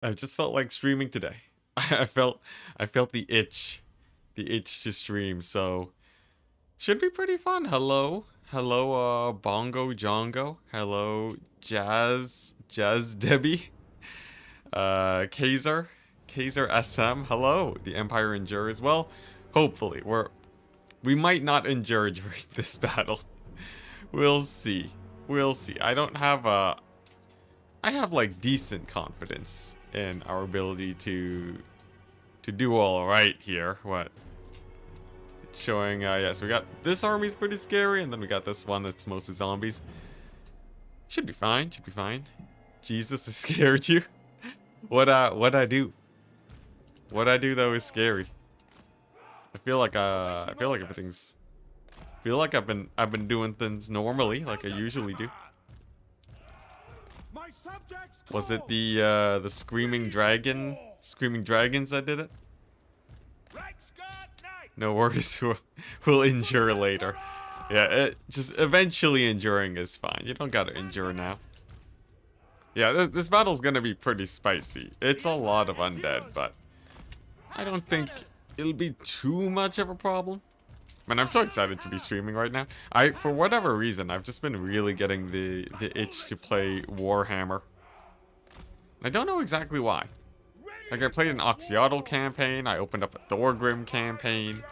I just felt like streaming today. I felt the itch to stream. So should be pretty fun. Hello, Bongo Jongo. Hello, Jazz Debbie. Kaiser SM. Hello, the Empire endures. Well, hopefully we might not endure during this battle. We'll see. We'll see. I have like decent confidence in our ability to do all right here. What? It's showing. Yes, we got this army's pretty scary, and then we got this one that's mostly zombies. Should be fine. Should be fine. Jesus, I scared you. What I do? What I do though is scary. I feel like everything's. I feel like I've been doing things normally, like I usually do. Was it the screaming dragons that did it? No worries, we'll endure later. Yeah, just eventually enduring is fine. You don't gotta endure now. Yeah, this battle's gonna be pretty spicy. It's a lot of undead, but I don't think it'll be too much of a problem. Man, I'm so excited to be streaming right now. For whatever reason, I've just been really getting the itch to play Warhammer. I don't know exactly why. Like, I played an Oxyotl campaign, I opened up a Thorgrim campaign.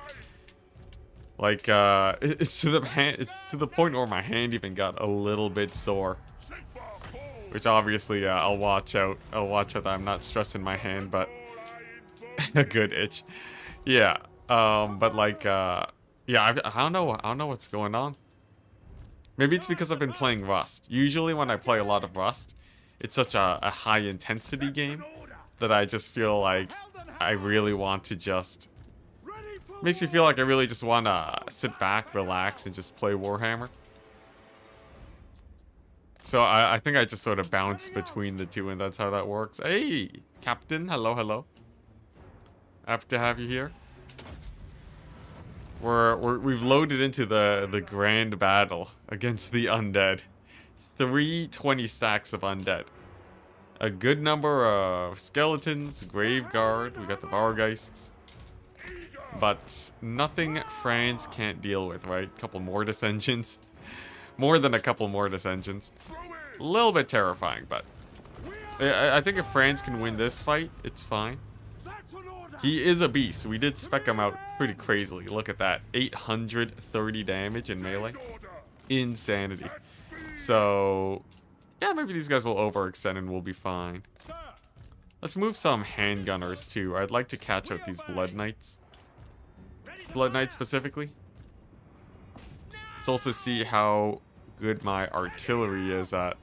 Like, it's to the point where my hand even got a little bit sore. Which obviously, I'll watch out that I'm not stressing my hand, but a good itch. Yeah, but like, yeah, I don't know what's going on. Maybe it's because I've been playing Rust. Usually when I play a lot of Rust, it's such a high intensity game that I just feel like I really want to just... Makes me feel like I really just want to sit back, relax, and just play Warhammer. So I think I just sort of bounce between the two, and that's how that works. Hey, Captain, hello, hello. Happy to have you here. We've loaded into the grand battle against the undead. 320 stacks of undead. A good number of skeletons, grave guard. We got the Bargeists. But nothing Franz can't deal with, right? Couple Mortis engines. More than a couple Mortis engines. A little bit terrifying, but I think if Franz can win this fight, it's fine. He is a beast. We did spec him out pretty crazily. Look at that. 830 damage in melee. Insanity. So, yeah, maybe these guys will overextend and we'll be fine. Let's move some handgunners too. I'd like to catch out these Blood Knights. Blood Knights specifically. Let's also see how good my artillery is at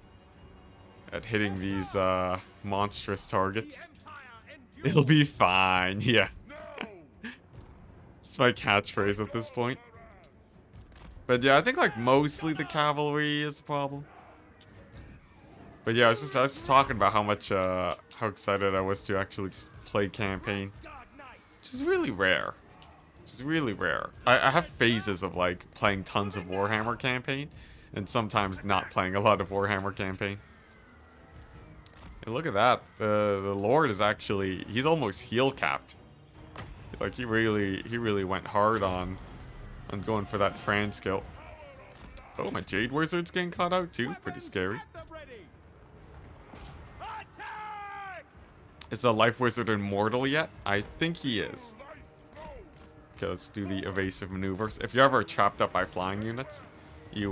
hitting these monstrous targets. It'll be fine, yeah. It's my catchphrase at this point. But yeah, I think like mostly the cavalry is a problem. But yeah, I was just talking about how much how excited I was to actually just play campaign. Which is really rare. Which is really rare. I have phases of like playing tons of Warhammer campaign and sometimes not playing a lot of Warhammer campaign. And look at that. The Lord is actually, he's almost heal capped. Like he really went hard on going for that Franz kill. Oh, my Jade Wizard's getting caught out too. Pretty scary. Is the Life Wizard immortal yet? I think he is. Okay, let's do the evasive maneuvers. If you're ever trapped up by flying units, you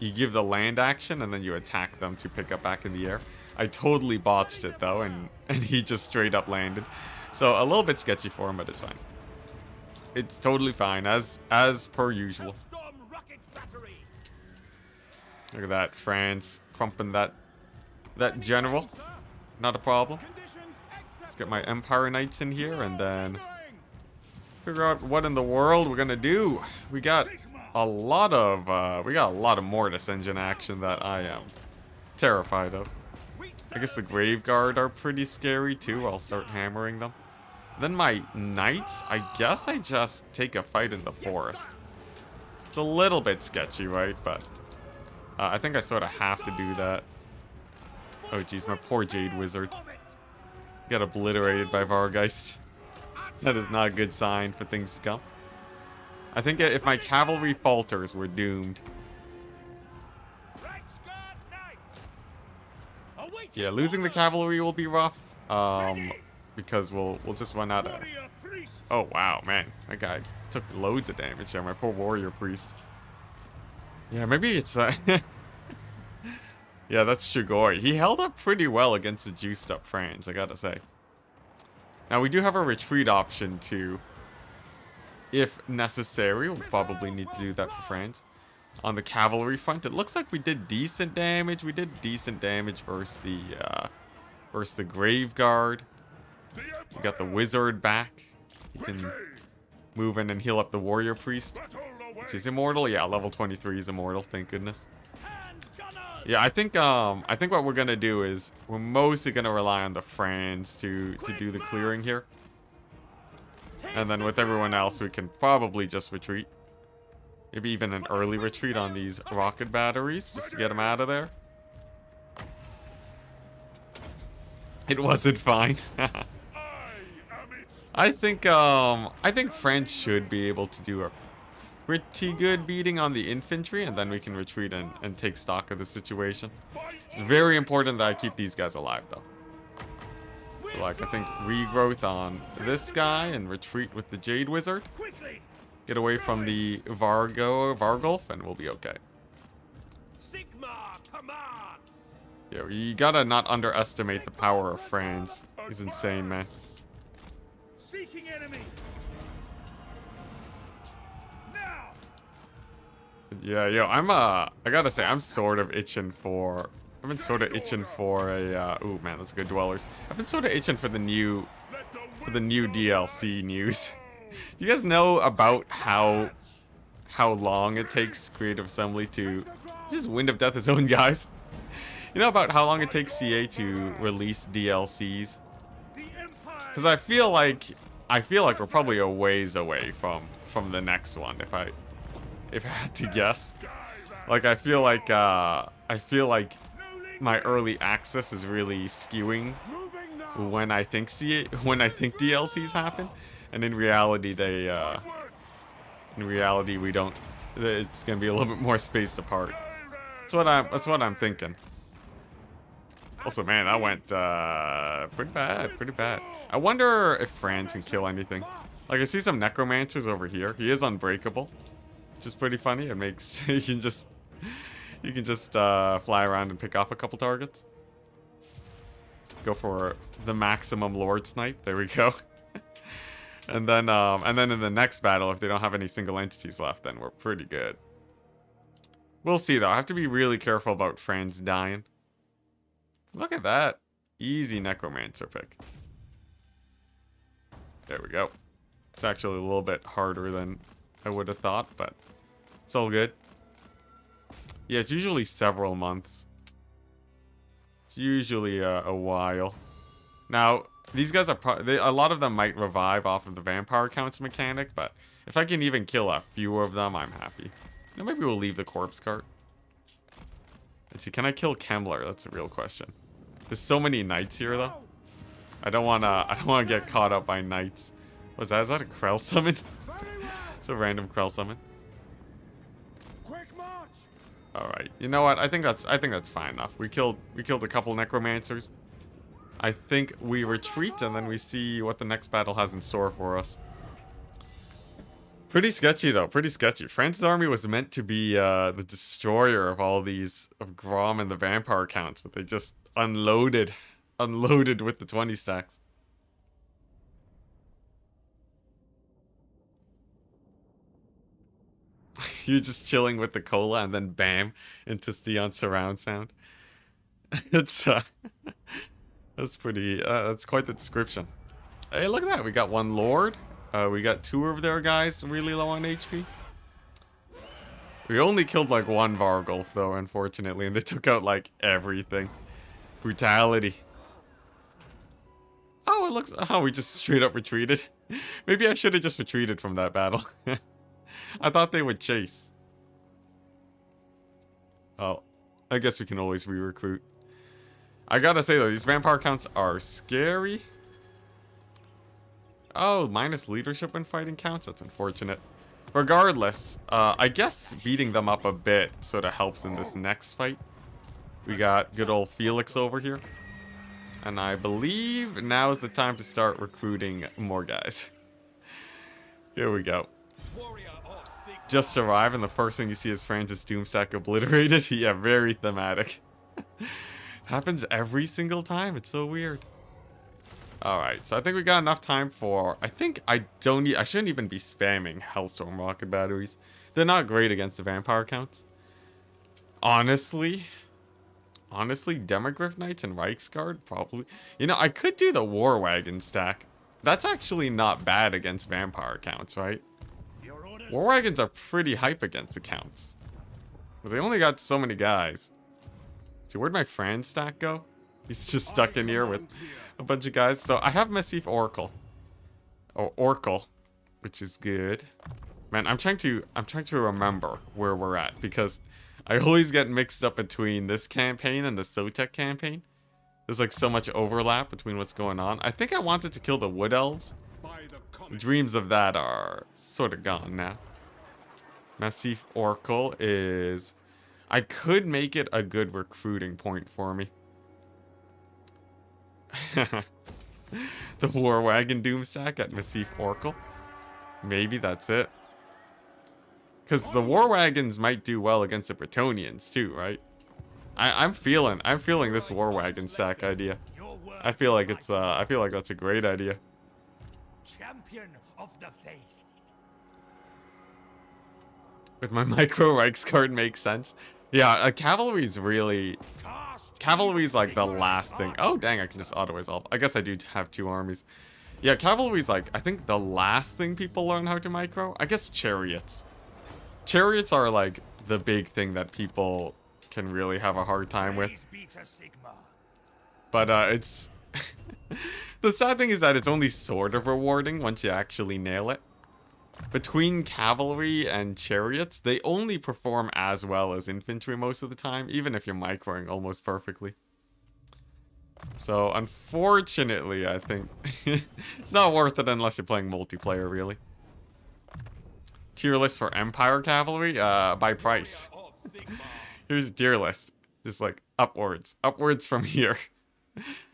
give the land action and then you attack them to pick up back in the air. I totally botched it though, and he just straight up landed. So a little bit sketchy for him, but it's fine. It's totally fine, as per usual. Look at that, Franz crumping that general. Not a problem. Let's get my Empire Knights in here and then figure out what in the world we're gonna do. We got a lot of Mortis engine action that I am terrified of. I guess the Grave Guard are pretty scary too. I'll start hammering them. Then my Knights, I guess I just take a fight in the forest. It's a little bit sketchy, right? But I think I sort of have to do that. Oh geez, my poor Jade Wizard. Got obliterated by Vargeist. That is not a good sign for things to come. I think if my cavalry falters, we're doomed. Yeah, losing the cavalry will be rough. Because we'll just run out of... Oh, wow, man. That guy took loads of damage there. My poor warrior priest. Yeah, maybe it's... Yeah, that's Shigori. He held up pretty well against the juiced up Franz, I gotta say. Now, we do have a retreat option, too. If necessary, we'll probably need to do that for Franz. On the cavalry front, it looks like we did decent damage. We did decent damage versus the grave guard. We got the wizard back. He can move in and heal up the warrior priest. Which is immortal. Yeah, level 23 is immortal. Thank goodness. Yeah, I think what we're gonna do is we're mostly gonna rely on the Franz to do the clearing here. And then with everyone else, we can probably just retreat. Maybe even an early retreat on these rocket batteries, just to get them out of there. It wasn't fine. I think Franz should be able to do a pretty good beating on the infantry, and then we can retreat and take stock of the situation. It's very important that I keep these guys alive, though. So, like, I think regrowth on this guy and retreat with the Jade Wizard. Get away from the Vargulf, and we'll be okay. Yeah, you gotta not underestimate the power of Franz. He's insane, man. Seeking enemy. Yeah, yo, I gotta say, I'm sort of itching for... I've been sort of itching for a... ooh, man, that's good dwellers. I've been sort of itching for the new DLC news. Do you guys know about how long it takes Creative Assembly to... Just Wind of Death his own guys? You know about how long it takes CA to release DLCs? Because I feel like we're probably a ways away from the next one, if I had to guess. Like, I feel like my early access is really skewing when I think DLCs happen, and in reality we don't. It's gonna be a little bit more spaced apart. That's what I'm thinking. Also, man, that went pretty bad. I wonder if Franz can kill anything. Like, I see some necromancers over here. He is unbreakable, which is pretty funny. It makes you can just fly around and pick off a couple targets. Go for the maximum Lord Snipe. There we go. and then in the next battle, if they don't have any single entities left, then we're pretty good. We'll see, though. I have to be really careful about Franz dying. Look at that. Easy necromancer pick. There we go. It's actually a little bit harder than I would have thought, but it's all good. Yeah, it's usually several months. It's usually a while. Now, these guys are a lot of them might revive off of the vampire counts mechanic, but if I can even kill a few of them, I'm happy. You know, maybe we'll leave the corpse cart. Let's see, can I kill Kemmler? That's a real question. There's so many knights here, though. I don't wanna get caught up by knights. What's that? Is that a Krell summon? It's a random Krell summon. All right. You know what? I think that's fine enough. We killed a couple necromancers. I think we retreat and then we see what the next battle has in store for us. Pretty sketchy, though. Pretty sketchy. Franz's army was meant to be the destroyer of all these of Grom and the vampire counts, but they just unloaded with the 20 stacks. You're just chilling with the cola and then bam into Steon surround sound. It's that's pretty that's quite the description. Hey, look at that. We got one lord. We got two of their guys really low on HP. We only killed like one Vargulf though, unfortunately, and they took out like everything. Brutality. Oh, it looks... Oh, we just straight up retreated. Maybe I should have just retreated from that battle. I thought they would chase. Oh, I guess we can always re-recruit. I gotta say though, these vampire counts are scary. Oh, minus leadership when fighting counts? That's unfortunate. Regardless, I guess beating them up a bit sort of helps in this next fight. We got good old Felix over here. And I believe now is the time to start recruiting more guys. Here we go. Just arrive and the first thing you see is Franz's doomstack obliterated. Yeah, very thematic. Happens every single time. It's so weird. Alright, so I think we got enough time for... I think I shouldn't even be spamming Hellstorm rocket batteries. They're not great against the vampire counts. Honestly, Demogryph Knights and Reichsguard, probably. You know, I could do the War Wagon stack. That's actually not bad against vampire counts, right? War Wagons are pretty hype against the counts. Because they only got so many guys. So where'd my Franz stack go? He's just stuck in here with a bunch of guys. So I have Massif Oracle. Or Oracle, which is good. Man, I'm trying to remember where we're at, because I always get mixed up between this campaign and the Sotek campaign. There's like so much overlap between what's going on. I think I wanted to kill the Wood Elves. Dreams of that are sort of gone now. Massif Oracle is... I could make it a good recruiting point for me. The War Wagon Doomstack at Massif Oracle. Maybe that's it. Because the War Wagons might do well against the Bretonians too, right? I'm feeling this War Wagon stack idea. I feel like that's a great idea. Champion of the faith. With my micro reichsguard makes sense. Yeah, cavalry's really... Cavalry's like the last thing. Oh, dang, I can just auto-resolve. I guess I do have 2 armies. Yeah, cavalry's like, I think the last thing people learn how to micro. I guess chariots. Chariots are like the big thing that people can really have a hard time with. But it's... The sad thing is that it's only sort of rewarding once you actually nail it. Between cavalry and chariots, they only perform as well as infantry most of the time, even if you're microing almost perfectly. So, unfortunately, I think it's not worth it unless you're playing multiplayer, really. Tier list for Empire Cavalry, by price. Here's a tier list. Just like upwards from here.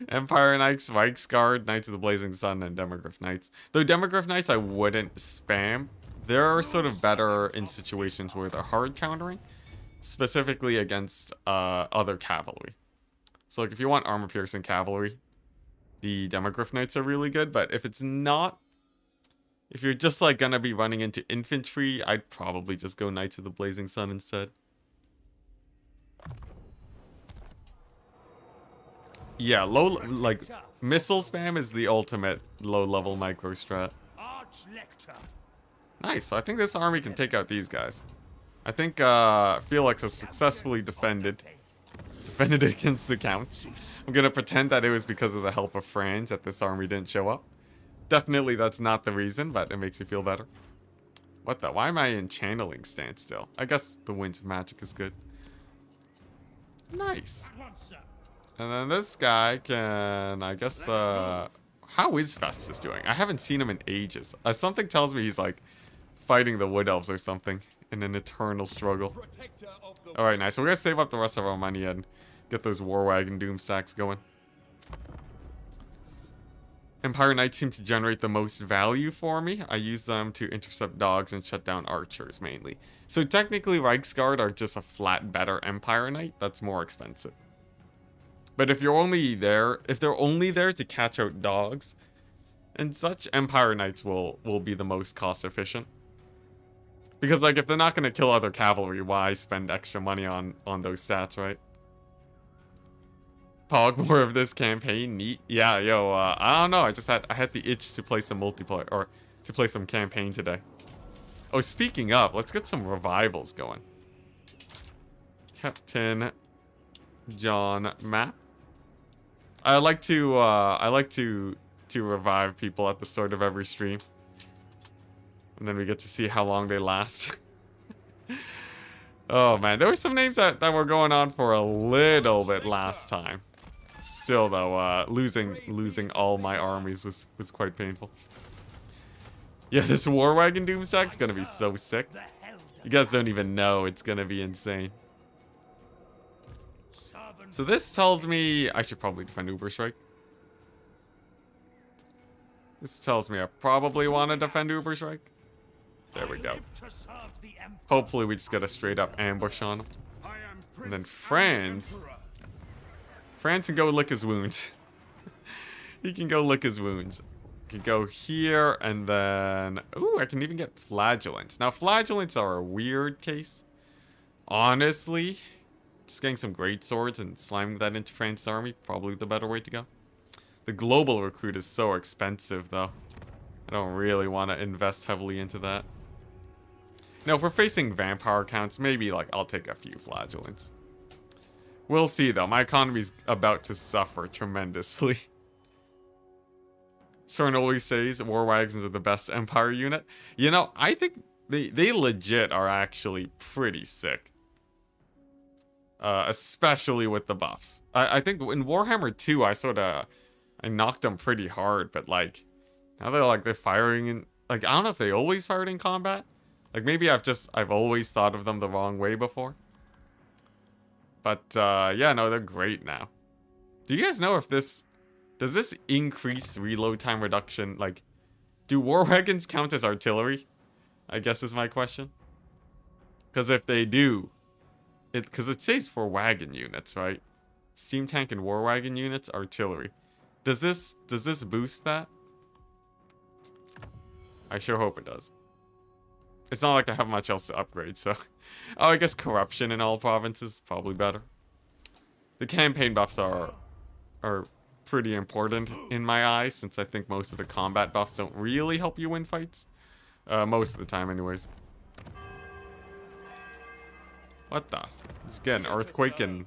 Empire Knights, Reichsguard, Knights of the Blazing Sun, and Demogryph Knights. Though Demogryph Knights I wouldn't spam. They're sort of better in situations where they're hard countering. Specifically against other cavalry. So like if you want armor-piercing cavalry, the Demogryph Knights are really good. But if it's not... If you're just like gonna be running into infantry, I'd probably just go Knights of the Blazing Sun instead. Yeah, like, missile spam is the ultimate low-level micro strat. Nice, so I think this army can take out these guys. I think Felix has successfully defended against the Counts. I'm gonna pretend that it was because of the help of Franz that this army didn't show up. Definitely that's not the reason, but it makes me feel better. What the? Why am I in channeling stance still? I guess the Winds of Magic is good. Nice. And then this guy can, I guess, how is Festus doing? I haven't seen him in ages. Something tells me he's, like, fighting the Wood Elves or something in an eternal struggle. Alright, nice. So we're going to save up the rest of our money and get those War Wagon Doom stacks going. Empire Knights seem to generate the most value for me. I use them to intercept dogs and shut down archers, mainly. So technically, Reichsguard are just a flat better Empire Knight. That's more expensive. But if you're only there, if they're only there to catch out dogs and such, Empire Knights will be the most cost efficient. Because like if they're not going to kill other cavalry, why spend extra money on those stats, right? Pog more of this campaign, neat. Yeah, yo, I don't know. I had the itch to play some multiplayer or to play some campaign today. Oh, speaking of, let's get some revivals going. Captain John map. I like to revive people at the start of every stream. And then we get to see how long they last. Oh man, there were some names that were going on for a little bit last time. Still though, losing all my armies was quite painful. Yeah, this War Wagon doomstack's gonna be so sick. You guys don't even know. It's gonna be insane. So this tells me I should probably defend Uberstrike. This tells me I probably want to defend Uberstrike. There we go. Hopefully we just get a straight up ambush on him. And then Franz can go lick his wounds. He can go lick his wounds. He can go here and then... Ooh, I can even get flagellants. Now flagellants are a weird case. Honestly, just getting some great swords and slamming that into Franz's army, probably the better way to go. The global recruit is so expensive though. I don't really want to invest heavily into that. Now, if we're facing vampire counts, maybe, like, I'll take a few flagellants. We'll see, though. My economy's about to suffer tremendously. Soren always says war wagons are the best Empire unit. You know, I think they legit are actually pretty sick. Especially with the buffs. I think in Warhammer 2, I knocked them pretty hard, but, like, now they're firing in... Like, I don't know if they always fired in combat. Like, maybe I've always thought of them the wrong way before. But, yeah, no, they're great now. Do you guys know if does this increase reload time reduction? Like, do war wagons count as artillery? I guess is my question. Because if they do, because it says for wagon units, right? Steam tank and war wagon units, artillery. Does this boost that? I sure hope it does. It's not like I have much else to upgrade, so... Oh, I guess corruption in all provinces, probably better. The campaign buffs are pretty important in my eyes, since I think most of the combat buffs don't really help you win fights. Most of the time, anyways. What the? Just get an earthquake in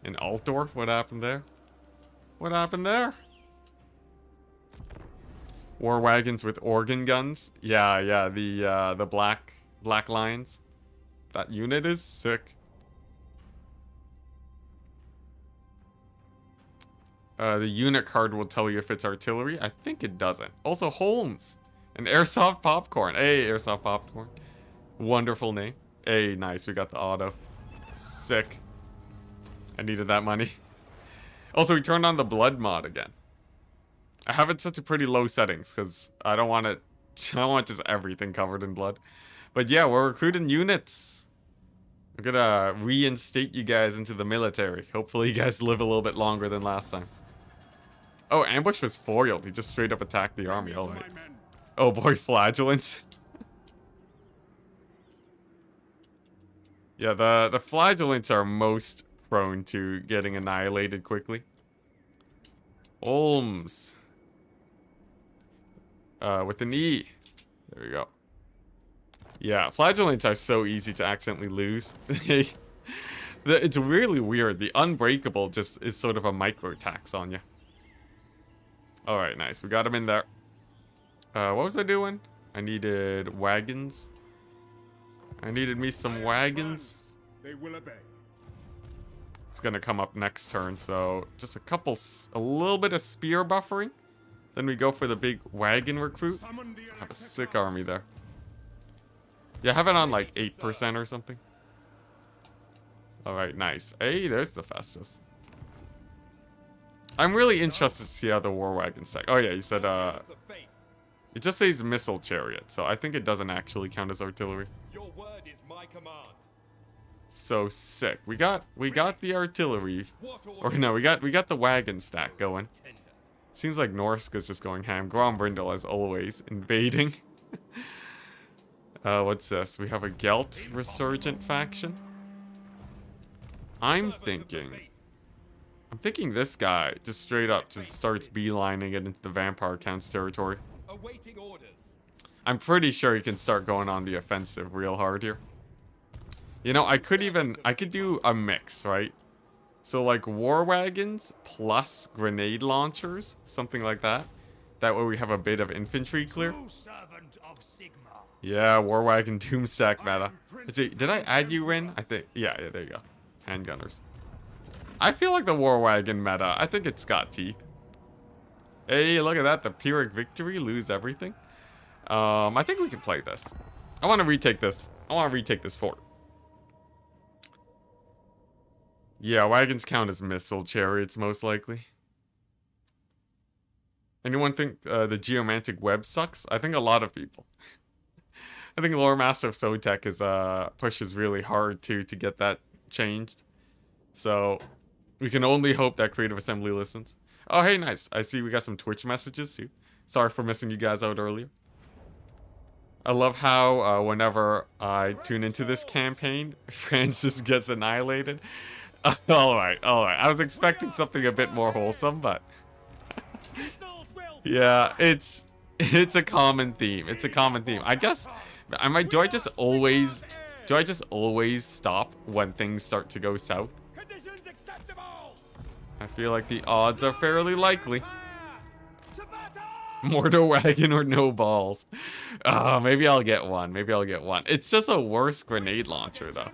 Altdorf? What happened there? What happened there? War wagons with organ guns. Yeah, the black lions. That unit is sick. The unit card will tell you if it's artillery. I think it doesn't. Also, Holmes. And Airsoft Popcorn. Hey, Airsoft Popcorn. Wonderful name. Hey, nice. We got the auto. Sick. I needed that money. Also, we turned on the blood mod again. I have it set to pretty low settings because I don't want just everything covered in blood. But yeah, we're recruiting units. We're gonna reinstate you guys into the military. Hopefully you guys live a little bit longer than last time. Oh, Ambush was foiled. He just straight up attacked the army. All right. Oh boy, flagellants. Yeah, the flagellants are most prone to getting annihilated quickly. Olms. With an E. There we go. Yeah, flagellants are so easy to accidentally lose. It's really weird. The unbreakable just is sort of a micro tax on you. Alright, nice. We got him in there. What was I doing? I needed wagons. I needed me some wagons. They will obey. It's gonna come up next turn, so just a little bit of spear buffering. Then we go for the big wagon recruit. Have a sick army there. Yeah, have it on like 8% or something. Alright, nice. Hey, there's the Festus. I'm really interested to see how the war wagon stack. Oh yeah, you said it just says missile chariot, so I think it doesn't actually count as artillery. Your word is my command. So sick. We got the artillery. Or no, we got the wagon stack going. Seems like Norska's just going ham. Grombrindle, as always, invading. What's this? We have a Gelt resurgent faction. I'm thinking this guy just straight up just starts beelining it into the vampire counts territory. Awaiting orders. I'm pretty sure he can start going on the offensive real hard here. You know, I could do a mix, right? So like war wagons plus grenade launchers, something like that. That way we have a bit of infantry clear. Yeah, war wagon doomstack meta. Did I add you in? I think, yeah, there you go. Handgunners. I feel like the war wagon meta, I think it's got teeth. Hey, look at that, the Pyrrhic victory, lose everything. I think we can play this. I want to retake this. I want to retake this fort. Yeah, wagons count as missile chariots, most likely. Anyone think the geomantic web sucks? I think a lot of people. I think Lore Master of Sotek is pushes really hard to get that changed. So we can only hope that Creative Assembly listens. Oh, hey, nice. I see we got some Twitch messages too. Sorry for missing you guys out earlier. I love how whenever I tune into this campaign, Franz just gets annihilated. Alright, alright. I was expecting something a bit more wholesome, but... yeah, it's a common theme. It's a common theme. I guess... do I just always stop when things start to go south? I feel like the odds are fairly likely. Mortar wagon or no balls. Maybe I'll get one. Maybe I'll get one. It's just a worse grenade launcher, though.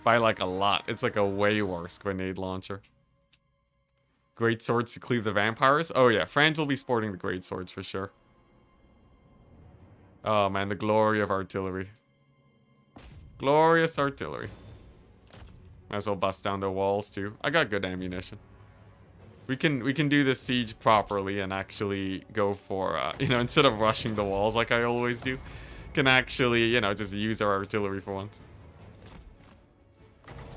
By, like, a lot. It's, like, a way worse grenade launcher. Great swords to cleave the vampires? Oh, yeah. Franz will be sporting the great swords for sure. Oh, man. The glory of artillery. Glorious artillery. Might as well bust down their walls, too. I got good ammunition. We can do this siege properly and actually go for, you know, instead of rushing the walls like I always do, can actually, you know, just use our artillery for once.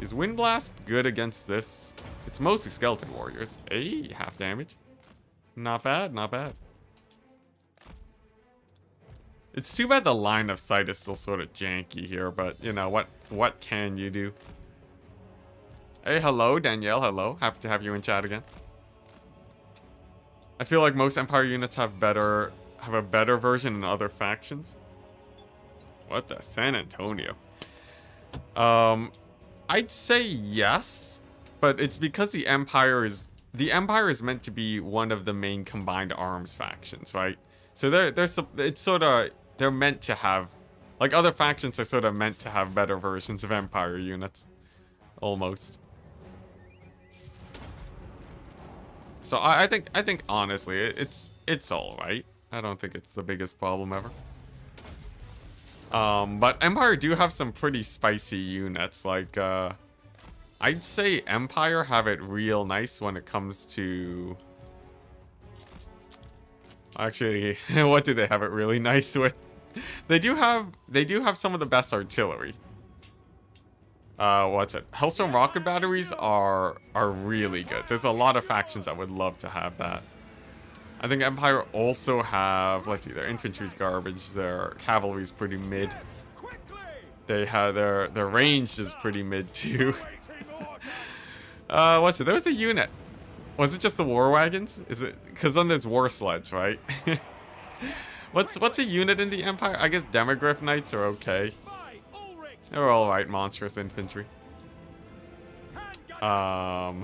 Is Wind Blast good against this? It's mostly skeleton warriors. Hey, half damage. Not bad, not bad. It's too bad the line of sight is still sort of janky here, but, you know, what can you do? Hey, hello, Danielle, hello. Happy to have you in chat again. I feel like most Empire units have a better version in other factions. What the San Antonio? I'd say yes, but it's because the Empire is meant to be one of the main combined arms factions, right? So they're meant to have, like, other factions are sort of meant to have better versions of Empire units, almost. So I think honestly it's all right. I don't think it's the biggest problem ever. But Empire do have some pretty spicy units. Like I'd say Empire have it real nice when it comes to. Actually, what do they have it really nice with? They do have some of the best artillery. What's it? Hellstorm rocket batteries are really good. There's a lot of factions that would love to have that. I think Empire also have, let's see, their infantry's garbage, their cavalry's pretty mid. They have their range is pretty mid too. What's it? There was a unit. Was it just the war wagons? Is it? Because then there's war sleds, right? What's a unit in the Empire? I guess Demogryph Knights are okay. They're alright, monstrous infantry. There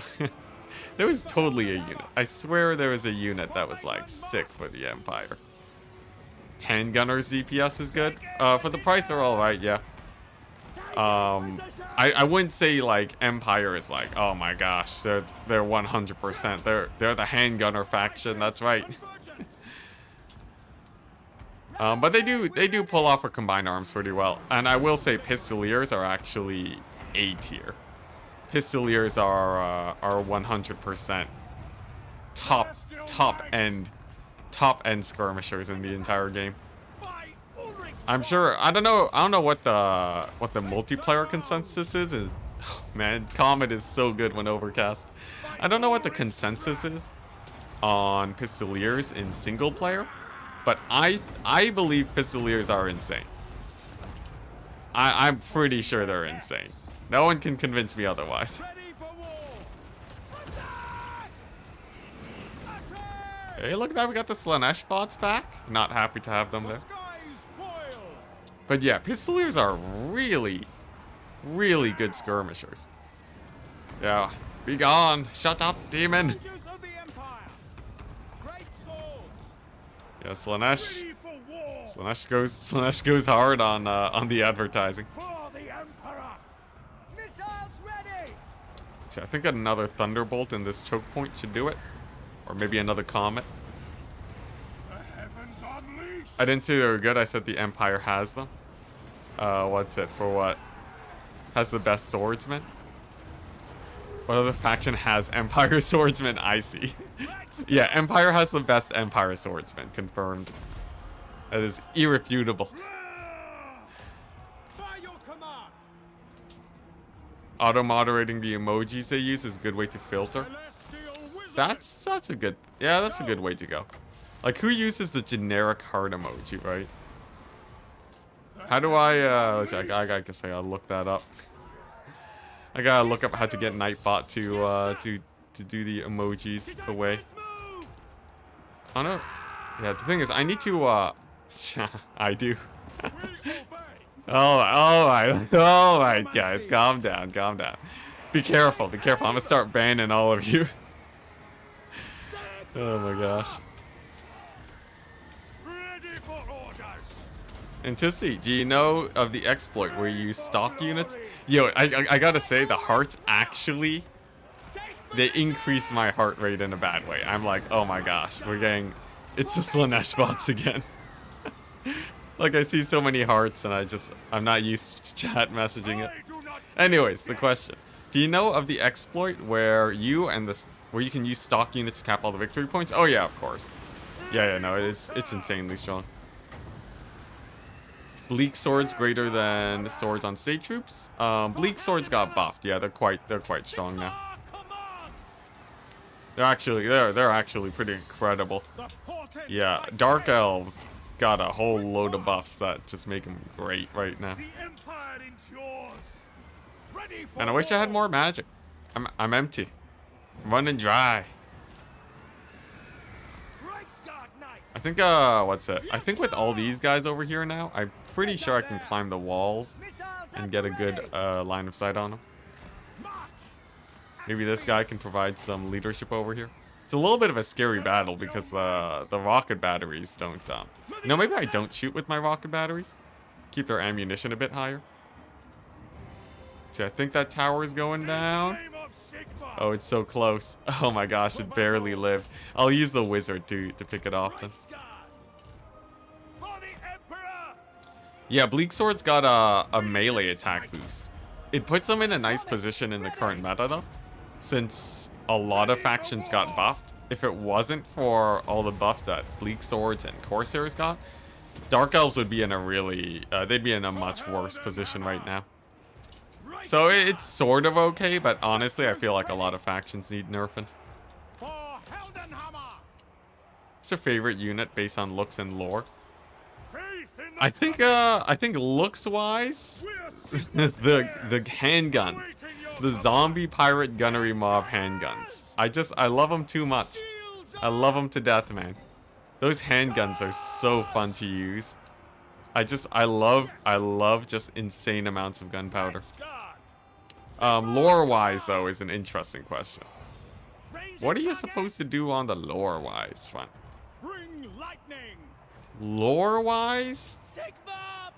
was totally a unit. I swear there was a unit that was like sick for the Empire. Handgunners DPS is good. For the price they're alright, yeah. I wouldn't say like Empire is like, oh my gosh, they're 100%. They're the handgunner faction, that's right. But they do pull off a combined arms pretty well. And I will say Pistoliers are actually A tier. Pistoliers are 100% top end skirmishers in the entire game. I'm sure I don't know what the multiplayer consensus is. Oh, man, Comet is so good when overcast. I don't know what the consensus is on Pistoliers in single player. But I believe Pistoliers are insane. I'm pretty sure they're insane. No one can convince me otherwise. Hey, look at that. We got the Slaanesh bots back. Not happy to have them there. But yeah, Pistoliers are really, really good skirmishers. Yeah. Be gone. Shut up, demon. Yeah, Slaanesh goes hard on the advertising. So I think another Thunderbolt in this choke point should do it, or maybe another Comet. I didn't say they were good. I said the Empire has them. What's it for? What? Has the best swordsman? What other faction has Empire swordsman? I see. Yeah, Empire has the best Empire swordsman. Confirmed. That is irrefutable. By your command. Auto-moderating the emojis they use is a good way to filter. That's a good... Yeah, that's a good way to go. Like, who uses the generic heart emoji, right? How do I, let's see, I guess I gotta look that up. I gotta look up how to get Nightbot to do the emojis away. Oh no. Yeah, the thing is, I need to, I do. All right, guys, calm down, calm down. Be careful, be careful. I'm gonna start banning all of you. Oh my gosh. Ready for orders. Enticity, do you know of the exploit where you use stock units? Yo, I gotta say, the hearts actually, they increase my heart rate in a bad way. I'm like, oh my gosh, we're getting, it's the Slanesh bots again. Like, I see so many hearts and I'm not used to chat messaging it. Anyways, the question. Do you know of the exploit where you can use stock units to cap all the victory points? Oh yeah, of course. Yeah, no, it's insanely strong. Bleak swords greater than swords on state troops. Bleak swords got buffed. Yeah, they're quite strong now. They're actually pretty incredible. Yeah, dark elves got a whole load of buffs that just make them great right now. And I wish I had more magic. I'm empty. I'm running dry. I think what's it? I think with all these guys over here now, I'm pretty sure I can climb the walls and get a good line of sight on them. Maybe this guy can provide some leadership over here. It's a little bit of a scary battle because the rocket batteries don't you know, maybe I don't shoot with my rocket batteries. Keep their ammunition a bit higher. See, I think that tower is going down. Oh, it's so close. Oh my gosh, it barely lived. I'll use the wizard to pick it off then. Yeah, Bleak Sword's got a melee attack boost. It puts them in a nice position in the current meta though, since a lot of factions got buffed. If it wasn't for all the buffs that Bleak Swords and Corsairs got, Dark Elves would be in a really, they'd be in a much worse position right now. So it's sort of okay, but honestly, I feel like a lot of factions need nerfing. What's your favorite unit based on looks and lore? I think looks-wise, the handguns, the zombie pirate gunnery mob handguns. I love them too much. I love them to death, man. Those handguns are so fun to use. I love just insane amounts of gunpowder. Lore-wise, though, is an interesting question. What are you supposed to do on the lore-wise front? Lore-wise?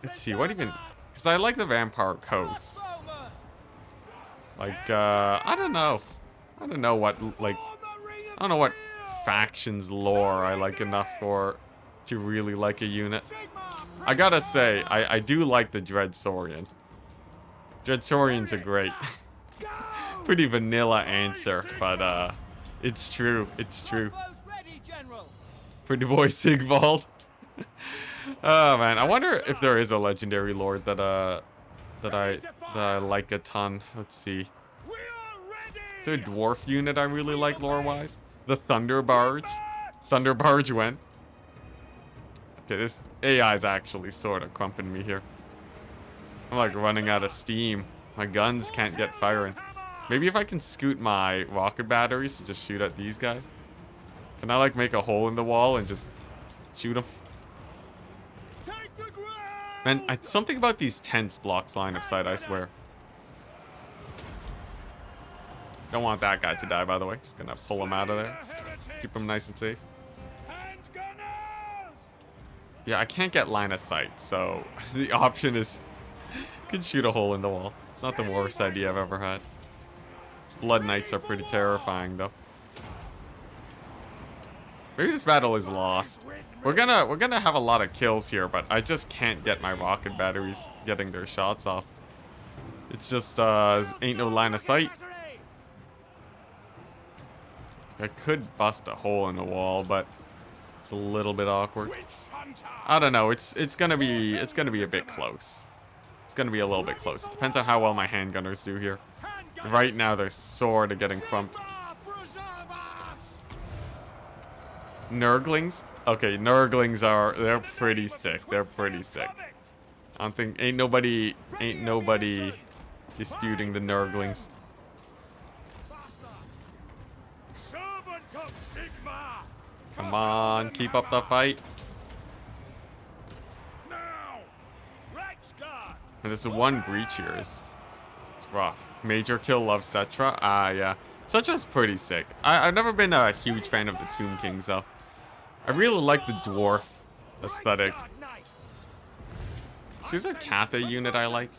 Let's see, what even... Because I like the Vampire Coast. Like, I don't know. I don't know what, like... I don't know what factions lore I like enough for to really like a unit. I gotta say, I do like the Dreadsaurian. Dreadsaurians are great. Pretty vanilla answer, but it's true. It's true. Pretty boy Sigvald. Oh man, I wonder if there is a legendary lord that I like a ton. Let's see. Is there a dwarf unit I really like lore-wise? The Thunder Barge. Thunder Barge went. Okay, this AI is actually sort of crumping me here. I'm like running out of steam. My guns can't get firing. Maybe if I can scoot my rocket batteries to just shoot at these guys. Can I like make a hole in the wall and just shoot them? Man, something about these tents blocks line of sight, I swear. Don't want that guy to die, by the way. Just gonna pull him out of there. Keep him nice and safe. Yeah, I can't get line of sight, so the option is could shoot a hole in the wall. It's not the worst idea I've ever had. These Blood Knights are pretty terrifying, though. Maybe this battle is lost. We're gonna have a lot of kills here, but I just can't get my rocket batteries getting their shots off. It's just ain't no line of sight. I could bust a hole in the wall, but it's a little bit awkward. I don't know. It's gonna be a bit close. It's gonna be a little bit close. It depends on how well my handgunners do here. Right now they're sort of getting crumped. Nurglings? Okay, Nurglings they're pretty sick. They're pretty sick. I don't think ain't nobody disputing the Nurglings. Come on, keep up the fight. And this is one breach here. It's rough. Major kill, love Cetra. Ah, yeah. Cetra's pretty sick. I've never been a huge fan of the Tomb Kings, though. I really like the dwarf aesthetic. So is there a Cathay unit I like?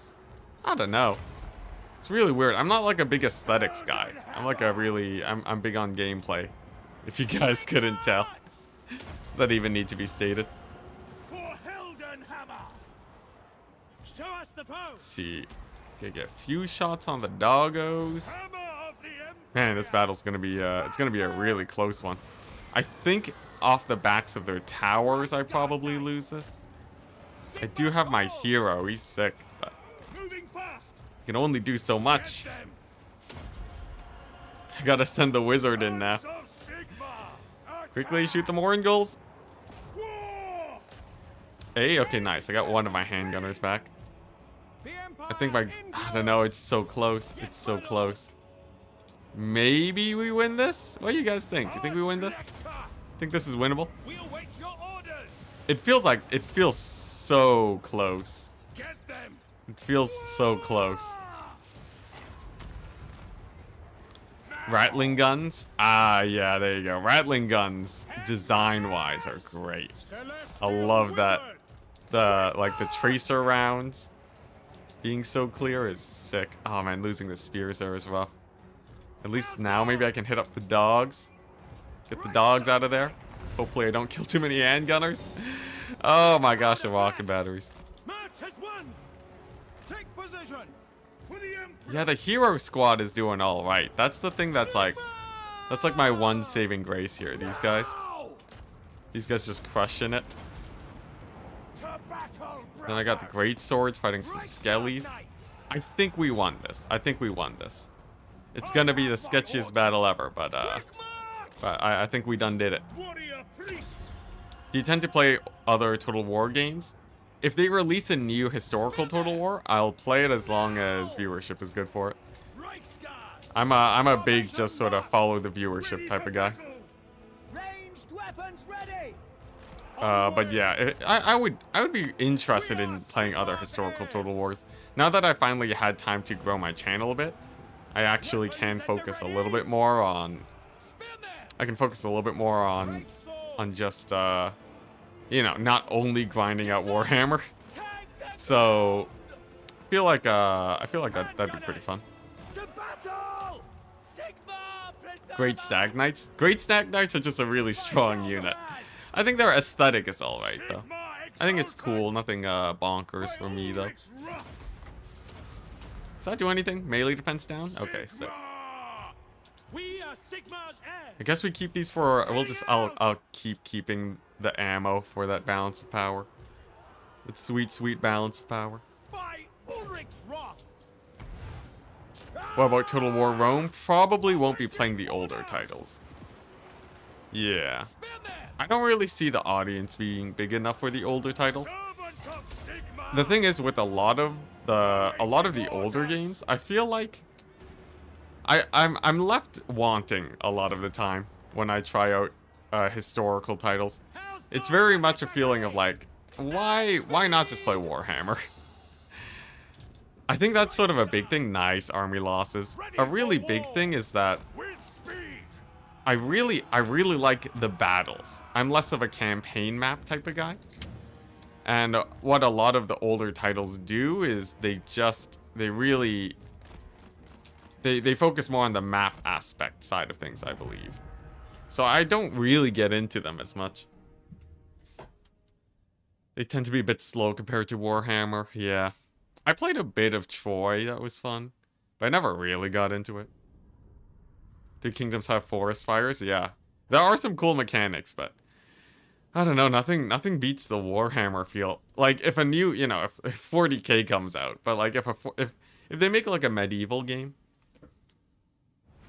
I don't know. It's really weird. I'm not like a big aesthetics guy. I'm like a really... I'm big on gameplay. If you guys couldn't tell. Does that even need to be stated? Let's see. Gonna get a few shots on the doggos. Man, this battle's gonna be it's gonna be a really close one. I think off the backs of their towers I probably lose this. I do have my hero, he's sick, but can only do so much. I gotta send the wizard in now. Quickly shoot the Moringles. Hey, okay, nice. I got one of my handgunners back. I think I don't know, it's so close. It's so close. Maybe we win this? What do you guys think? You think we win this? Think this is winnable? It feels so close. It feels so close. Rattling guns? Ah, yeah, there you go. Rattling guns, design-wise, are great. I love that. The tracer rounds being so clear is sick. Oh man, losing the spears there is rough. At least now maybe I can hit up the dogs. Get the dogs out of there. Hopefully I don't kill too many handgunners. Oh my gosh, the rocket batteries. Yeah, the hero squad is doing all right. That's the thing that's like my one saving grace here. These guys just crushing it. Then I got the great swords fighting some skellies. I think we won this. I think we won this. It's gonna be the sketchiest battle ever, but I think we done did it. Do you tend to play other Total War games? If they release a new historical Total War, I'll play it as long as viewership is good for it. I'm a big just sort of follow the viewership type of guy. But yeah, I would be interested in playing other historical Total Wars. Now that I finally had time to grow my channel a bit, I actually can focus a little bit more on. I can focus a little bit more on just you know, not only grinding out Warhammer. So I feel like that'd be pretty fun. Great Stag Knights. Great Stag Knights are just a really strong unit. I think their aesthetic is alright though. I think it's cool. Nothing bonkers for me though. Does that do anything? Melee defense down? Okay, so I guess we keep these for I'll keep keeping the ammo for that balance of power. That sweet balance of power. What about Total War Rome? Probably won't be playing the older titles. Yeah. I don't really see the audience being big enough for the older titles. The thing is, with a lot of the older games, I feel like I'm left wanting a lot of the time when I try out historical titles. It's very much a feeling of like, why not just play Warhammer? I think that's sort of a big thing. Nice army losses. A really big thing is that I really like the battles. I'm less of a campaign map type of guy. And what a lot of the older titles do is they focus more on the map aspect side of things, I believe. So I don't really get into them as much. They tend to be a bit slow compared to Warhammer. Yeah. I played a bit of Troy. That was fun. But I never really got into it. Three Kingdoms have forest fires? Yeah. There are some cool mechanics, but I don't know, nothing beats the Warhammer feel. Like if a new, you know, if 40K comes out, but like if they make like a medieval game.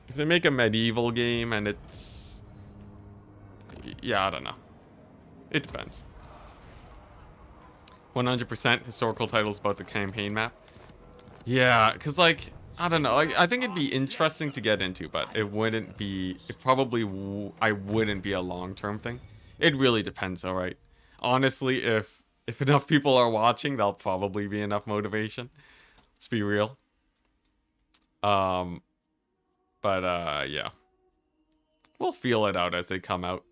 If they make a medieval game and it's, yeah, I don't know. It depends. 100% historical titles about the campaign map. Yeah, cuz like I don't know, like I think it'd be interesting to get into, but it wouldn't be, I wouldn't be a long-term thing. It really depends, all right. Honestly, if enough people are watching, there'll probably be enough motivation. Let's be real. Yeah. We'll feel it out as they come out.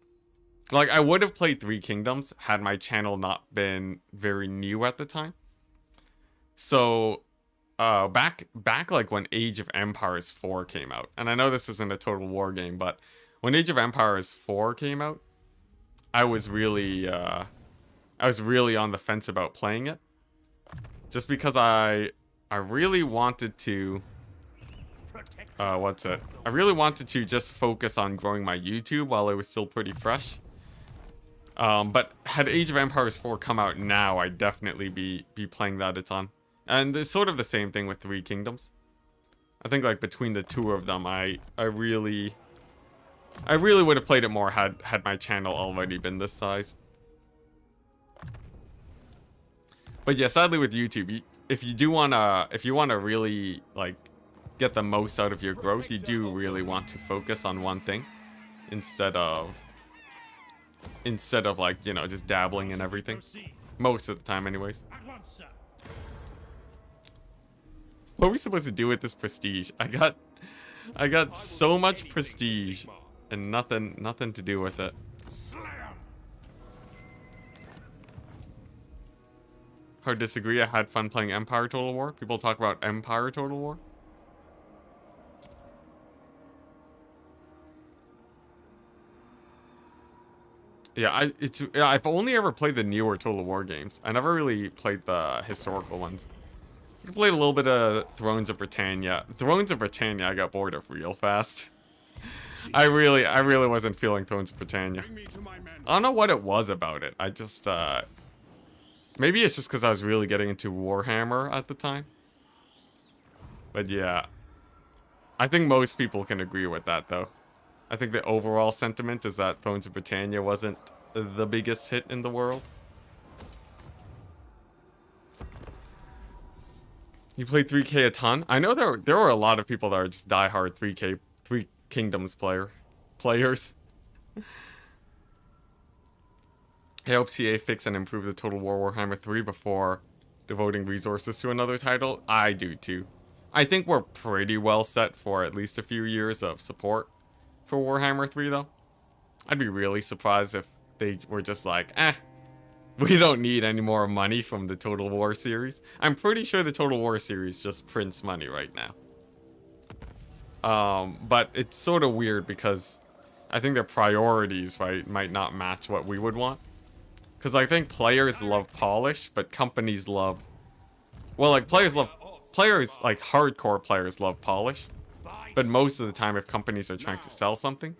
Like I would have played Three Kingdoms had my channel not been very new at the time. So back like when Age of Empires 4 came out, and I know this isn't a Total War game, but when Age of Empires 4 came out, I was really on the fence about playing it, just because I really wanted to I really wanted to just focus on growing my YouTube while it was still pretty fresh. But had Age of Empires 4 come out now, I'd definitely be playing that a ton. And it's sort of the same thing with Three Kingdoms. I think like between the two of them, I really would have played it more had my channel already been this size. But yeah, sadly with YouTube, if you wanna really like get the most out of your growth, you do really want to focus on one thing instead of like, you know, just dabbling in everything. Most of the time anyways. What are we supposed to do with this prestige? I got so much prestige and nothing to do with it. Hard disagree. I had fun playing Empire Total War. People talk about Empire Total War. Yeah, I've only ever played the newer Total War games. I never really played the historical ones. I played a little bit of Thrones of Britannia. Thrones of Britannia I got bored of real fast. I really wasn't feeling Thrones of Britannia. I don't know what it was about it. I just maybe it's just because I was really getting into Warhammer at the time. But yeah, I think most people can agree with that though. I think the overall sentiment is that Thrones of Britannia wasn't the biggest hit in the world. You played 3K a ton? I know there were a lot of people that are just diehard 3K, Three Kingdoms players. I hope CA fix and improve the Total War Warhammer 3 before devoting resources to another title. I do too. I think we're pretty well set for at least a few years of support for Warhammer 3 though. I'd be really surprised if they were just like, we don't need any more money from the Total War series. I'm pretty sure the Total War series just prints money right now. But it's sort of weird because I think their priorities, right, might not match what we would want. Because I think players love polish, but companies love... Well, like, players, like, hardcore players love polish. But most of the time, if companies are trying to sell something,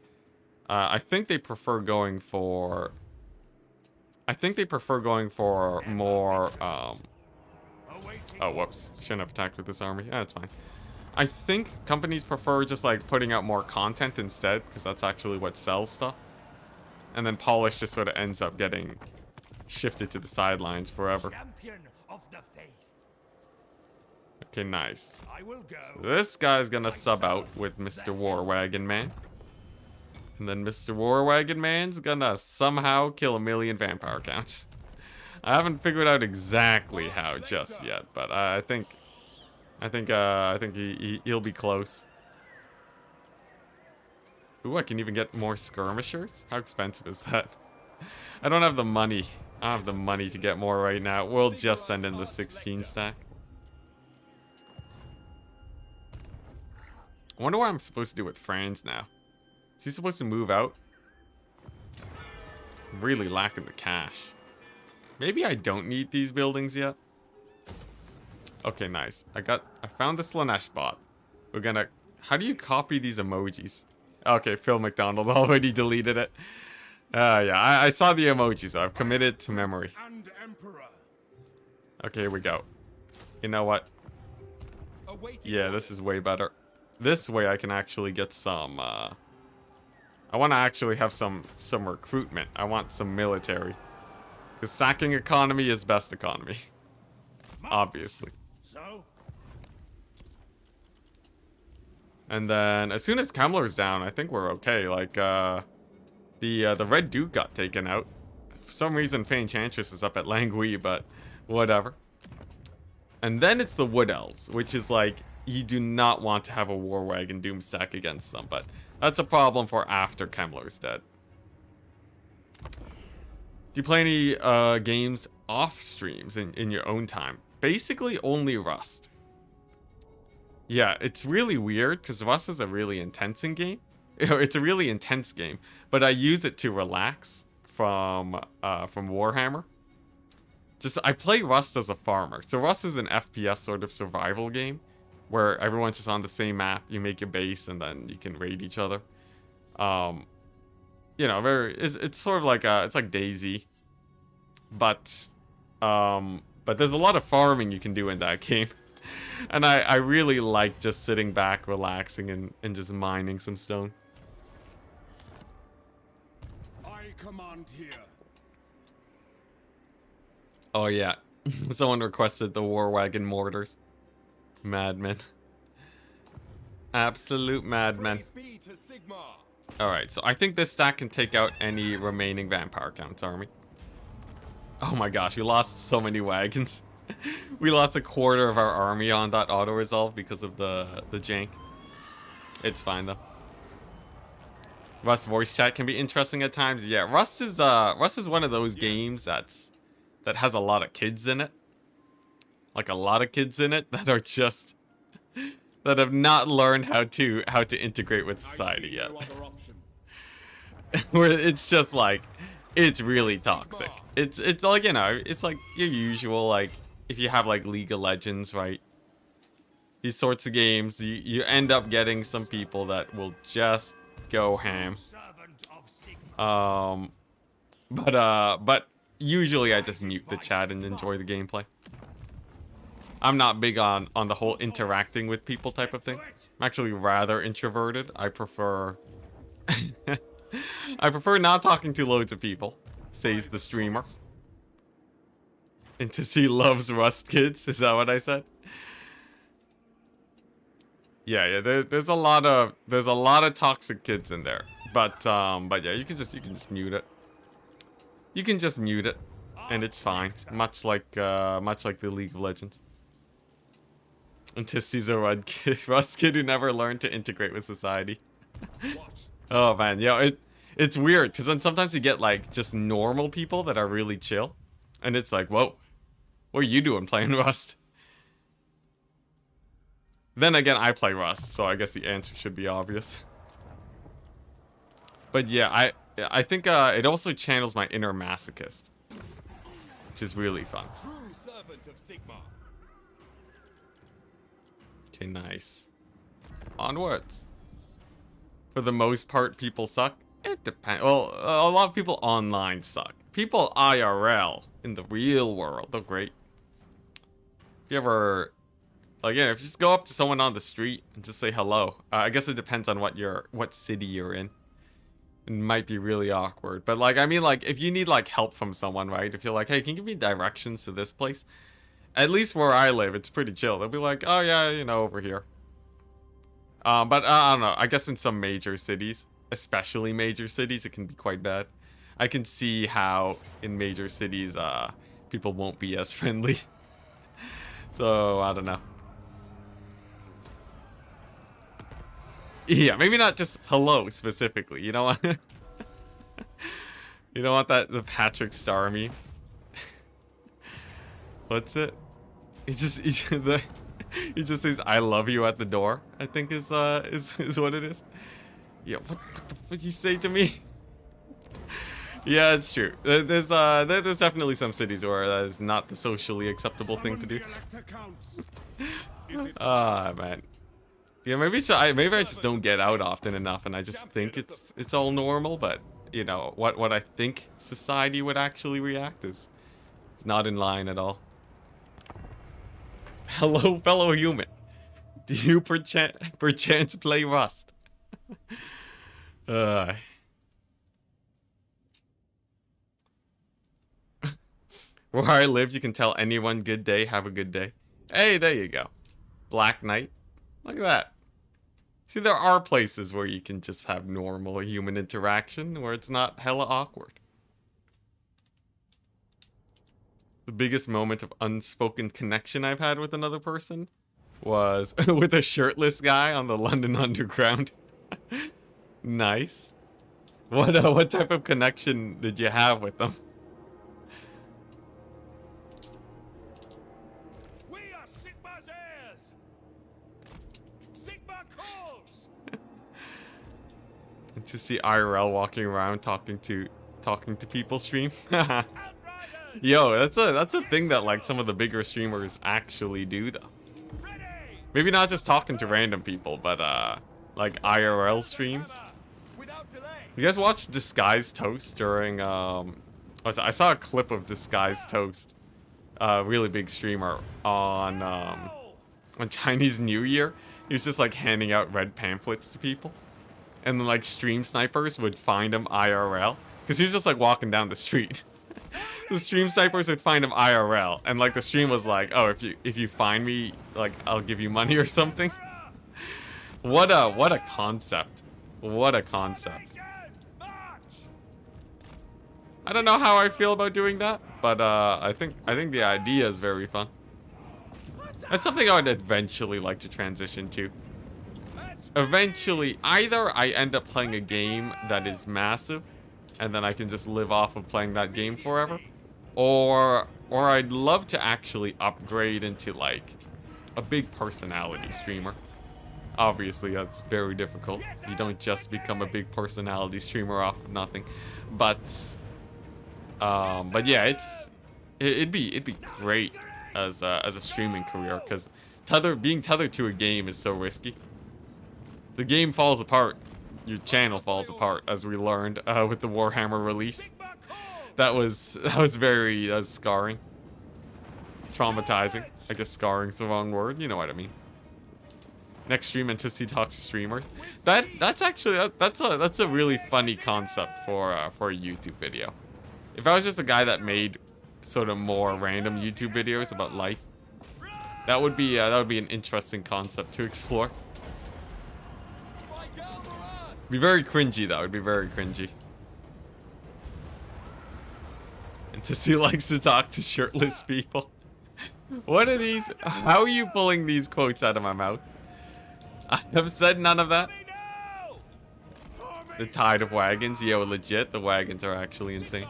I think they prefer going for... more, oh, whoops. Shouldn't have attacked with this army. Yeah, it's fine. I think companies prefer just, like, putting out more content instead, because that's actually what sells stuff. And then polish just sort of ends up getting shifted to the sidelines forever. Okay, nice. So this guy's gonna sub out with Mr. War Wagon Man. And then Mr. War Wagon Man's gonna somehow kill 1 million vampire counts. I haven't figured out exactly how just yet, but I think he'll be close. Ooh, I can even get more skirmishers? How expensive is that? I don't have the money. I don't have the money to get more right now. We'll just send in the 16 stack. I wonder what I'm supposed to do with Franz now. Is he supposed to move out? I'm really lacking the cash. Maybe I don't need these buildings yet. Okay, nice. I found the Slanesh bot. We're gonna... How do you copy these emojis? Okay, Phil McDonald already deleted it. Yeah, I saw the emojis. I've committed to memory. Okay, here we go. You know what? Yeah, this is way better. This way I can actually get some, I want to actually have some recruitment. I want some military. Because sacking economy is best economy. Obviously. So? And then, as soon as Kemmler's down, I think we're okay. Like, the Red Duke got taken out. For some reason, Fey Enchantress is up at Langui, but whatever. And then it's the Wood Elves, which is like, you do not want to have a War Wagon doomstack against them, but that's a problem for after Kemmler's dead. Do you play any games off streams in your own time? Basically, only Rust. Yeah, it's really weird, because Rust is a really intense game. It's a really intense game, but I use it to relax from Warhammer. I play Rust as a farmer. So Rust is an FPS sort of survival game where everyone's just on the same map. You make your base and then you can raid each other. You know, it's sort of like it's like DayZ, but there's a lot of farming you can do in that game, and I really like just sitting back, relaxing, and just mining some stone. I command here. Oh yeah, someone requested the War Wagon mortars. Madmen. Absolute madmen. Alright, so I think this stack can take out any remaining Vampire Count's army. Oh my gosh, we lost so many wagons. We lost a quarter of our army on that auto-resolve because of the jank. It's fine though. Rust voice chat can be interesting at times. Yeah, Rust is one of those games that has a lot of kids in it. Like a lot of kids in it that are just that have not learned how to integrate with society yet. Where it's just like it's really toxic. It's like, you know, it's like your usual, like if you have like League of Legends, right? These sorts of games, you end up getting some people that will just go ham. But usually I just mute the chat and enjoy the gameplay. I'm not big on the whole interacting with people type of thing. I'm actually rather introverted. I prefer I prefer not talking to loads of people, says the streamer. Enticity loves Rust kids, is that what I said? Yeah, there's a lot of toxic kids in there. But yeah, you can just mute it. You can just mute it and it's fine. Much like the League of Legends. Anticity's a Rust kid who never learned to integrate with society. Oh man, yeah, it's weird because then sometimes you get like just normal people that are really chill, and it's like, whoa, what are you doing playing Rust? Then again, I play Rust, so I guess the answer should be obvious. But yeah, I think it also channels my inner masochist, which is really fun. Okay, nice. Onwards. For the most part, people suck. It depends. Well, a lot of people online suck. People IRL in the real world, they're great. If you ever, like, yeah, if you just go up to someone on the street and just say hello. I guess it depends on what city you're in. It might be really awkward, but like, I mean, like, if you need like help from someone, right? If you're like, hey, can you give me directions to this place? At least where I live, it's pretty chill. They'll be like, oh yeah, you know, over here. But I don't know. I guess in some major cities, especially major cities, it can be quite bad. I can see how in major cities, people won't be as friendly. So I don't know. Yeah, maybe not just hello specifically. You don't want you don't want the Patrick Star meme. What's it? He just says I love you at the door, I think is what it is. Yeah, what the fuck did you say to me? Yeah, it's true. There's definitely some cities where that is not the socially acceptable thing to do. Ah, man. Yeah, maybe maybe I just don't get out often enough, and I just think it's all normal. But you know what I think society would actually react is it's not in line at all. Hello, fellow human. Do you perchance play Rust? Uh. Where I live, you can tell anyone good day, have a good day. Hey, there you go. Black Knight. Look at that. See, there are places where you can just have normal human interaction where it's not hella awkward. The biggest moment of unspoken connection I've had with another person was with a shirtless guy on the London Underground. Nice. What type of connection did you have with them? We are Sigma's heirs. Sigma calls. And to see IRL walking around talking to people stream. Yo, that's a thing that like some of the bigger streamers actually do though. Maybe not just talking to random people, but like IRL streams. You guys watched Disguised Toast during I saw a clip of Disguised Toast, really big streamer on Chinese New Year. He was just like handing out red pamphlets to people, and then like stream snipers would find him IRL because he was just like walking down the street. The stream snipers would find him IRL, and like the stream was like, oh, if you find me, like I'll give you money or something. What a concept. What a concept. I don't know how I feel about doing that, but I think the idea is very fun. That's something I would eventually like to transition to. Eventually, either I end up playing a game that is massive, and then I can just live off of playing that game forever, or I'd love to actually upgrade into like a big personality streamer. Obviously, that's very difficult. You don't just become a big personality streamer off of nothing, but yeah, it'd be great as a streaming career, because being tethered to a game is so risky. The game falls apart, your channel falls apart, as we learned with the Warhammer release. That was scarring, traumatizing. I guess scarring's the wrong word. You know what I mean. Next stream, Enticity talks to streamers. That's actually that's a really funny concept for a YouTube video. If I was just a guy that made sort of more random YouTube videos about life, that would be an interesting concept to explore. It'd be very cringy though. It'd be very cringy. And Tissi likes to talk to shirtless people. What are these? How are you pulling these quotes out of my mouth? I have said none of that. The tide of wagons. Yo, legit, the wagons are actually insane.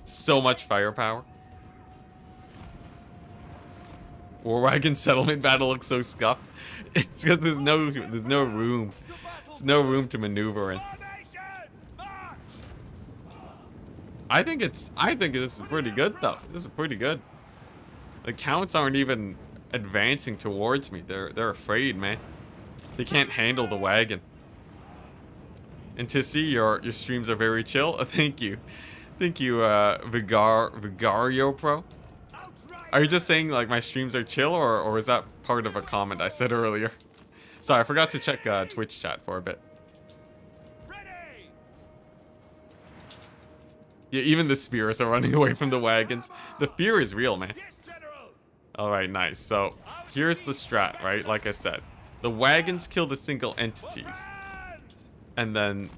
So much firepower. War wagon settlement battle looks so scuffed. It's because there's no room. There's no room to maneuver in. I think this is pretty good though. This is pretty good. The counts aren't even advancing towards me. They're afraid, man. They can't handle the wagon. And Tissi, your streams are very chill. Thank you. Thank you, Vigario Pro. Are you just saying like my streams are chill, or is that part of a comment I said earlier? Sorry, I forgot to check Twitch chat for a bit. Yeah, even the spears are running away from the wagons. The fear is real, man. Alright, nice. So, here's the strat, right? Like I said. The wagons kill the single entities. And then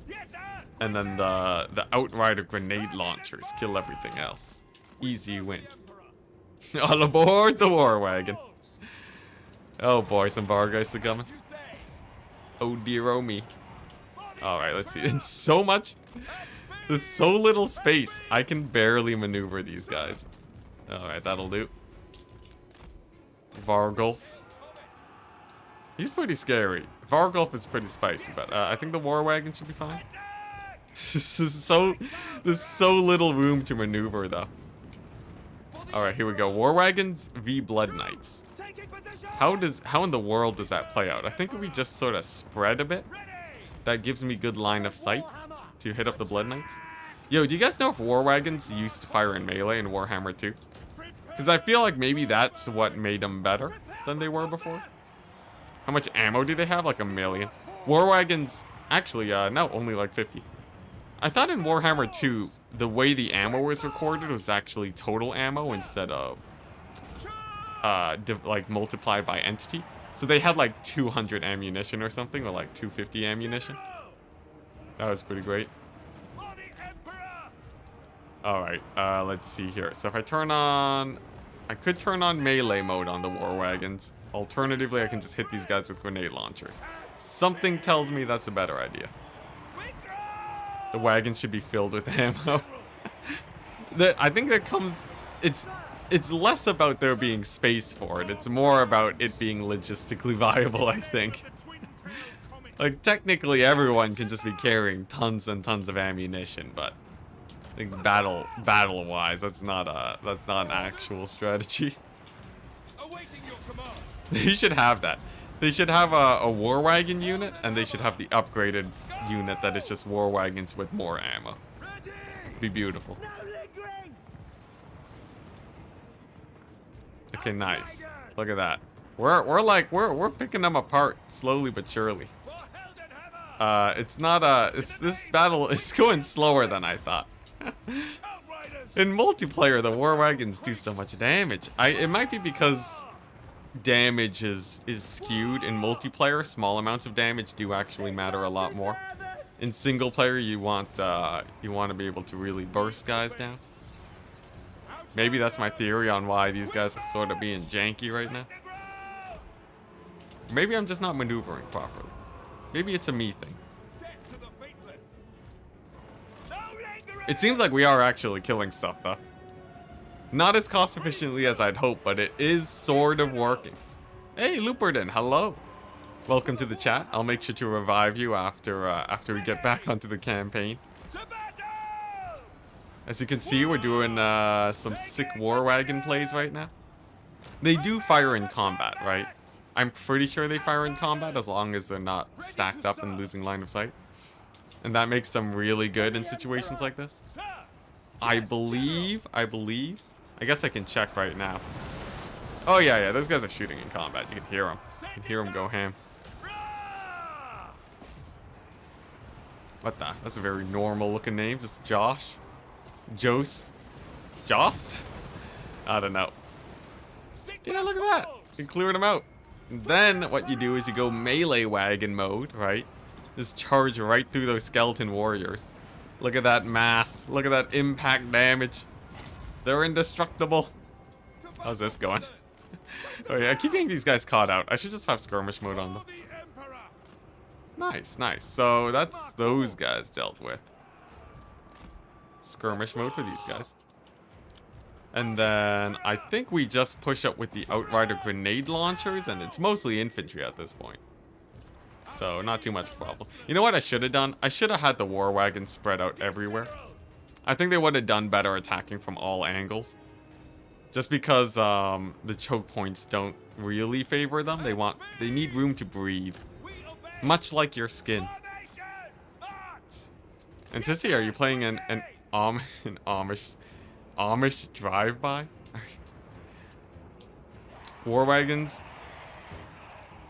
the outrider grenade launchers kill everything else. Easy win. All aboard the war wagon. Oh boy, some Vargas are coming. Oh dear, oh me. Alright, let's see. It's so much. There's so little space. I can barely maneuver these guys. Alright, that'll do. Vargulf. He's pretty scary. Vargulf is pretty spicy, but I think the war wagon should be fine. There's so little room to maneuver though. Alright, here we go. War Wagons v Blood Knights. How in the world does that play out? I think if we just sort of spread a bit, that gives me good line of sight to hit up the Blood Knights. Yo, do you guys know if War Wagons used to fire in melee in Warhammer 2? Because I feel like maybe that's what made them better than they were before. How much ammo do they have? Like 1 million. War Wagons, actually, no, only like 50. I thought in Warhammer 2, the way the ammo was recorded was actually total ammo instead of, like, multiplied by entity. So they had like 200 ammunition or something, or like 250 ammunition. That was pretty great. Alright, let's see here. So if I turn on... I could turn on melee mode on the War Wagons. Alternatively, I can just hit these guys with grenade launchers. Something tells me that's a better idea. The wagon should be filled with ammo. I think that comes... It's less about there being space for it. It's more about it being logistically viable, I think. Like, technically, everyone can just be carrying tons and tons of ammunition, but... I think battle-wise, that's not an actual strategy. They should have that. They should have a war wagon unit, and they should have the upgraded unit that is just war wagons with more ammo. It'd be beautiful. Okay, nice. Look at that. We're picking them apart slowly but surely. This battle is going slower than I thought. In multiplayer, the war wagons do so much damage. It might be because damage is skewed in multiplayer. Small amounts of damage do actually matter a lot more. In single player, you want to be able to really burst guys down. Maybe that's my theory on why these guys are sort of being janky right now. Maybe I'm just not maneuvering properly. Maybe it's a me thing. It seems like we are actually killing stuff, though. Not as cost efficiently as I'd hope, but it is sort of working. Hey, Luperden, hello. Welcome to the chat. I'll make sure to revive you after we get back onto the campaign. As you can see, we're doing some sick war wagon plays right now. They do fire in combat, right? I'm pretty sure they fire in combat as long as they're not stacked up and losing line of sight. And that makes them really good in situations like this. I believe. I guess I can check right now. Oh, yeah, those guys are shooting in combat. You can hear them. You can hear them go ham. What the? That's a very normal looking name. Just Josh? Joss? Joss? I don't know. Yeah, look at that. You cleared them out. And then what you do is you go melee wagon mode, right? Just charge right through those skeleton warriors. Look at that mass. Look at that impact damage. They're indestructible. How's this going? Oh yeah, I keep getting these guys caught out. I should just have skirmish mode on them. Nice, nice. So that's those guys dealt with. Skirmish mode for these guys. And then I think we just push up with the Outrider grenade launchers, and it's mostly infantry at this point. So not too much problem. You know what I should have done? I should have had the war wagon spread out everywhere. I think they would have done better attacking from all angles. Just because the choke points don't really favor them. They need room to breathe. Much like your skin. Enticity, are you playing an Amish drive-by? War wagons?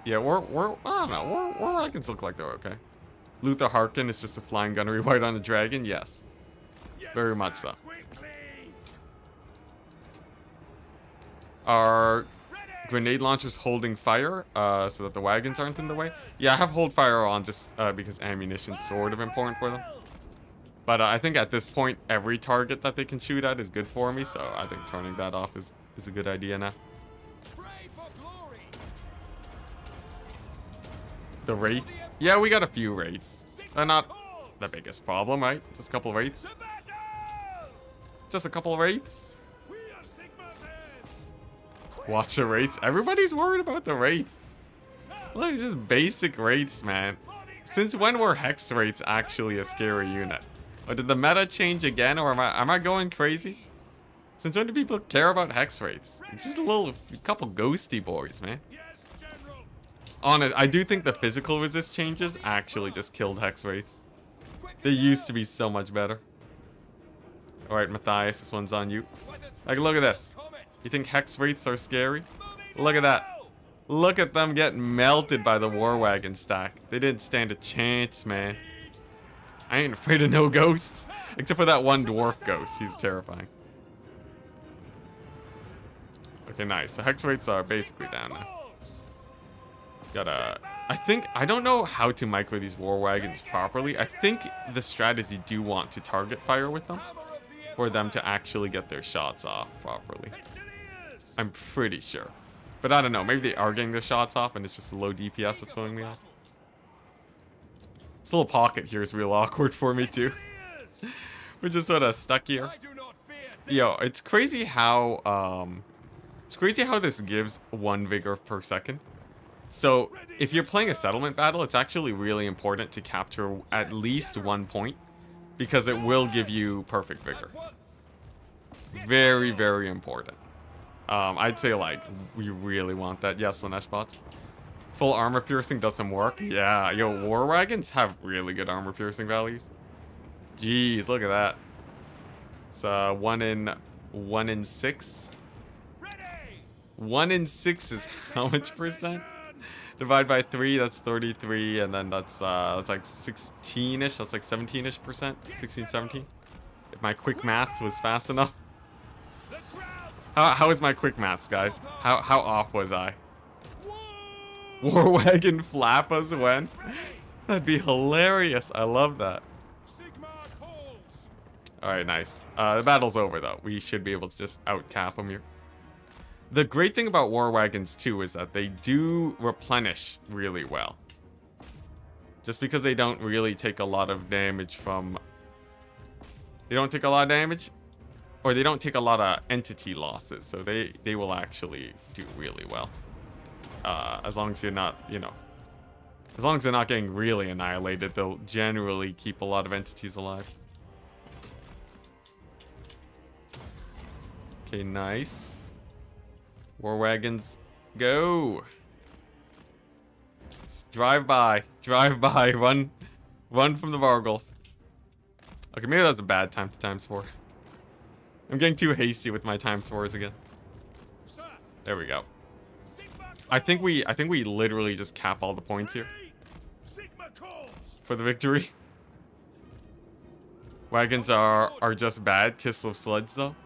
Yeah, I don't know. War wagons look like they're okay. Luther Harkin is just a flying gunnery white on a dragon? Yes. Very much so. Are grenade launchers holding fire so that the wagons aren't in the way? Yeah, I have hold fire on just because ammunition's sort of important for them. But I think at this point, every target that they can shoot at is good for me, so I think turning that off is a good idea now. The wraiths? Yeah, we got a few wraiths. They're not the biggest problem, right? Just a couple of wraiths. Just a couple of wraiths. Watch the wraiths. Everybody's worried about the wraiths. Look, just basic wraiths, man. Since when were hex wraiths actually a scary unit? Or did the meta change again, or am I going crazy? Since when do people care about hex rates? It's just a couple ghosty boys, man. Yes, General. Honest, I do think the physical resist changes actually just killed hex rates. They used to be so much better. Alright, Matthias, this one's on you. Like, look at this. You think hex rates are scary? Look at that. Look at them getting melted by the War Wagon stack. They didn't stand a chance, man. I ain't afraid of no ghosts. Except for that one dwarf ghost. He's terrifying. Okay, nice. So hex rates are basically down now. Gotta... I don't know how to micro these War Wagons properly. I think the strategy do want to target fire with them for them to actually get their shots off properly. I'm pretty sure. But I don't know. Maybe they are getting their shots off and it's just low DPS that's throwing me off. This little pocket here is real awkward for me too. We're just sort of stuck here. Yo, it's crazy how this gives 1 vigor per second. So if you're playing a settlement battle, it's actually really important to capture at least 1 point because it will give you perfect vigor. Very, very important. I'd say like we really want that. Yes, Lanesh bots. Full armor piercing does some work. Yeah, yo, War Wagons have really good armor piercing values. Jeez, look at that. It's 1 in 6. 1 in 6 is how much percent? Divide by 3, that's 33, and then that's like 16-ish. That's like 17-ish percent. 16, 17. If my quick maths was fast enough. How is my quick maths, guys? How off was I? War Wagon flap us when? That'd be hilarious. I love that. Alright, nice. The battle's over, though. We should be able to just outcap them here. The great thing about War Wagons, too, is that they do replenish really well. Just because they don't really take a lot of damage from... They don't take a lot of damage? Or they don't take a lot of entity losses, so they will actually do really well. As long as you're not, you know... As long as they're not getting really annihilated, they'll generally keep a lot of entities alive. Okay, nice. War Wagons, go! Just drive by, run from the Vargulf. Okay, maybe that's a bad time to times 4. I'm getting too hasty with my times 4s again. There we go. I think we literally just cap all the points here for the victory. Wagons are just bad. Kiss of Sleds though.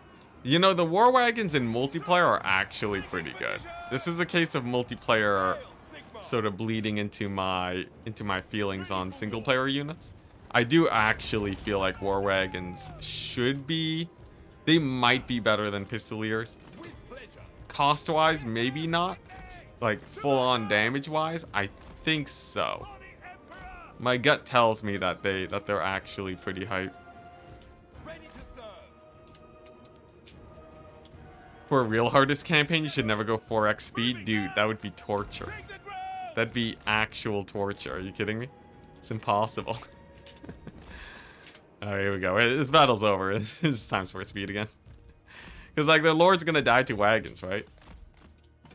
You know, the War Wagons in multiplayer are actually pretty good. This is a case of multiplayer sort of bleeding into my feelings on single player units. I do actually feel like War Wagons should be... They might be better than Pistoliers. Cost-wise, maybe not. Like, full-on damage-wise, I think so. My gut tells me that they're actually pretty hype. For a real hardest campaign, you should never go 4x speed. Dude, that would be torture. That'd be actual torture. Are you kidding me? It's impossible. Oh, here we go. This battle's over. It's times 4 speed again. Because, like, the Lord's gonna die to wagons, right?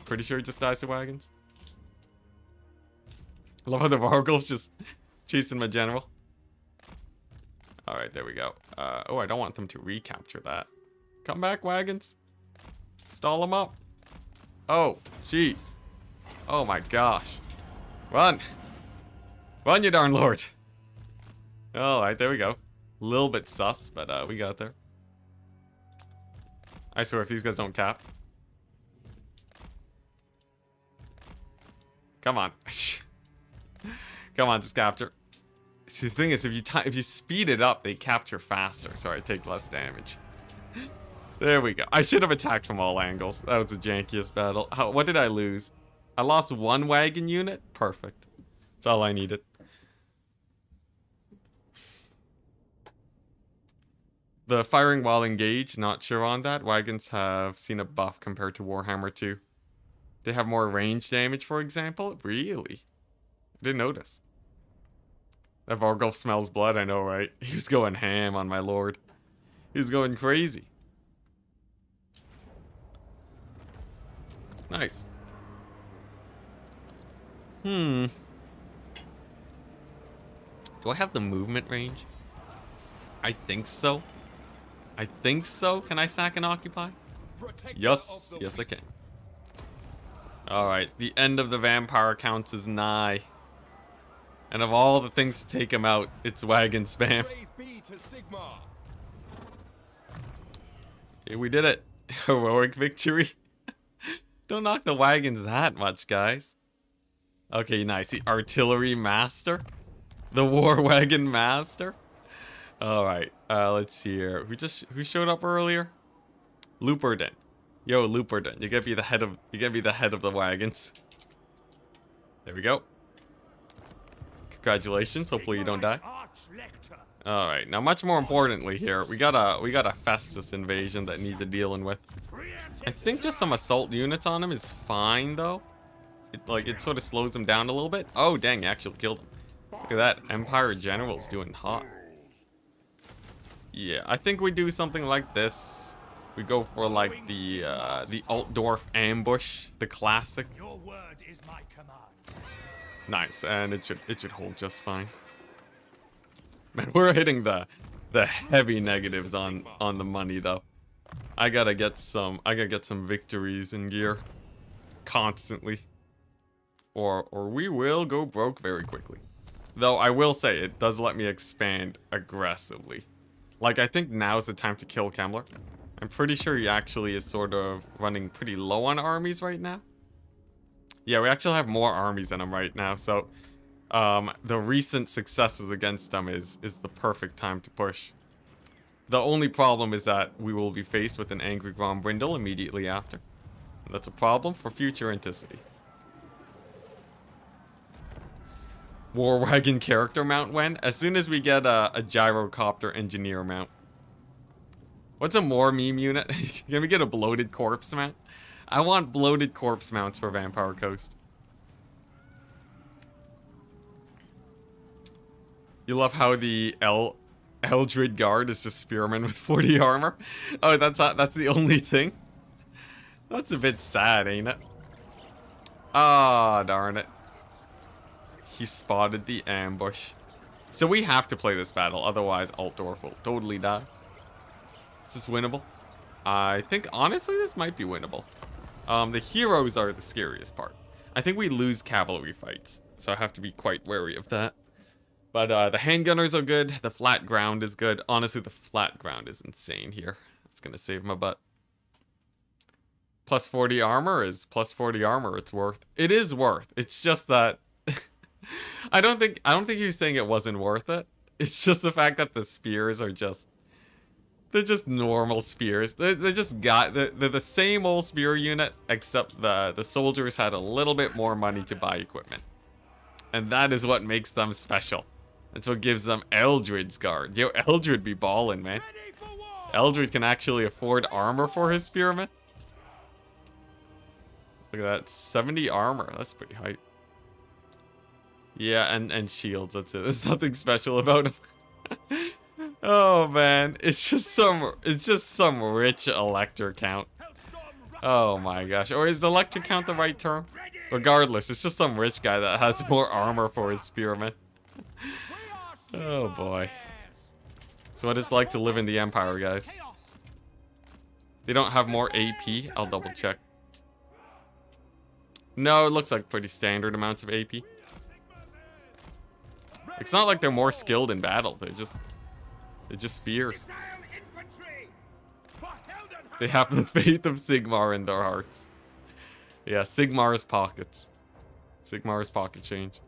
Pretty sure he just dies to wagons. I love how the Vargulf's just chasing my general. Alright, there we go. Oh, I don't want them to recapture that. Come back, wagons. Stall them up. Oh, jeez. Oh my gosh. Run. Run, you darn lord. Alright, there we go. A little bit sus, but we got there. I swear, if these guys don't cap. Come on. Come on, just capture. See, the thing is, if you speed it up, they capture faster. Sorry, take less damage. There we go. I should have attacked from all angles. That was the jankiest battle. What did I lose? I lost 1 wagon unit? Perfect. That's all I needed. The firing while engaged, not sure on that. Wagons have seen a buff compared to Warhammer 2. They have more range damage, for example? Really? I didn't notice. That Vargulf smells blood, I know, right? He was going ham on my lord. He was going crazy. Nice. Do I have the movement range? I think so. I think so. Can I sack and occupy? Yes. Yes, I can. Alright, the end of the vampire counts is nigh. And of all the things to take him out, it's wagon spam. Okay, we did it. Heroic victory. Don't knock the wagons that much, guys. Okay, nice. The artillery master. The war wagon master. Alright, let's see here. Who showed up earlier? Luperden. Yo, Luperden. You gotta be the head of the wagons. There we go. Congratulations. Hopefully you don't die. Alright, now much more importantly here, we got a Festus invasion that needs a dealing with. I think just some assault units on him is fine though. It sort of slows him down a little bit. Oh dang, he actually killed him. Look at that, Empire General's doing hot. Yeah, I think we do something like this. We go for like the Altdorf ambush, the classic. Your word is my command. Nice, and it should hold just fine. Man, we're hitting the heavy negatives on the money though. I gotta get some victories in gear constantly, or we will go broke very quickly. Though I will say it does let me expand aggressively. Like I think now's the time to kill Kemmler. I'm pretty sure he actually is sort of running pretty low on armies right now. Yeah, we actually have more armies than him right now, so the recent successes against them is the perfect time to push. The only problem is that we will be faced with an angry Grombrindle immediately after. And that's a problem for future Enticity. War wagon character mount when? As soon as we get a gyrocopter engineer mount. What's a more meme unit? Can we get a bloated corpse mount? I want bloated corpse mounts for Vampire Coast. You love how the Eldred Guard is just spearmen with 40 armor? Oh, that's the only thing? That's a bit sad, ain't it? Ah, darn it. He spotted the ambush. So we have to play this battle, otherwise Altdorf will totally die. Is this winnable? I think, honestly, this might be winnable. The heroes are the scariest part. I think we lose cavalry fights, so I have to be quite wary of that. But the handgunners are good. The flat ground is good. Honestly, the flat ground is insane here. It's gonna save my butt. Plus 40 armor is plus 40 armor. It's worth. It is worth. It's just that I don't think he was saying it wasn't worth it. It's just the fact that the spears are just. They're just normal spears. They're the same old spear unit, except the soldiers had a little bit more money to buy equipment. And that is what makes them special. That's what gives them Eldred's Guard. Yo, Eldred be ballin', man. Eldred can actually afford armor for his spearmen. Look at that, 70 armor. That's pretty hype. Yeah, and shields, that's it. There's nothing special about him. Oh man, it's just some rich elector count. Oh my gosh. Or is elector count the right term? Regardless, it's just some rich guy that has more armor for his spearmen. Oh boy. That's what it's like to live in the Empire, guys. They don't have more AP? I'll double check. No, it looks like pretty standard amounts of AP. It's not like they're more skilled in battle. They're just spears. They have the faith of Sigmar in their hearts. Yeah, Sigmar's pockets. Sigmar's pocket change.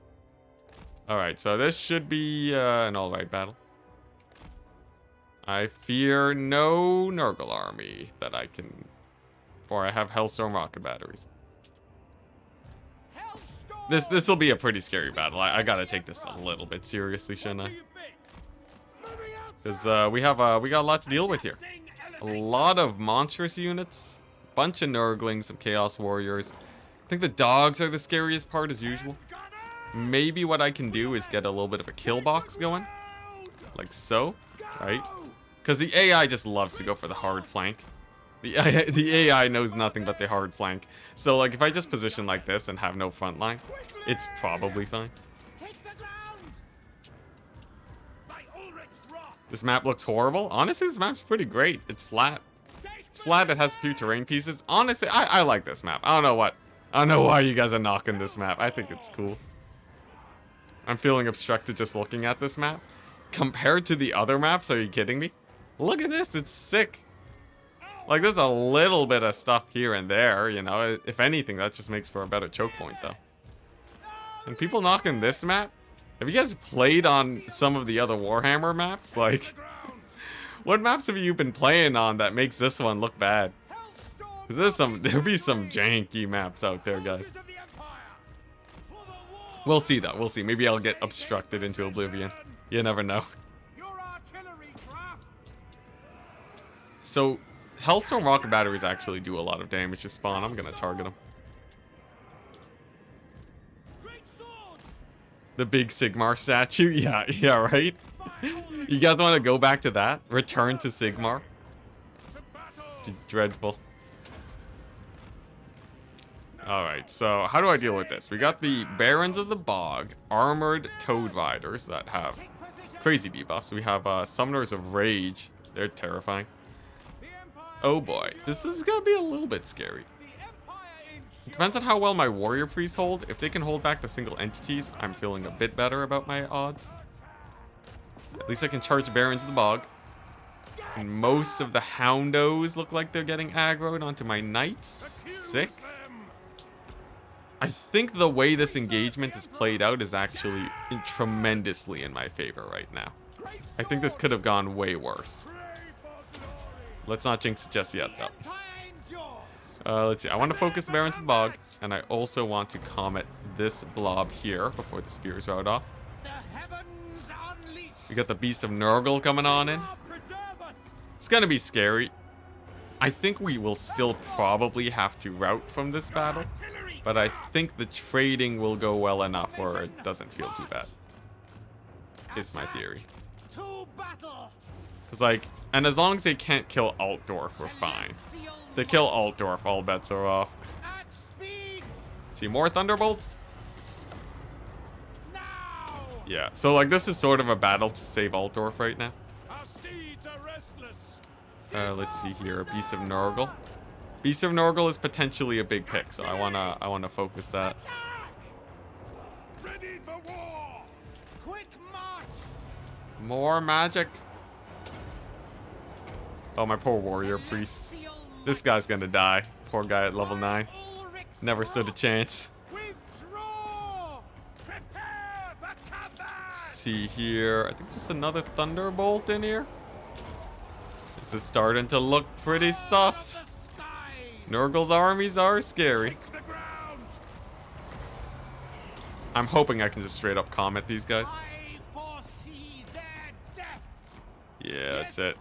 Alright, so this should be an alright battle. I fear no Nurgle army that I can... For I have Hellstorm rocket batteries. This will be a pretty scary battle. I gotta take this a little bit seriously, shouldn't I? Because we got a lot to deal with here. A lot of monstrous units, bunch of Nurglings, some Chaos Warriors. I think the dogs are the scariest part as usual. maybe what I can do is get a little bit of a kill box going. Like so, right? Because the AI just loves to go for the hard flank. The AI knows nothing but the hard flank. So, like, if I just position like this and have no front line, it's probably fine. This map looks horrible. Honestly, this map's pretty great. It's flat. It's flat. It has a few terrain pieces. Honestly, I like this map. I don't know why you guys are knocking this map. I think it's cool. I'm feeling obstructed just looking at this map. Compared to the other maps, are you kidding me? Look at this. It's sick. Like, there's a little bit of stuff here and there, you know. If anything, that just makes for a better choke point, though. And people knocking this map? Have you guys played on some of the other Warhammer maps? Like, what maps have you been playing on that makes this one look bad? Because there'll be some janky maps out there, guys. We'll see, though. We'll see. Maybe I'll get obstructed into oblivion. You never know. So, Hellstorm rocket batteries actually do a lot of damage to spawn. I'm gonna target them. The big Sigmar statue? Yeah, right? You guys want to go back to that? Return to Sigmar? Dreadful. Alright, so how do I deal with this? We got the Barons of the Bog, armored Toad Riders that have crazy debuffs. We have Summoners of Rage. They're terrifying. Oh boy, this is gonna be a little bit scary. It depends on how well my warrior priests hold. If they can hold back the single entities, I'm feeling a bit better about my odds. At least I can charge Barons of the Bog. And most of the Houndos look like they're getting aggroed onto my knights. Sick. I think the way this engagement is played out is actually tremendously in my favor right now. I think this could have gone way worse. Let's not jinx it just yet, though. Let's see. I want to focus the Barons of the Bog, and I also want to comet this blob here before the spears rout off. We got the Beast of Nurgle coming on in. It's gonna be scary. I think we will still probably have to rout from this battle, but I think the trading will go well enough where it doesn't feel too bad. Is my theory. Because, like, and as long as they can't kill Altdorf, we're fine. If they kill Altdorf, all bets are off. See, more Thunderbolts? Yeah, so, like, this is sort of a battle to save Altdorf right now. Let's see here, Beast of Nurgle. Beast of Nurgle is potentially a big pick, so I wanna focus that. Ready for war. Quick march. More magic. Oh, my poor warrior priest. This guy's gonna die. Poor guy at level 9. Never stood a chance. See here. I think just another Thunderbolt in here. This is starting to look pretty sus. Nurgle's armies are scary. I'm hoping I can just straight up comet these guys. Yeah, that's it.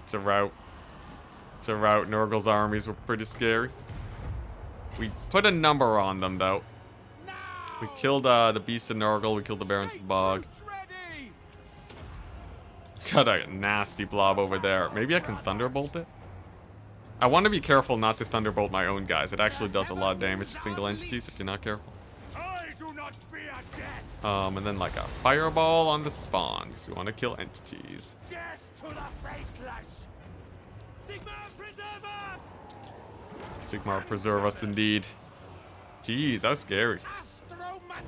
It's a rout. It's a rout. Nurgle's armies were pretty scary. We put a number on them, though. We killed the Beast of Nurgle. We killed the Barons of the Bog. Got a nasty blob over there. Maybe I can Thunderbolt it? I want to be careful not to Thunderbolt my own guys. It actually does a lot of damage to single entities if you're not careful. And then like a Fireball on the spawn, because we want to kill entities. Sigmar preserve us indeed. Jeez, that was scary.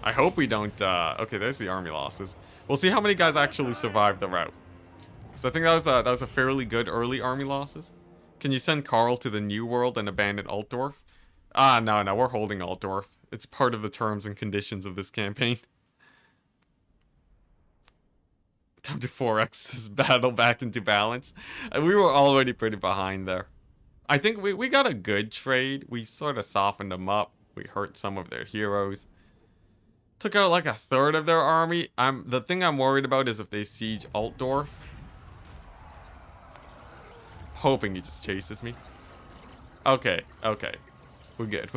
I hope we don't, okay, there's the army losses. We'll see how many guys actually survive the rout. So I think that was a fairly good early army losses. Can you send Karl to the New World and abandon Altdorf? Ah, no, we're holding Altdorf. It's part of the terms and conditions of this campaign. Time to 4x this battle back into balance. We were already pretty behind there. I think we got a good trade. We sort of softened them up. We hurt some of their heroes. Took out like a third of their army. The thing I'm worried about is if they siege Altdorf. Hoping he just chases me. Okay. We're good.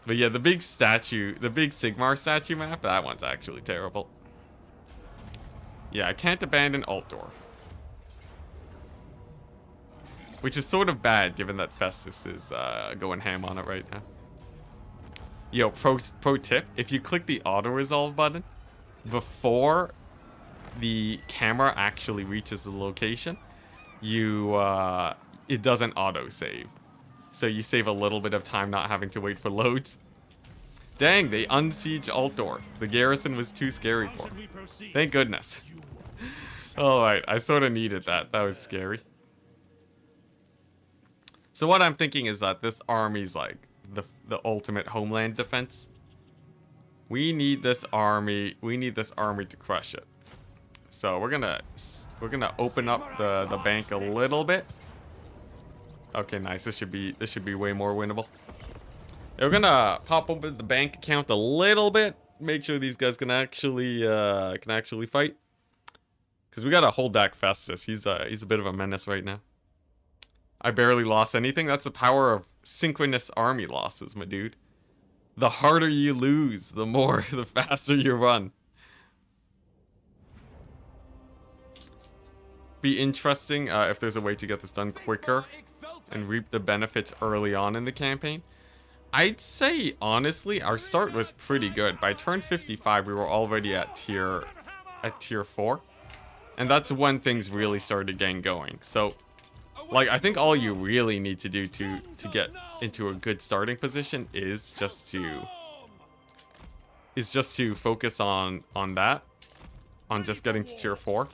But But yeah, the big statue, the big Sigmar statue map, that one's actually terrible. Yeah, I can't abandon Altdorf. Which is sort of bad, given that Festus is going ham on it right now. Yo, pro tip, if you click the auto-resolve button, before the camera actually reaches the location, it doesn't auto-save. So you save a little bit of time not having to wait for loads. Dang, they unsiege Altdorf. The garrison was too scary for them. Thank goodness. Alright, I sort of needed that. That was scary. So what I'm thinking is that this army's like the ultimate homeland defense. We need this army to crush it. So we're gonna open up the bank a little bit. Okay, nice. This should be way more winnable. Yeah, we're gonna pop open the bank account a little bit. Make sure these guys can actually fight. Cause we gotta hold back Festus. He's a bit of a menace right now. I barely lost anything. That's the power of synchronous army losses, my dude. The harder you lose, the faster you run. Be interesting if there's a way to get this done quicker and reap the benefits early on in the campaign. I'd say, honestly, our start was pretty good. By turn 55, we were already at tier 4. And that's when things really started getting going. So, like, I think all you really need to do to get into a good starting position is just to focus on that, on just getting to tier 4,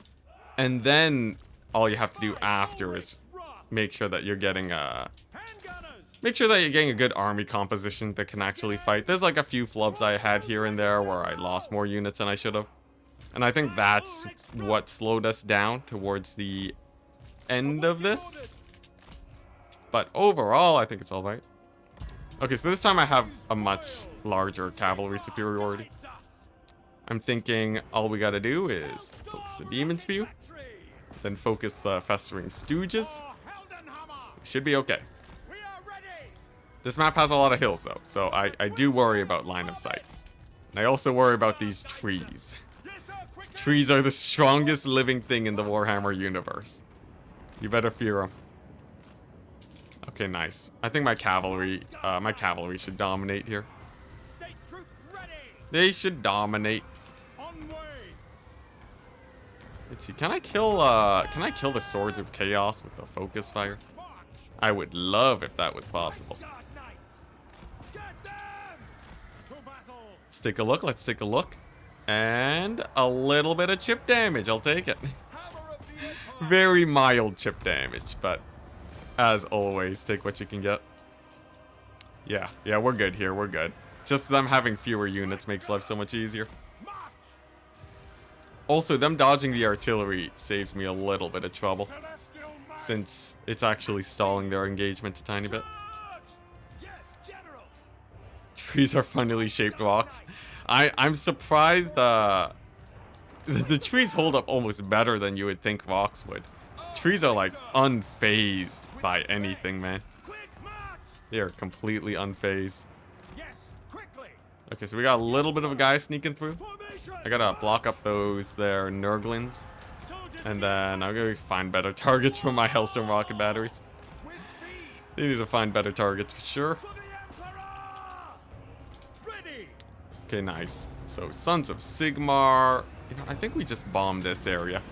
and then all you have to do after is make sure that you're getting a good army composition that can actually fight. There's like a few flubs I had here and there where I lost more units than I should have, and I think that's what slowed us down towards the end of this. But overall, I think it's all right. Okay, so this time I have a much larger cavalry superiority. I'm thinking all we gotta do is focus the demon spew, then focus the festering stooges. We should be okay. This map has a lot of hills though, so I do worry about line of sight. And I also worry about these trees. Trees are the strongest living thing in the Warhammer universe. You better fear them. Okay, nice. I think my cavalry should dominate here. They should dominate. Let's see. Can I kill the Swords of Chaos with the focus fire? I would love if that was possible. Let's take a look. Let's take a look. And a little bit of chip damage. I'll take it. Very mild chip damage, but as always, take what you can get. Yeah, we're good here. We're good. Just them having fewer units makes life so much easier. Also, them dodging the artillery saves me a little bit of trouble, since it's actually stalling their engagement a tiny bit. Trees are funnily shaped rocks. I'm surprised the trees hold up almost better than you would think rocks would. Trees are like unfazed by anything, man. They are completely unfazed. Okay, so we got a little bit of a guy sneaking through. I gotta block up those there Nurglings. And then I'm gonna find better targets for my Hellstone rocket batteries. They need to find better targets for sure. Okay, nice. So, Sons of Sigmar. You know, I think we just bombed this area.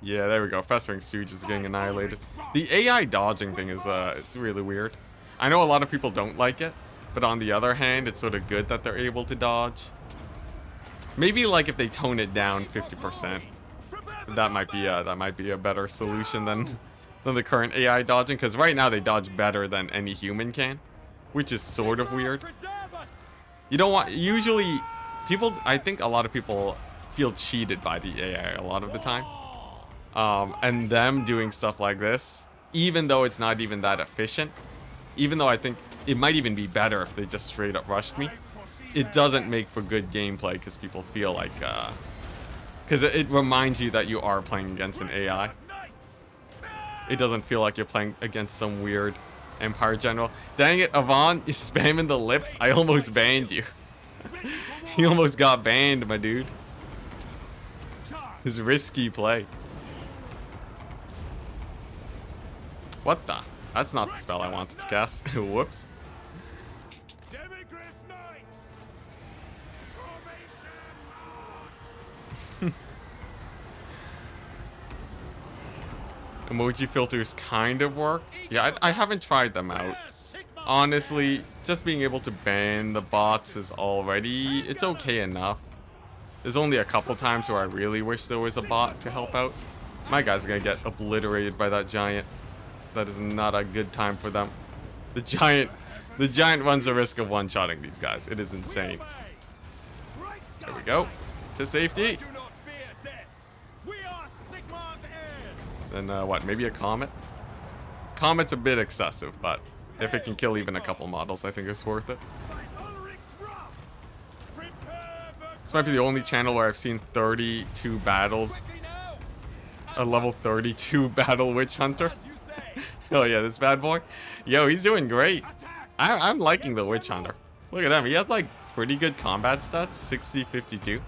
Yeah, there we go. Festering Stooge is getting annihilated. The AI dodging thing is it's really weird. I know a lot of people don't like it, but on the other hand, it's sort of good that they're able to dodge. Maybe like if they tone it down 50%, that might be a better solution than the current AI dodging, because right now they dodge better than any human can, which is sort of weird. You don't want, usually people, I think a lot of people feel cheated by the AI a lot of the time. And them doing stuff like this, even though it's not even that efficient, even though I think it might even be better if they just straight up rushed me, it doesn't make for good gameplay because people feel like, because it reminds you that you are playing against an AI. It doesn't feel like you're playing against some weird Empire General. Dang it, Avon, you spamming the lips. I almost banned you. You almost got banned, my dude. This risky play. What the? That's not the spell I wanted to cast. Whoops. Emoji filters kind of work. Yeah, I haven't tried them out. Honestly, just being able to ban the bots is already... It's okay enough. There's only a couple times where I really wish there was a bot to help out. My guys are gonna get obliterated by that giant. That is not a good time for them. The giant runs the risk of one-shotting these guys. It is insane. There we go. To safety. Then what? Maybe a comet? Comet's a bit excessive, but if it can kill even a couple models, I think it's worth it. This might be the only channel where I've seen 32 battles. A level 32 battle witch hunter. Oh yeah, this bad boy. Yo, he's doing great. I'm liking the witch hunter. Look at him. He has like pretty good combat stats. 60, 52.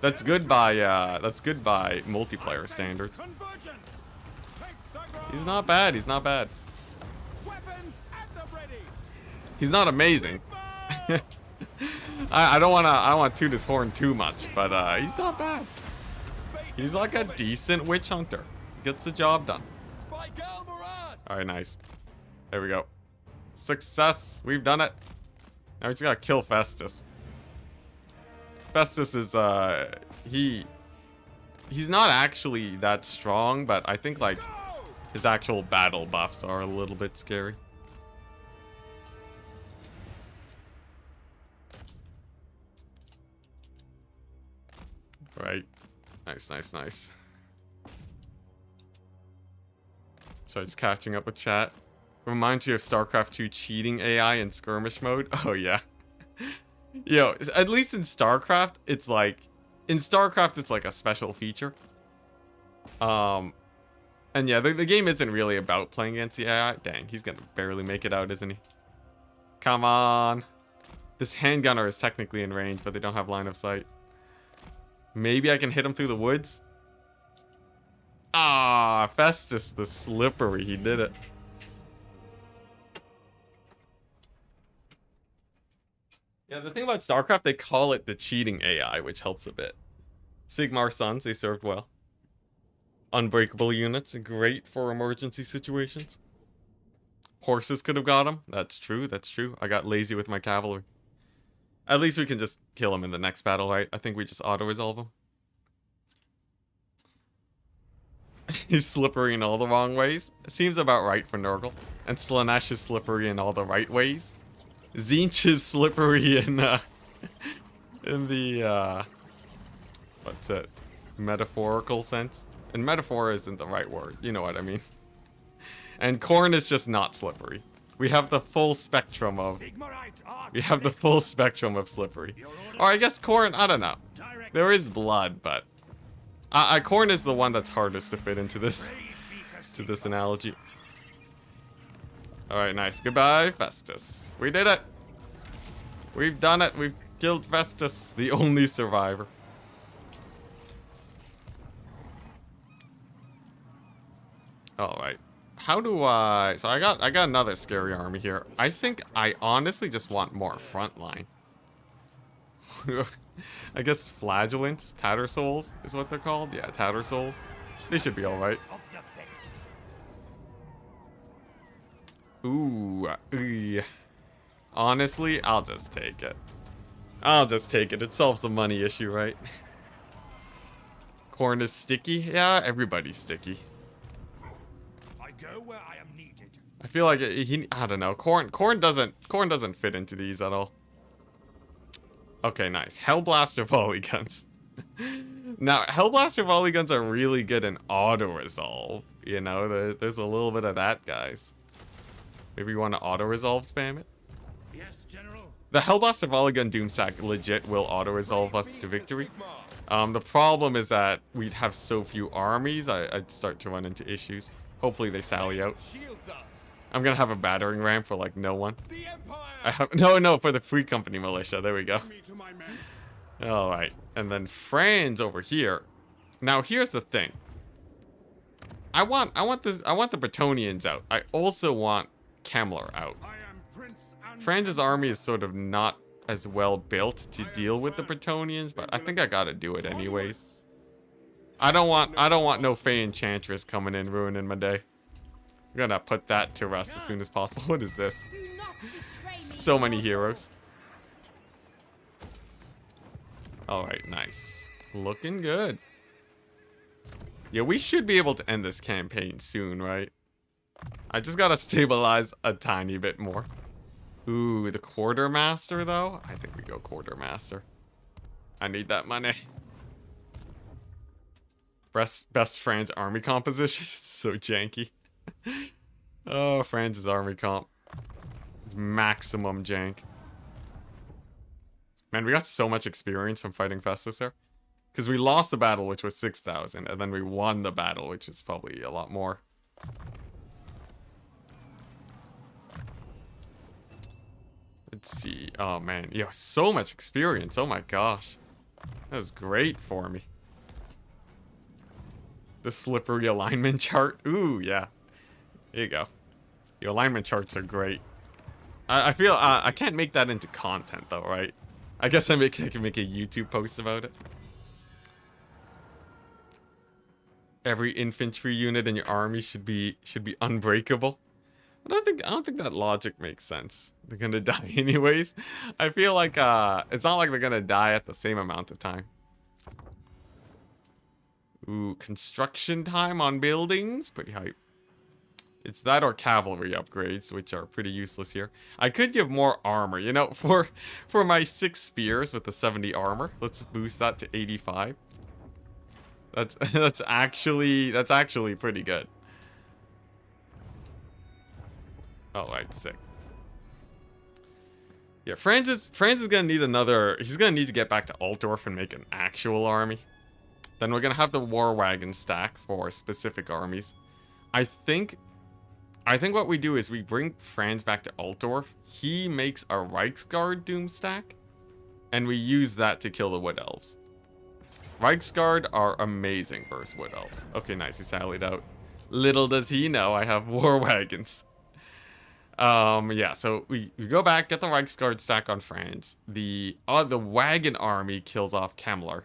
That's good by multiplayer standards. He's not bad. He's not bad. He's not amazing. I don't want to toot his horn too much, but he's not bad. He's like a decent witch hunter. Gets the job done. Alright, nice. There we go. Success. We've done it. Now we just gotta kill Festus. Festus is he's not actually that strong, but I think like his actual battle buffs are a little bit scary. Right. Nice, nice, nice. So just catching up with chat. Reminds you of StarCraft 2 cheating AI in skirmish mode. Oh yeah. Yo, at least in StarCraft, it's like a special feature. And yeah, the game isn't really about playing against the AI. Dang, he's gonna barely make it out, isn't he? Come on. This handgunner is technically in range, but they don't have line of sight. Maybe I can hit him through the woods. Ah, Festus the slippery. He did it. Yeah, the thing about StarCraft, they call it the cheating AI, which helps a bit. Sigmar Suns, they served well. Unbreakable units, great for emergency situations. Horses could have got him. That's true, that's true. I got lazy with my cavalry. At least we can just kill him in the next battle, right? I think we just auto-resolve him. He's slippery in all the wrong ways. Seems about right for Nurgle. And Slaanesh is slippery in all the right ways. Tzeentch is slippery in the what's it? Metaphorical sense. And metaphor isn't the right word. You know what I mean. And Khorne is just not slippery. We have the full spectrum of slippery. Or I guess Khorne, I don't know. There is blood, but Khorne is the one that's hardest to fit into this analogy. Alright, nice. Goodbye, Festus. We did it. We've done it. We've killed Festus, the only survivor. Alright. How do I... So I got another scary army here. I think I honestly just want more frontline. I guess flagellants, Tattersouls is what they're called. Yeah, Tattersouls. They should be alright. Ooh. Honestly, I'll just take it. I'll just take it. It solves the money issue, right? Khorne is sticky. Yeah, everybody's sticky. I go where I am needed. I feel like I don't know. Khorne doesn't fit into these at all. Okay, nice. Hellblaster volley guns. Now, Hellblaster volley guns are really good in auto-resolve. You know, there's a little bit of that, guys. Maybe you want to auto-resolve spam it? Yes, General. The Hellblaster volley gun doomstack legit will auto-resolve us to victory. The problem is that we'd have so few armies, I'd start to run into issues. Hopefully they sally out. I'm gonna have a battering ram for like no one. The Empire. I have no for the Free Company militia. There we go. Me to my men. All right, and then Franz over here. Now here's the thing. I want the Bretonnians out. I also want Kemmler out. I am Prince and Franz's army is sort of not as well built to deal with the Bretonnians, but I think I gotta do it anyways. I don't want no Fey Enchantress coming in ruining my day. I'm gonna put that to rest as soon as possible. What is this? Do not betray me, So many mortal. heroes. Alright, nice. Looking good. Yeah, we should be able to end this campaign soon, right? I just gotta stabilize a tiny bit more. Ooh, the quartermaster though? I think we go quartermaster. I need that money. Best Franz army composition. It's so janky. Oh, Franz's army comp. It's maximum jank. Man, we got so much experience from fighting Festus there. Because we lost the battle, which was 6,000, and then we won the battle, which is probably a lot more. Let's see. Oh, man. Yeah, so much experience. Oh, my gosh. That was great for me. The slippery alignment chart. Ooh, yeah. There you go. The alignment charts are great. I feel I can't make that into content, though, right? I guess I can make a YouTube post about it. Every infantry unit in your army should be unbreakable. I don't think that logic makes sense. They're gonna die anyways. I feel like it's not like they're gonna die at the same amount of time. Ooh, construction time on buildings, pretty hype. It's that or cavalry upgrades, which are pretty useless here. I could give more armor, you know, for my 6 spears with the 70 armor. Let's boost that to 85. That's actually pretty good. All right, sick. Yeah, Franz is gonna need another. He's gonna need to get back to Altdorf and make an actual army. Then we're gonna have the war wagon stack for specific armies. I think what we do is we bring Franz back to Altdorf. He makes a reichsguard doomstack, and we use that to kill the wood elves. Reichsguard are amazing versus wood elves. Okay, nice. He sallied out. Little does he know I have war wagons. Yeah, so we go back, get the Reichsguard stack on Franz. The wagon army kills off Kemmler.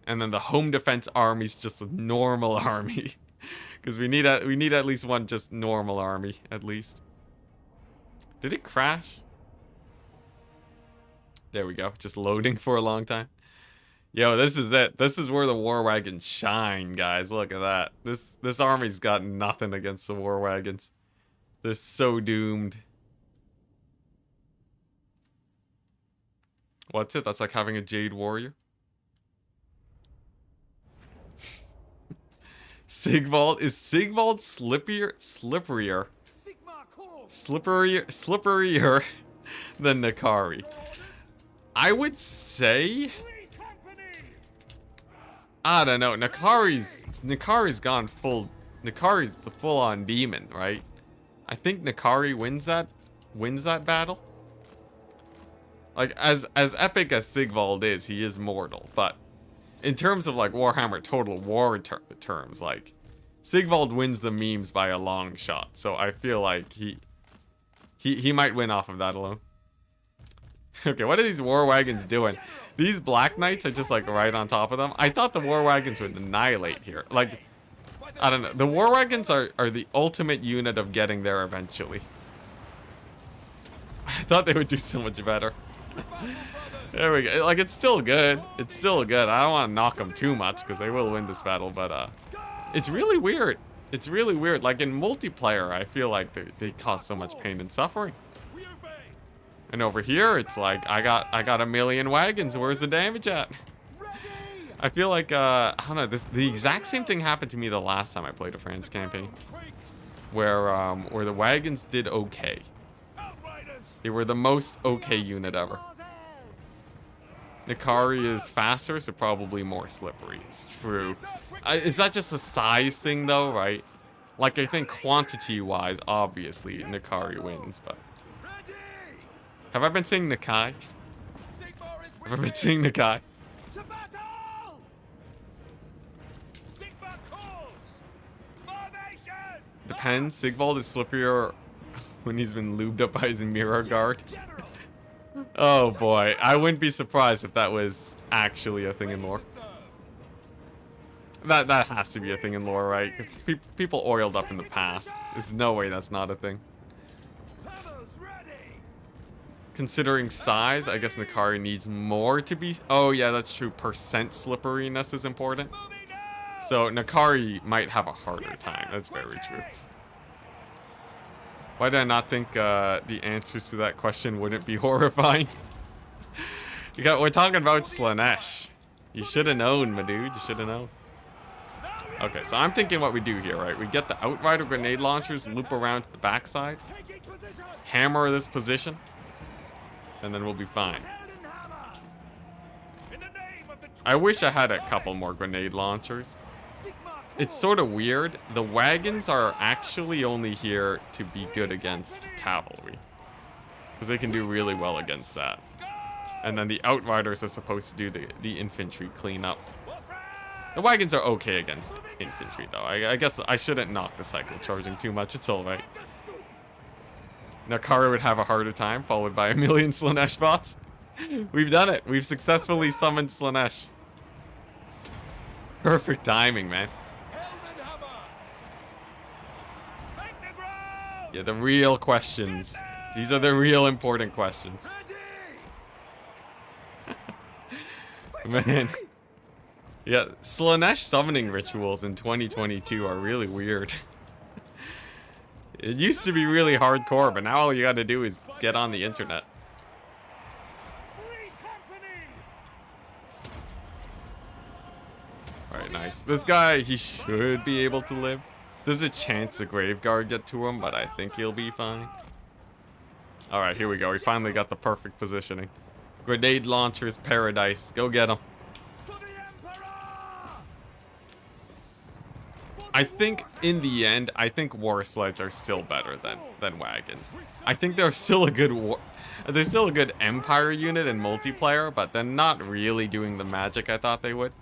And then the home defense army's just a normal army. Because we need at least one just normal army, at least. Did it crash? There we go. Just loading for a long time. Yo, this is it. This is where the war wagons shine, guys. Look at that. This army's got nothing against the war wagons. They're so doomed. What's it? That's like having a Jade Warrior. Sigvald. Is Sigvald slipperier than Nakari? I would say, I don't know. Nakari's gone full. Nakari's the full-on demon, right? I think Nakari wins that battle. Like as epic as Sigvald is, he is mortal, but in terms of like Warhammer Total War terms, like Sigvald wins the memes by a long shot. So I feel like he might win off of that alone. Okay, what are these war wagons doing? These Black Knights are just like right on top of them. I thought the war wagons would annihilate here. Like, I don't know. The war wagons are the ultimate unit of getting there eventually. I thought they would do so much better. There we go. Like, it's still good. It's still good. I don't want to knock them too much because they will win this battle, but it's really weird. It's really weird. Like in multiplayer, I feel like they cause so much pain and suffering. And over here, it's like I got a million wagons. Where's the damage at? I feel like I don't know. The exact same thing happened to me the last time I played a France campaign, where the wagons did okay. They were the most okay unit ever. Nakari is faster, so probably more slippery. It's true. Is that just a size thing, though, right? Like, I think quantity-wise, obviously, Nakari wins, but... Have I been saying Nakai? Have I been saying Nakai? To battle! Sigma calls! Formation! Depends. Sigvald is slipperier when he's been lubed up by his mirror guard. General! Oh boy, I wouldn't be surprised if that was actually a thing in lore. That has to be a thing in lore, right? Because people oiled up in the past. There's no way that's not a thing. Hammers ready! Considering size, I guess Nakari needs more to be... Oh yeah, that's true. Percent slipperiness is important. Moving now! So Nakari might have a harder time. That's very true. Why did I not think the answers to that question wouldn't be horrifying? We're talking about Slaanesh. You should have known, my dude. You should have known. Okay, so I'm thinking what we do here, right? We get the Outrider grenade launchers, loop around to the backside, Taking position! hammer this position, and then we'll be fine. Held and hammer! In the name of the I wish I had a couple more grenade launchers. Sigma It's sort of weird. The wagons are actually only here to be good against cavalry, because they can do really well against that. And then the Outriders are supposed to do the infantry cleanup. The wagons are okay against infantry, though. I guess I shouldn't knock the cycle charging too much. It's alright. Nakari would have a harder time, followed by a million Slaanesh bots. We've done it. We've successfully summoned Slaanesh. Perfect timing, man. Yeah, the real questions. These are the real important questions. Man. Yeah, Slaanesh summoning rituals in 2022 are really weird. It used to be really hardcore, but now all you gotta do is get on the internet. Alright, nice. This guy, he should be able to live. There's a chance the Graveguard get to him, but I think he'll be fine. Alright, here we go. We finally got the perfect positioning. Grenade launchers, paradise. Go get him. I think, in the end, I think war sleds are still better than wagons. I think they're still a good they're still a good Empire unit in multiplayer, but they're not really doing the magic I thought they would.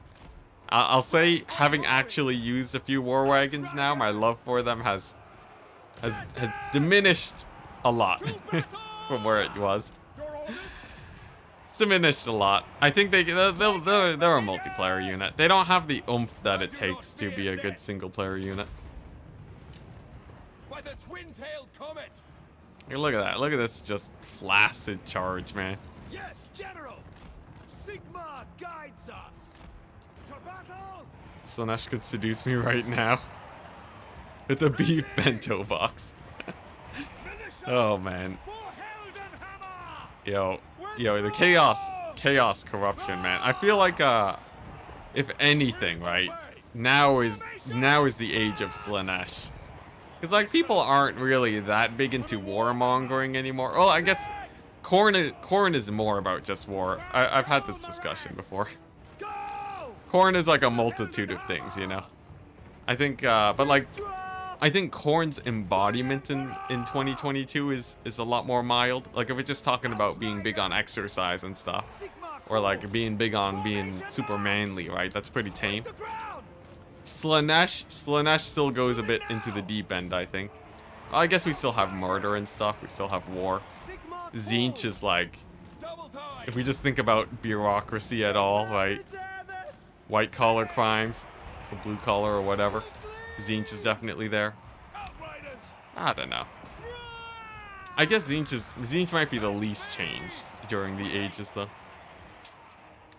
I'll say, having actually used a few war wagons now, my love for them has diminished a lot from where it was. It's diminished a lot. I think they're a multiplayer unit. They don't have the oomph that it takes to be a good single player unit. By the twin-tailed comet. Hey, look at that. Look at this just flaccid charge, man. Yes, General. Sigma guides us to battle. Slaanesh could seduce me right now with a beef bento box. Oh man. Yo, the chaos corruption, man. I feel like if anything, right, now is the age of Slaanesh. Cause like people aren't really that big into warmongering anymore. Oh, I guess Khorne is more about just war. I've had this discussion before. Khorne is like a multitude of things, you know. I think, but like, I think Khorne's embodiment in 2022 is a lot more mild. Like if we're just talking about being big on exercise and stuff, or like being big on being super manly, right? That's pretty tame. Slaanesh still goes a bit into the deep end, I think. I guess we still have murder and stuff. We still have war. Tzeentch is like, if we just think about bureaucracy at all, right? White collar crimes, or blue collar or whatever. Tzeentch is definitely there. I don't know. I guess Tzeentch might be the least changed during the ages, though.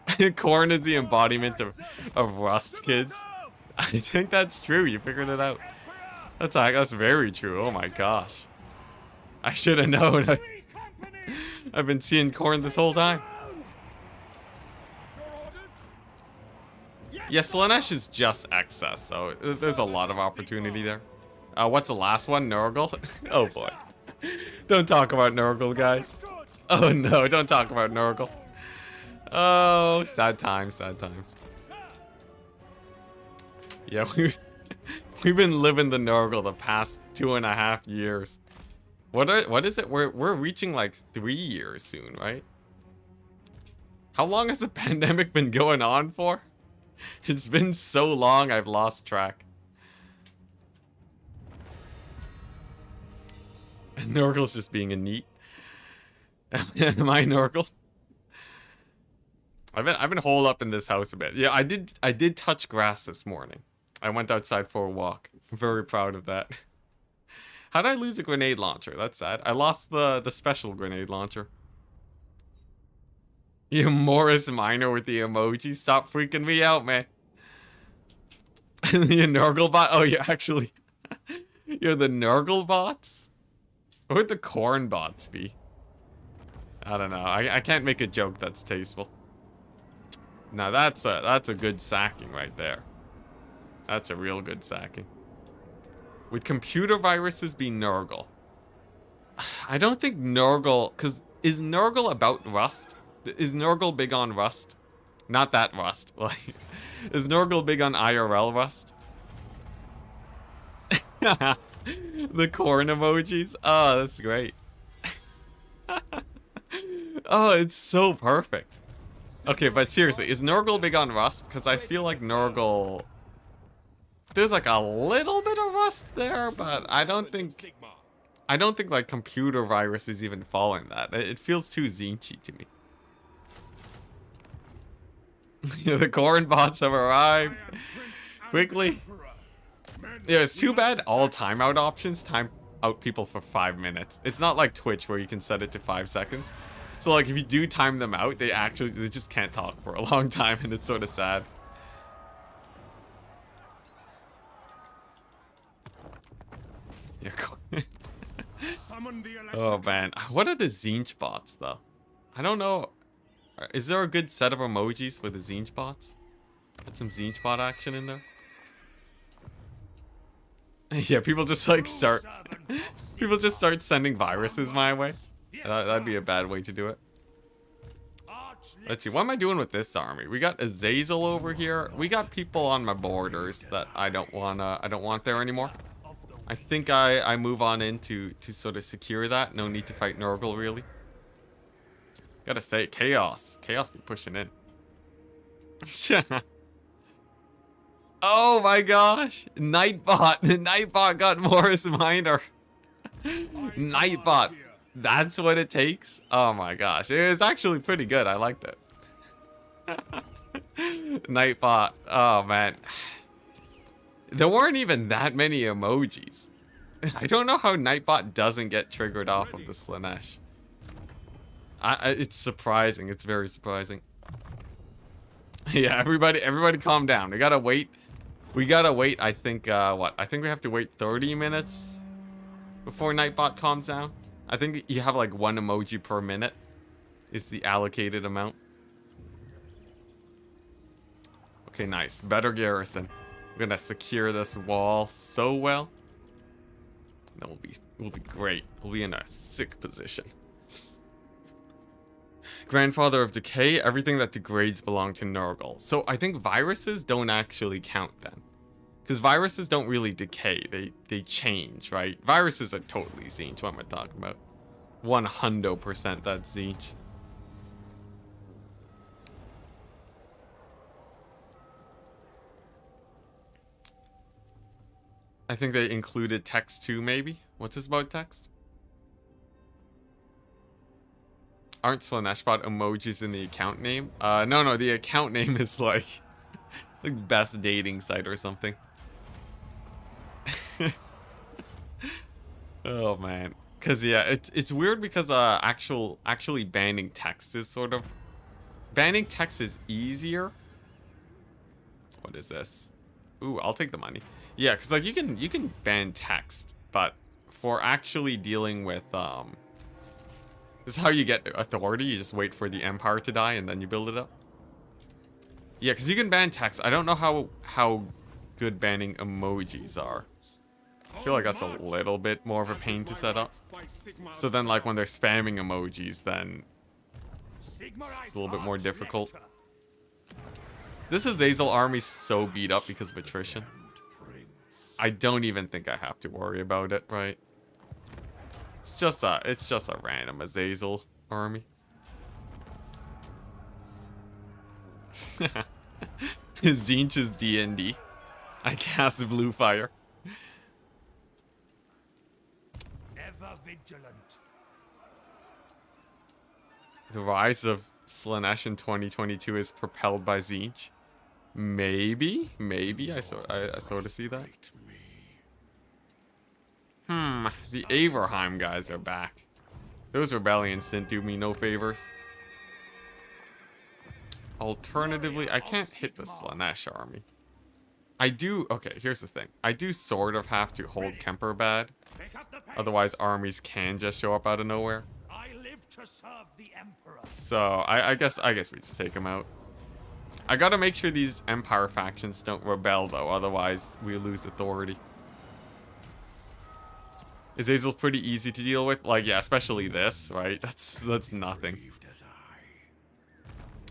Khorne is the embodiment of rust, kids. I think that's true. You figured it out. That's very true. Oh my gosh. I should have known. I've been seeing Khorne this whole time. Yeah, Slaanesh is just excess, so there's a lot of opportunity there. What's the last one? Nurgle? Oh boy. Don't talk about Nurgle, guys. Oh no, don't talk about Nurgle. Oh, sad times, sad times. Yeah, We've been living the Nurgle the past 2.5 years. What is it? We're reaching like 3 years soon, right? How long has the pandemic been going on for? It's been so long I've lost track. Nurgle's just being a neat. Am I Nurgle? I've been holed up in this house a bit. Yeah, I did touch grass this morning. I went outside for a walk. I'm very proud of that. How did I lose a grenade launcher? That's sad. I lost the special grenade launcher. You Morris Minor with the emoji. Stop freaking me out, man. The Nurgle bot. Oh, you're actually you're the Nurgle bots. What would the corn bots be? I don't know. I can't make a joke that's tasteful. Now that's a good sacking right there. That's a real good sacking. Would computer viruses be Nurgle? I don't think Nurgle, because is Nurgle about Rust? Is Nurgle big on Rust? Not that Rust. Like, is Nurgle big on IRL Rust? The corn emojis? Oh, that's great. Oh, it's so perfect. Okay, but seriously, is Nurgle big on Rust? Because I feel like Nurgle... There's like a little bit of Rust there, but I don't think like computer viruses even fall in that. It feels too Zinchy to me. The corn bots have arrived. Quickly. Yeah, it's too bad all timeout options time out people for 5 minutes. It's not like Twitch where you can set it to 5 seconds. So like if you do time them out, they just can't talk for a long time, and it's sort of sad. Yeah, cool. Oh man, what are the Zinch bots though? I don't know. Is there a good set of emojis for the Zinch bots? Got some Zinch bot action in there. Yeah, people just like start sending viruses my way. That'd be a bad way to do it. Let's see, what am I doing with this army? We got Azazel over here. We got people on my borders that I don't want there anymore. I think I move on in to sort of secure that. No need to fight Nurgle really. Gotta say, Chaos be pushing in. Oh my gosh, Nightbot. Nightbot got Morris Minor. Nightbot. That's what it takes? Oh my gosh. It was actually pretty good. I liked it. Nightbot. Oh man. There weren't even that many emojis. I don't know how Nightbot doesn't get triggered off of the Slanesh. It's surprising. It's very surprising. Yeah, everybody calm down. We gotta wait. I think, I think we have to wait 30 minutes before Nightbot calms down. I think you have like 1 emoji per minute is the allocated amount. Okay, nice. Better garrison. We're gonna secure this wall so well. That will be great. We'll be in a sick position. Grandfather of Decay, everything that degrades belong to Nurgle. So I think viruses don't actually count then. Because viruses don't really decay, they change, right? Viruses are totally Zinch, what am I talking about? 100% that's Zinch. I think they included text too, maybe? What's this about text? Aren't Slaneshbot emojis in the account name? No, the account name is like best dating site or something. Oh man, cause yeah, it's weird because actually banning text is sort of easier. What is this? Ooh, I'll take the money. Yeah, cause like you can ban text, but for actually dealing with this is how you get authority. You just wait for the empire to die and then you build it up. Yeah, cause you can ban text. I don't know how good banning emojis are. I feel like that's a little bit more of a pain to set up. So then like when they're spamming emojis, then it's a little bit more difficult. This Azazel army's so beat up because of attrition. I don't even think I have to worry about it, right? It's just a random Azazel army. Zinch's D&D. I cast blue fire. Ever vigilant. The rise of Slaanesh in 2022 is propelled by Zinch. Maybe I sort of see that. The Averheim guys are back. Those rebellions didn't do me no favors. Alternatively, I can't hit the Slaanesh army. I do, okay, here's the thing. I do sort of have to hold Kemper bad. Otherwise, armies can just show up out of nowhere. I live to serve the Emperor. So, I guess we just take them out. I gotta make sure these Empire factions don't rebel, though. Otherwise, we lose authority. Azazel's pretty easy to deal with. Like, yeah, especially this, right? That's nothing.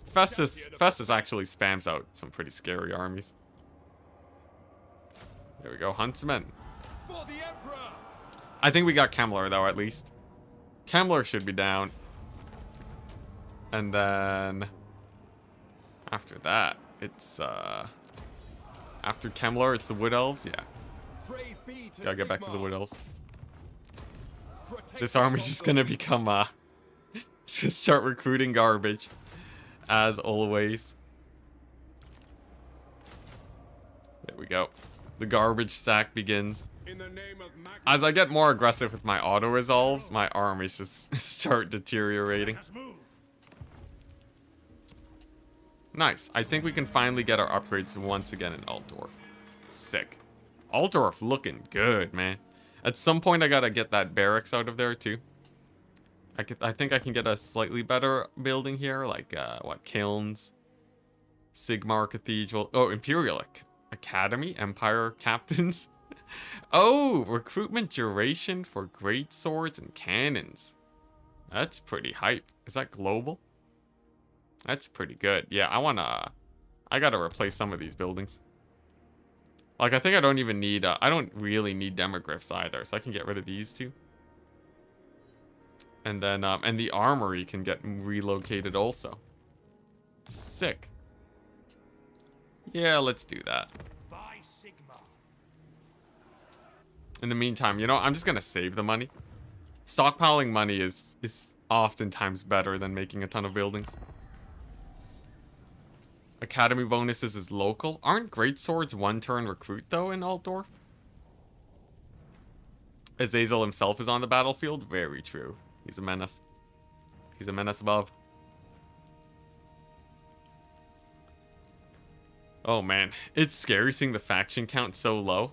Festus actually spams out some pretty scary armies. There we go, Huntsman. For the Emperor. I think we got Kemmler, though, at least. Kemmler should be down. And then... after that, it's, after Kemmler, it's the Wood Elves? Yeah. Praise be to Gotta get back to the Wood Elves. Protect This army's just gonna become, just start recruiting garbage. As always. There we go. The garbage stack begins. in the name of As I get more aggressive with my auto-resolves, my armies just start deteriorating. Let us move. Nice. I think we can finally get our upgrades once again in Altdorf. Sick. Altdorf looking good, man. At some point, I gotta get that barracks out of there, too. I think I can get a slightly better building here, like, what, Kilns, Sigmar Cathedral, oh, Imperial Academy, Empire Captains. Oh, recruitment duration for great swords and cannons. That's pretty hype. Is that global? That's pretty good. Yeah, I gotta replace some of these buildings. Like, I think I don't even need, I don't really need demogryphs either, so I can get rid of these two. And then, and the armory can get relocated also. Sick. Yeah, let's do that. By Sigma. In the meantime, you know, I'm just gonna save the money. Stockpiling money is oftentimes better than making a ton of buildings. Academy bonuses is local. Aren't greatswords one-turn recruit, though, in Altdorf? Azazel himself is on the battlefield? Very true. He's a menace. He's a menace above. Oh, man. It's scary seeing the faction count so low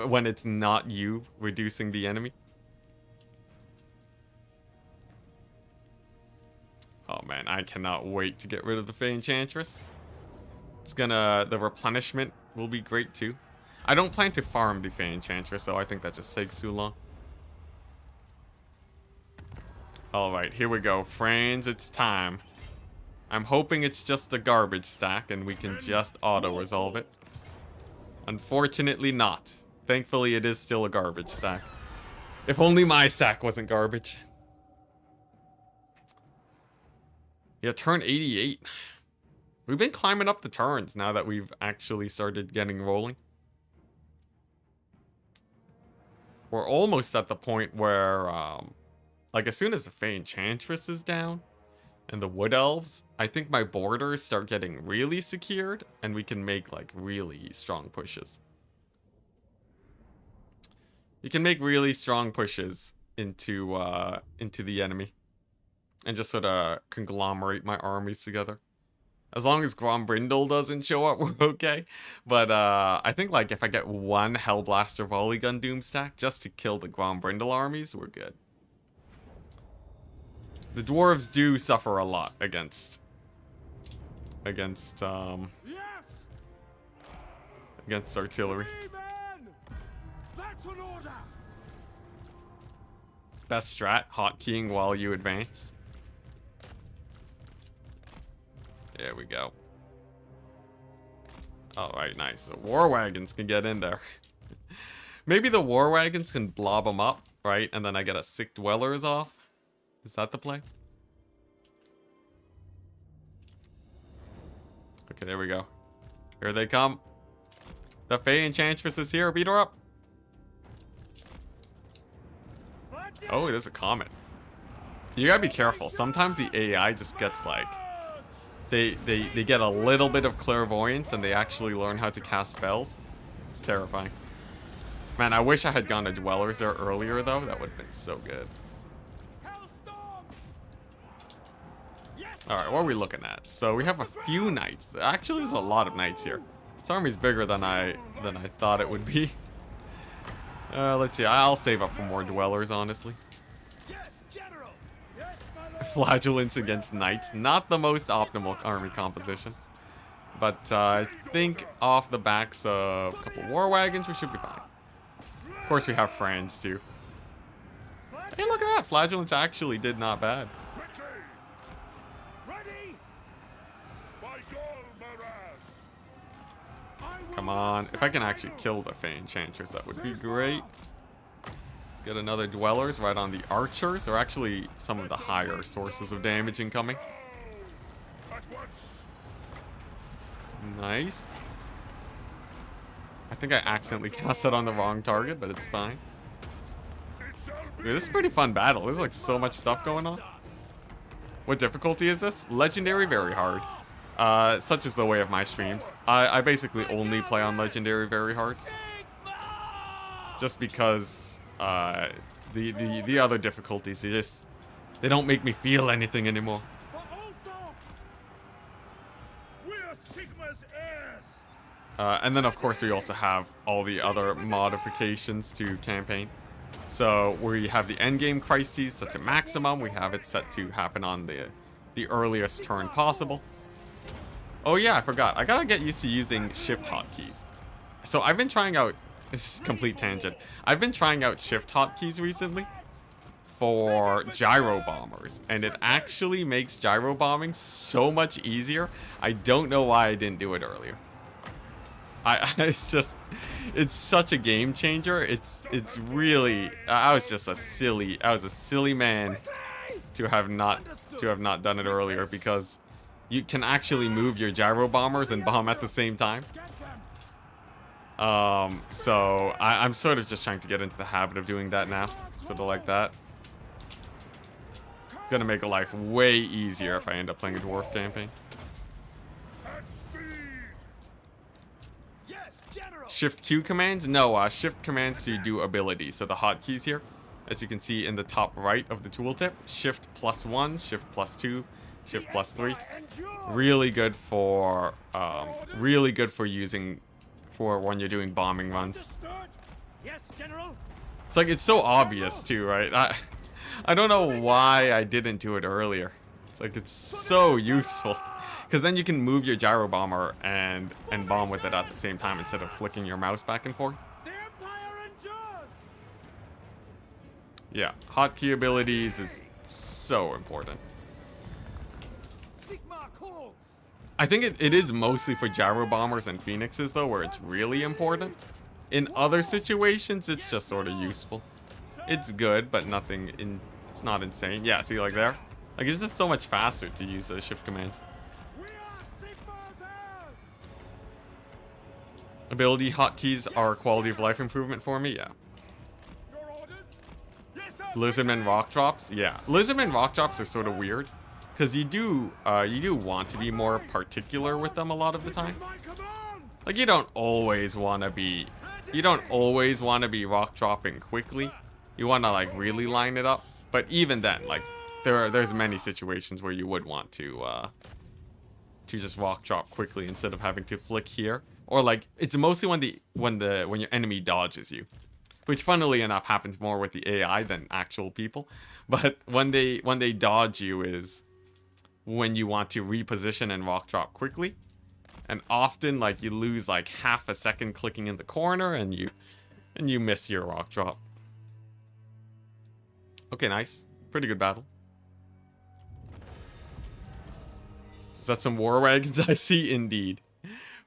when it's not you reducing the enemy. Oh, man. I cannot wait to get rid of the Fey Enchantress. It's gonna... the replenishment will be great, too. I don't plan to farm the Fey Enchantress, so I think that just takes too long. Alright, here we go. Franz, it's time. I'm hoping it's just a garbage stack and we can just auto-resolve it. Unfortunately not. Thankfully, it is still a garbage stack. If only my stack wasn't garbage. Yeah, turn 88. We've been climbing up the turns now that we've actually started getting rolling. We're almost at the point where, like, as soon as the Fey Enchantress is down, and the Wood Elves, I think my borders start getting really secured, and we can make, like, really strong pushes. You can make really strong pushes into the enemy. And just sort of conglomerate my armies together. As long as Grombrindle doesn't show up, we're okay. But I think, like, if I get one Hellblaster Volley Gun Doomstack just to kill the Grombrindle armies, we're good. The dwarves do suffer a lot against Yes. artillery. That's an order. Best strat, hotkeying while you advance. There we go. Alright, nice. The war wagons can get in there. Maybe the war wagons can blob them up, right? And then I get a sick dwellers off. Is that the play? Okay, there we go. Here they come. The Fey Enchantress is here. Beat her up. Oh, there's a comet. You gotta be careful. Sometimes the AI just gets like... They get a little bit of clairvoyance and they actually learn how to cast spells. It's terrifying. Man, I wish I had gone to Dwellers there earlier, though. That would have been so good. Alright, what are we looking at? So we have a few knights. Actually, there's a lot of knights here. This army's bigger than I thought it would be. Let's see. I'll save up for more Dwellers, honestly. Flagellants against knights. Not the most optimal army composition. But I think off the backs of a couple war wagons, we should be fine. Of course, we have Franz, too. Hey, look at that. Flagellants actually did not bad. Come on. If I can actually kill the Fey Enchantress, that would be great. Let's get another Dwellers right on the archers. They're actually some of the higher sources of damage incoming. Nice. I think I accidentally cast that on the wrong target, but it's fine. Dude, this is a pretty fun battle. There's like so much stuff going on. What difficulty is this? Legendary, very hard. Such is the way of my streams. I basically only play on Legendary very hard. Just because the other difficulties, they don't make me feel anything anymore. And then of course we also have all the other modifications to campaign. So we have the endgame crises set to maximum. We have it set to happen on the earliest turn possible. Oh yeah, I forgot. I gotta get used to using shift hotkeys. So I've been trying out... This is a complete tangent. I've been trying out shift hotkeys recently for gyro bombers. And it actually makes gyro bombing so much easier. I don't know why I didn't do it earlier. It's such a game changer. It's really... I was a silly man to have not done it earlier, because you can actually move your gyro bombers and bomb at the same time. So I'm sort of just trying to get into the habit of doing that now. Sort of like that. Gonna make life way easier if I end up playing a dwarf campaign. Shift Q commands? No, shift commands to do abilities. So the hotkeys here, as you can see in the top right of the tooltip, shift +1, shift +2, shift +3. Really good for using for when you're doing bombing runs. It's like, it's so obvious too, right? I don't know why I didn't do it earlier. It's like, it's so useful. Because then you can move your gyro bomber and bomb with it at the same time instead of flicking your mouse back and forth. Yeah, hotkey abilities is so important. I think it is mostly for gyro bombers and phoenixes though, where it's really important. In other situations, it's just sort of useful. It's good, but it's not insane. Yeah, see, like there? Like, it's just so much faster to use the shift commands. Ability hotkeys are quality of life improvement for me, yeah. Lizardmen rock drops, yeah. Lizardmen rock drops are sort of weird, because you do want to be more particular with them a lot of the time. Like, you don't always want to be rock dropping quickly. You want to like really line it up, but even then, like there's many situations where you would want to just rock drop quickly instead of having to flick here. Or like, it's mostly when your enemy dodges you, which funnily enough happens more with the AI than actual people. But when they dodge you is when you want to reposition and rock drop quickly, and often like you lose like half a second clicking in the corner and you miss your rock drop. Okay, nice, pretty good battle. Is that some war wagons I see? Indeed.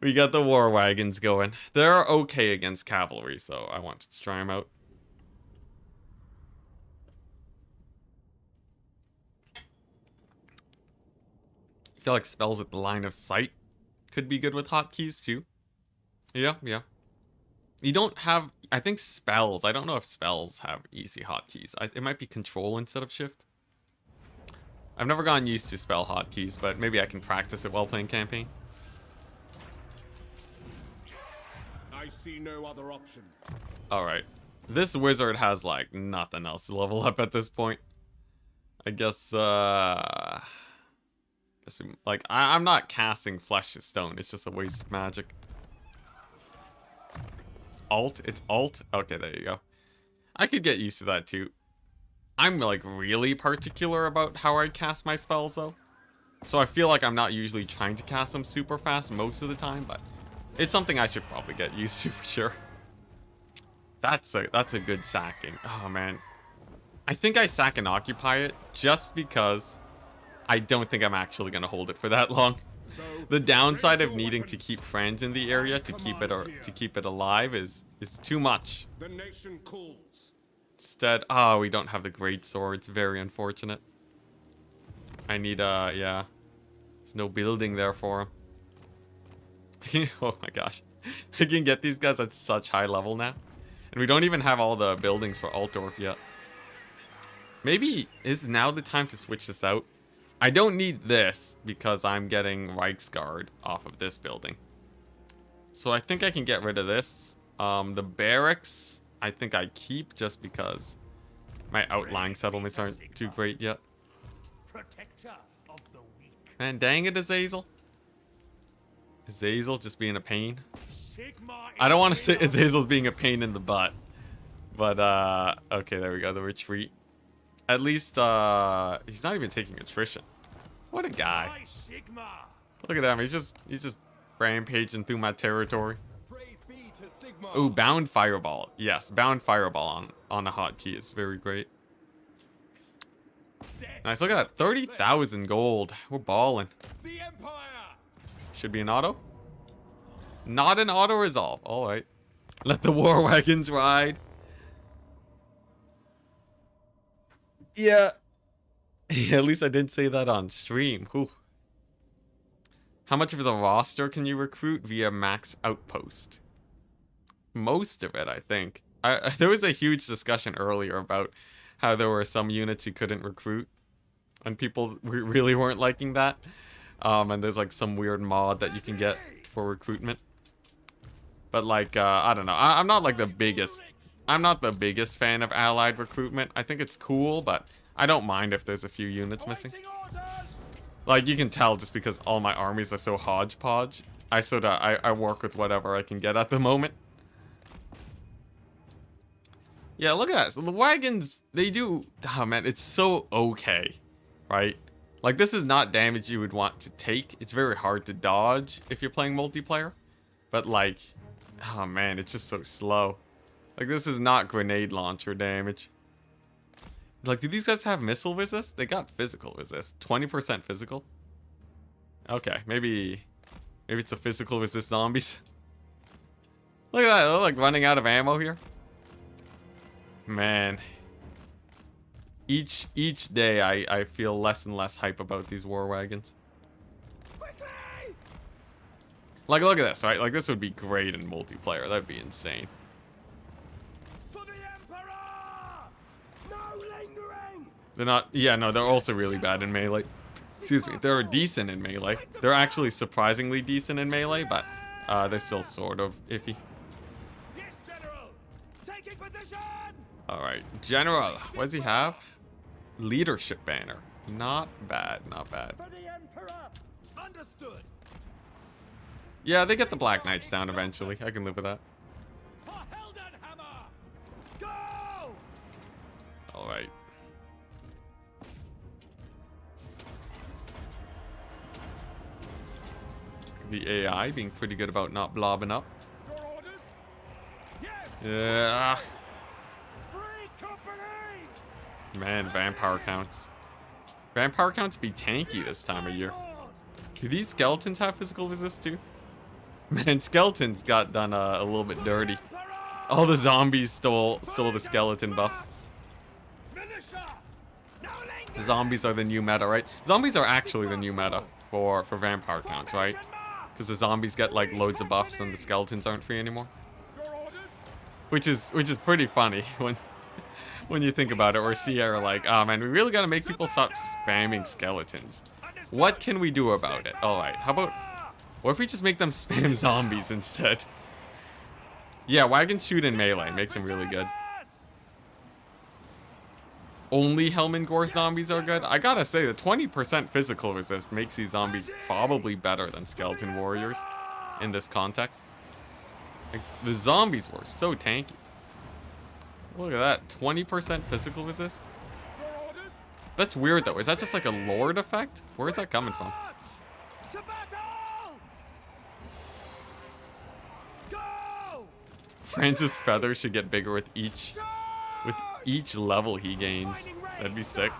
We got the war wagons going. They're okay against cavalry, so I wanted to try them out. I feel like spells with the line of sight could be good with hotkeys too. Yeah, yeah. You don't have, I think spells, I don't know if spells have easy hotkeys. It might be control instead of shift. I've never gotten used to spell hotkeys, but maybe I can practice it while playing campaign. I see no other option. Alright. This wizard has like nothing else to level up at this point. I guess, like, I'm not casting Flesh to Stone. It's just a waste of magic. Alt? It's alt? Okay, there you go. I could get used to that too. I'm like really particular about how I cast my spells though. So I feel like I'm not usually trying to cast them super fast most of the time, but it's something I should probably get used to for sure. That's a good sacking. Oh man. I think I sack and occupy it just because I don't think I'm actually going to hold it for that long. The downside of needing to keep Franz in the area to keep it alive is too much. The nation calls. Instead, we don't have the great sword. It's very unfortunate. I need yeah. There's no building there for him. Oh my gosh. I can get these guys at such high level now. And we don't even have all the buildings for Altdorf yet. Maybe is now the time to switch this out. I don't need this because I'm getting reichsguard off of this building. So I think I can get rid of this. The barracks, I think I keep just because my outlying settlements aren't too great yet. Protector of the weak. Man, dang it, Azazel. Azazel just being a pain. I don't want to say Azazel's being a pain in the butt. But, okay, there we go, the retreat. At least, he's not even taking attrition. What a guy. Look at him, he's just rampaging through my territory. Ooh, bound fireball. Yes, bound fireball on a hotkey is very great. Nice, look at that, 30,000 gold. We're balling. Should be an auto. Not an auto resolve. Alright. Let the war wagons ride. Yeah. At least I didn't say that on stream. Whew. How much of the roster can you recruit via max outpost? Most of it, I think. There was a huge discussion earlier about how there were some units you couldn't recruit. And people really weren't liking that. And there's like some weird mod that you can get for recruitment. But like, I don't know. I'm not like the biggest... I'm not the biggest fan of allied recruitment. I think it's cool, but I don't mind if there's a few units missing. Like, you can tell just because all my armies are so hodgepodge. I work with whatever I can get at the moment. Yeah, look at that. So the wagons, they do... Oh, man, it's so okay, right? Like, this is not damage you would want to take. It's very hard to dodge if you're playing multiplayer. But, like... Oh, man, it's just so slow. Like, this is not grenade launcher damage. Like, do these guys have missile resist? They got physical resist. 20% physical. Okay, maybe it's a physical resist zombies. Look at that. They're, like, running out of ammo here. Man. Each day, I feel less and less hype about these war wagons. Like, look at this, right? Like, this would be great in multiplayer. That'd be insane. They're not... Yeah, no, they're also really bad in melee. Excuse me. They're decent in melee. They're actually surprisingly decent in melee, but they're still sort of iffy. Yes, General. Taking position. Alright. General. What does he have? Leadership banner. Not bad. Not bad. For the Emperor. Understood. Yeah, they get the Black Knights down eventually. I can live with that. For Heldenhammer. Go. Alright. The AI being pretty good about not blobbing up. Your orders? Yes. Yeah. Free company. Man, vampire counts. Vampire counts be tanky this time of year. Do these skeletons have physical resist too? Man, skeletons got done a little bit dirty. All the zombies stole the skeleton buffs. The zombies are the new meta, right? Zombies are actually the new meta for vampire counts, right? Because the zombies get like loads of buffs and the skeletons aren't free anymore. Which is pretty funny when you think about it. Or Sierra like, oh man, we really gotta make people stop spamming skeletons. What can we do about it? Alright, how about, what if we just make them spam zombies instead? Yeah, Wagon shoot in melee makes him really good. Only Helm Gore zombies are good? I gotta say, the 20% physical resist makes these zombies probably better than skeleton warriors in this context. Like, the zombies were so tanky. Look at that, 20% physical resist? That's weird though, is that just like a lord effect? Where is that coming from? Franz's feather should get bigger with each level he gains. That'd be sick.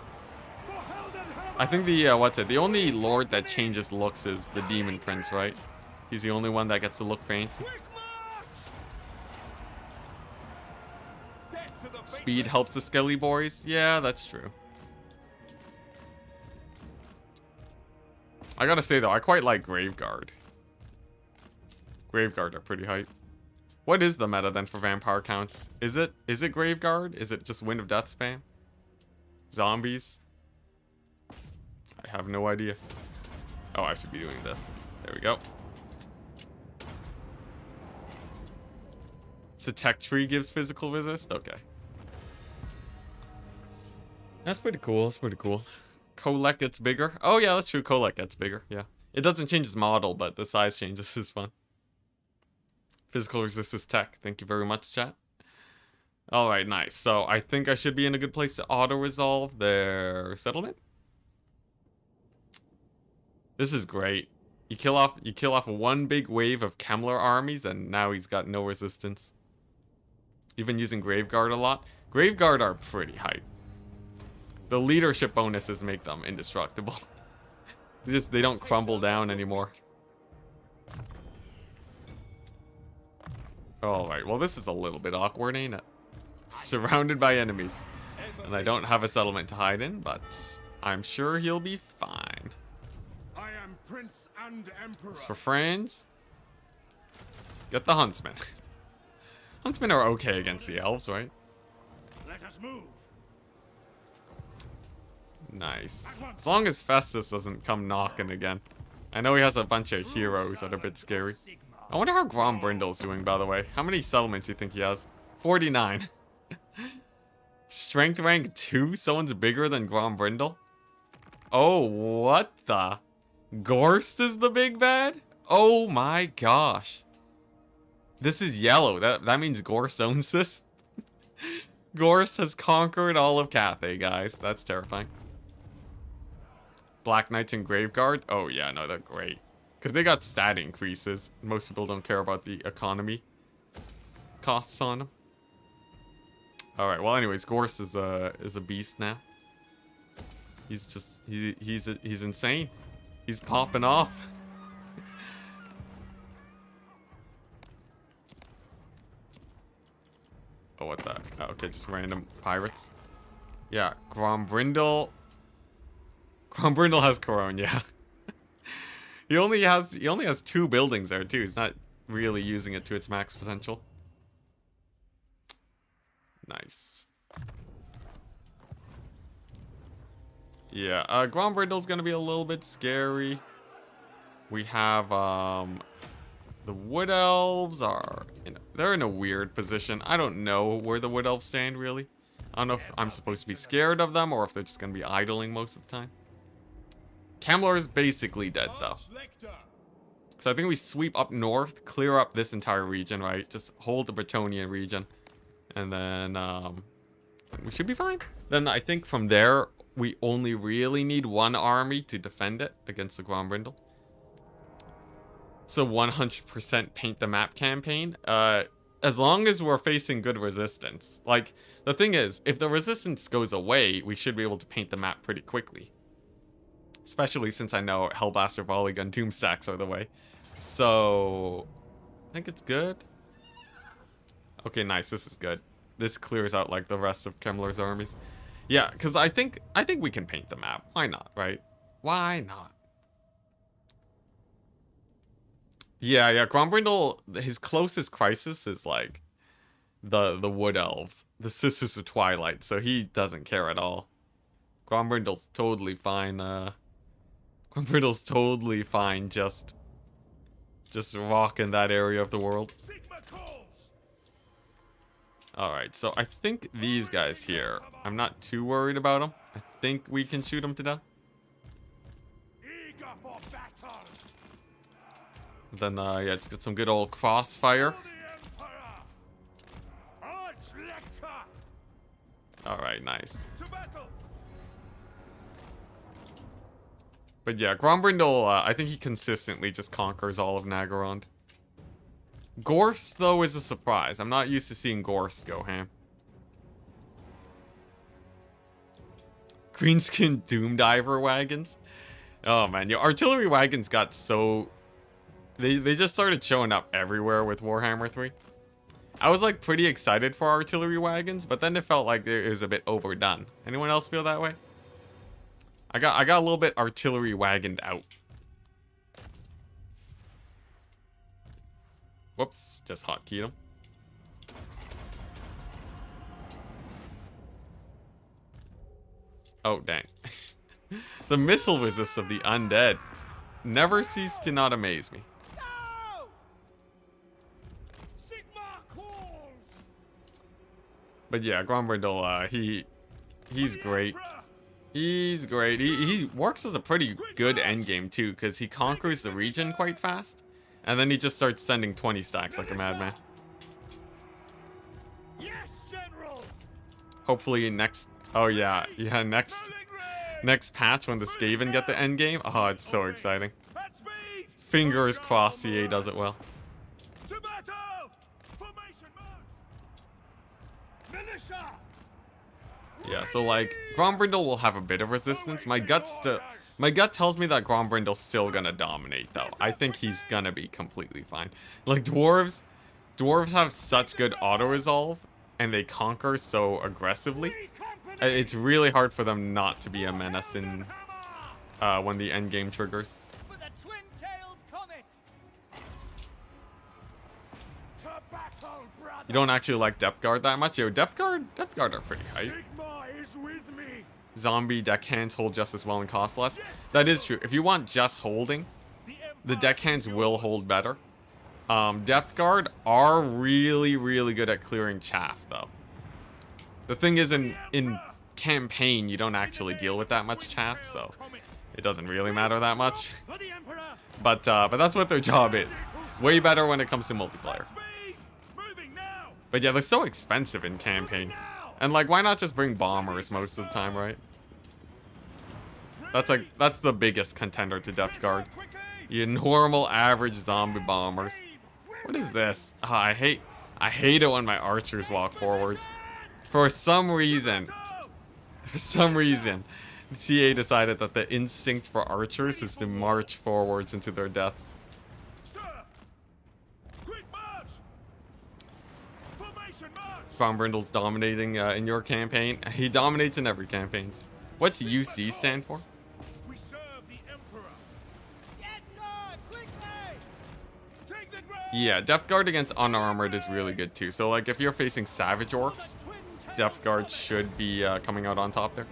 I think the the only lord that changes looks is the demon prince, right? He's the only one that gets to look fancy. Speed helps the skelly boys. Yeah, that's true. I gotta say though, I quite like Graveguard. Graveguard are pretty hype. What is the meta then for vampire counts? Is it Graveguard? Is it just Wind of Death spam? Zombies? I have no idea. Oh, I should be doing this. There we go. So tech tree gives physical resist? Okay. That's pretty cool. That's pretty cool. Kolek gets bigger. Oh yeah, that's true. Kolek gets bigger. Yeah. It doesn't change its model, but the size changes is fun. Physical resistance tech. Thank you very much, chat. Alright, nice. So I think I should be in a good place to auto-resolve their settlement. This is great. You kill off one big wave of Kemmler armies, and now he's got no resistance. Even using Graveguard a lot. Graveguard are pretty hype. The leadership bonuses make them indestructible. They don't crumble down anymore. Alright, well this is a little bit awkward, ain't it? Surrounded by enemies. And I don't have a settlement to hide in, but I'm sure he'll be fine. I am Prince and Emperor. As for Franz, get the Huntsmen. Huntsmen are okay against the elves, right? Let us move. Nice. As long as Festus doesn't come knocking again. I know he has a bunch of heroes that are a bit scary. I wonder how Grom Brindle's doing, by the way. How many settlements do you think he has? 49. Strength rank 2? Someone's bigger than Grom Brindle? Oh, what the? Gorst is the big bad? Oh my gosh. This is yellow. That means Gorst owns this? Gorst has conquered all of Cathay, guys. That's terrifying. Black Knights and Graveguard? Oh yeah, no, they're great. Because they got stat increases. Most people don't care about the economy costs on them. Alright, well anyways, Gorst is a beast now. He's just, he's insane. He's popping off. Oh, what the? Oh, okay, just random pirates. Yeah, Grom Brindle. Grom Brindle has Corone, yeah. He only has 2 buildings there too. He's not really using it to its max potential. Nice. Yeah, Grom Brindle's gonna be a little bit scary. We have the Wood Elves are they're in a weird position. I don't know where the Wood Elves stand really. I don't know if I'm supposed to be scared of them or if they're just gonna be idling most of the time. Kemmler is basically dead though. So I think we sweep up north, clear up this entire region, right? Just hold the Bretonian region. And then we should be fine. Then I think from there, we only really need 1 army to defend it against the Grom Brindle. So 100% paint the map campaign. As long as we're facing good resistance. Like, the thing is, if the resistance goes away, we should be able to paint the map pretty quickly. Especially since I know Hellblaster, Volley Gun, Doomstacks are the way. So I think it's good. Okay, nice. This is good. This clears out like the rest of Kemmler's armies. Yeah, because I think we can paint the map. Why not, right? Why not? Yeah. Grombrindle, his closest crisis is like the Wood Elves, the Sisters of Twilight, so he doesn't care at all. Grombrindle's totally fine. Grombrindle's totally fine just rocking that area of the world. Alright, so I think these guys here, I'm not too worried about them. I think we can shoot them to death. Then, yeah, let's get some good old crossfire. Alright, nice. But yeah, Grombrindle, I think he consistently just conquers all of Nagarond. Gorse, though, is a surprise. I'm not used to seeing Gorse go ham. Greenskin Doomdiver wagons. Oh, man. Your artillery wagons got so... They just started showing up everywhere with Warhammer 3. I was, like, pretty excited for artillery wagons, but then it felt like it was a bit overdone. Anyone else feel that way? I got a little bit artillery wagoned out. Whoops, just hotkeyed him. Oh, dang. The missile resist of the undead never ceased to not amaze me. But yeah, Grombrindle, he's great. He's great. He works as a pretty good endgame too, because he conquers the region quite fast. And then he just starts sending 20 stacks like a madman. Yes, General. Hopefully next... Oh yeah, next patch when the Skaven get the endgame. Oh, it's so exciting. Fingers crossed CA does it well. To battle! Formation march! Militia! Yeah, so like, Grombrindle will have a bit of resistance. My gut tells me that Grombrindle's still gonna dominate, though. I think he's gonna be completely fine. Like, dwarves have such good auto-resolve, and they conquer so aggressively. It's really hard for them not to be a menace in when the endgame triggers. You don't actually like Depth Guard that much? Yo, Depth Guard are pretty hype. Zombie deckhands hold just as well and cost less. That is true. If you want just holding, the deckhands will hold better. Depth Guard are really, really good at clearing chaff, though. The thing is, in campaign, you don't actually deal with that much chaff, so it doesn't really matter that much. But that's what their job is. Way better when it comes to multiplayer. But yeah, they're so expensive in campaign. And like, why not just bring bombers most of the time, right? That's the biggest contender to Depth Guard. Your normal average zombie bombers. What is this? Oh, I hate it when my archers walk forwards. For some reason, CA decided that the instinct for archers is to march forwards into their deaths. Grombrindle's dominating in your campaign. He dominates in every campaign. What's UC stand for? We serve the Emperor. Yes, sir. Quickly. Take the ground. Yeah, Depth Guard against unarmored is really good too. So like if you're facing Savage Orcs, Depth Guard should be coming out on top there.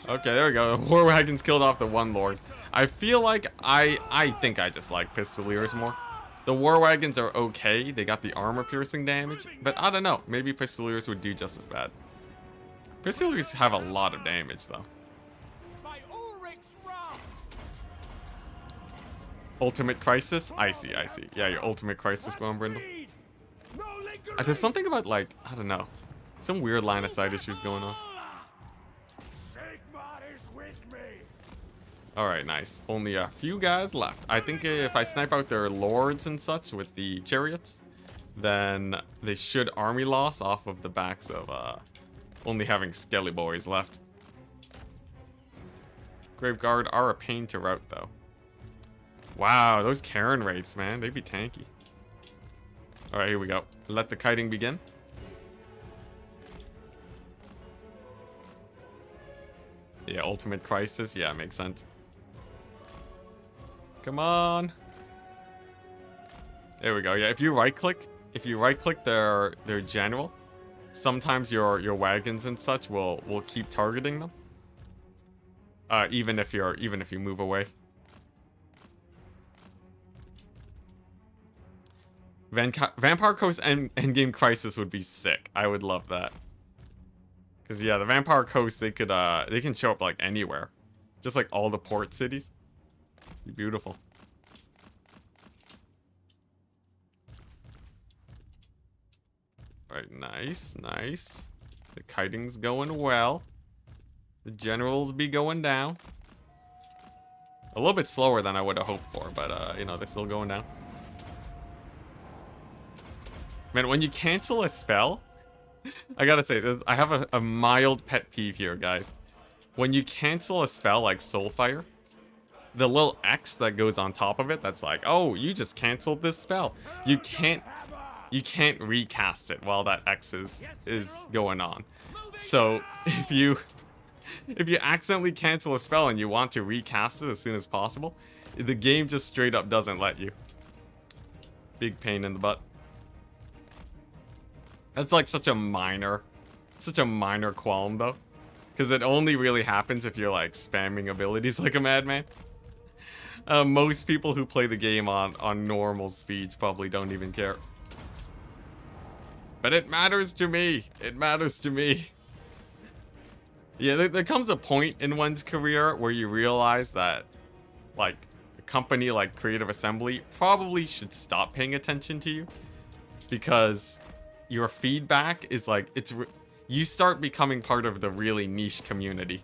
Okay, there we go. War Wagons killed off the one Lord. I feel like I think I just like Pistoliers more. The War Wagons are okay. They got the armor-piercing damage. But I don't know. Maybe Pistoliers would do just as bad. Pistoliers have a lot of damage, though. Ultimate Crisis? I see. Yeah, your Ultimate Crisis, Grombrindle. There's something about, like, I don't know. Some weird line-of-sight issues going on. Alright, nice. Only a few guys left. I think if I snipe out their lords and such with the chariots, then they should army loss off of the backs of only having skelly boys left. Grave Guard are a pain to rout, though. Wow, those Karen rates, man. They'd be tanky. Alright, here we go. Let the kiting begin. Yeah, ultimate crisis. Yeah, makes sense. Come on. There we go. Yeah, if you right click their general, sometimes your wagons and such will keep targeting them. Even if you move away. Vampire Coast endgame crisis would be sick. I would love that. Cause yeah, the Vampire Coast they can show up like anywhere, just like all the port cities. Be beautiful. All right, nice, nice. The kiting's going well. The generals be going down. A little bit slower than I would have hoped for, but you know, they're still going down. Man, when you cancel a spell, I gotta say, I have a mild pet peeve here, guys. When you cancel a spell like Soulfire, the little X that goes on top of it, that's like, oh, you just canceled this spell. You can't recast it while that X is going on. So if you accidentally cancel a spell and you want to recast it as soon as possible, the game just straight up doesn't let you. Big pain in the butt. That's like such a minor qualm though. Because it only really happens if you're like spamming abilities like a madman. Most people who play the game on normal speeds probably don't even care. But it matters to me. It matters to me. Yeah, there comes a point in one's career where you realize that, like, a company like Creative Assembly probably should stop paying attention to you. Because your feedback is like, you start becoming part of the really niche community.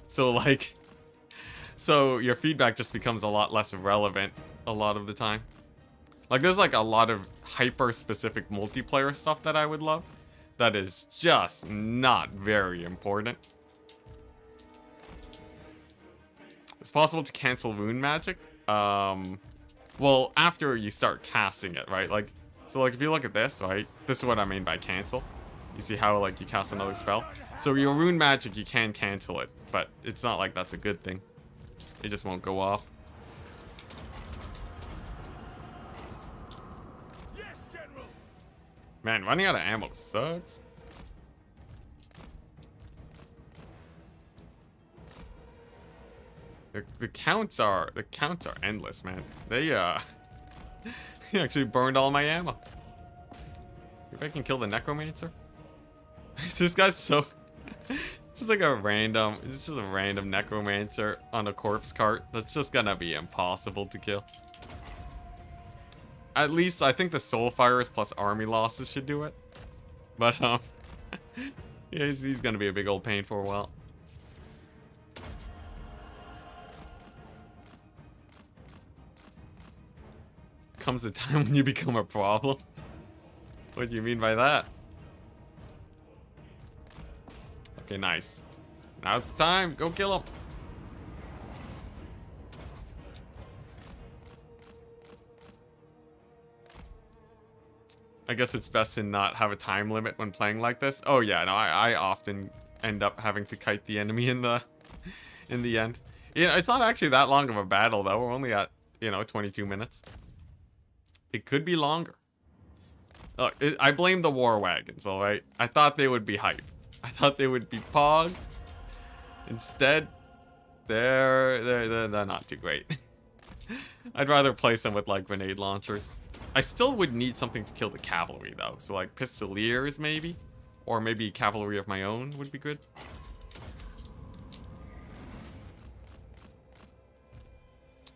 So like, your feedback just becomes a lot less relevant a lot of the time. Like there's like a lot of hyper specific multiplayer stuff that I would love that is just not very important. It's possible to cancel rune magic. Well, after you start casting it, right? Like, so like if you look at this, right? This is what I mean by cancel. You see how like you cast another spell? So your rune magic, you can cancel it, but it's not like that's a good thing. It just won't go off. Yes, General. Man, running out of ammo sucks. The counts are endless, man. They he actually burned all my ammo. If I can kill the necromancer. This guy's so just like it's just a random necromancer on a corpse cart. That's just gonna be impossible to kill. At least I think the Soulfires plus army losses should do it. But yeah, he's gonna be a big old pain for a while. Comes a time when you become a problem. What do you mean by that? Okay, nice. Now's the time. Go kill him. I guess it's best to not have a time limit when playing like this. Oh yeah, no, I often end up having to kite the enemy in the end. You know, it's not actually that long of a battle though. We're only at, 22 minutes. It could be longer. Look, I blame the war wagons, alright? I thought they would be hype. I thought they would be pog. Instead, they're not too great. I'd rather place them with like grenade launchers. I still would need something to kill the cavalry though. So like pistoliers maybe? Or maybe cavalry of my own would be good.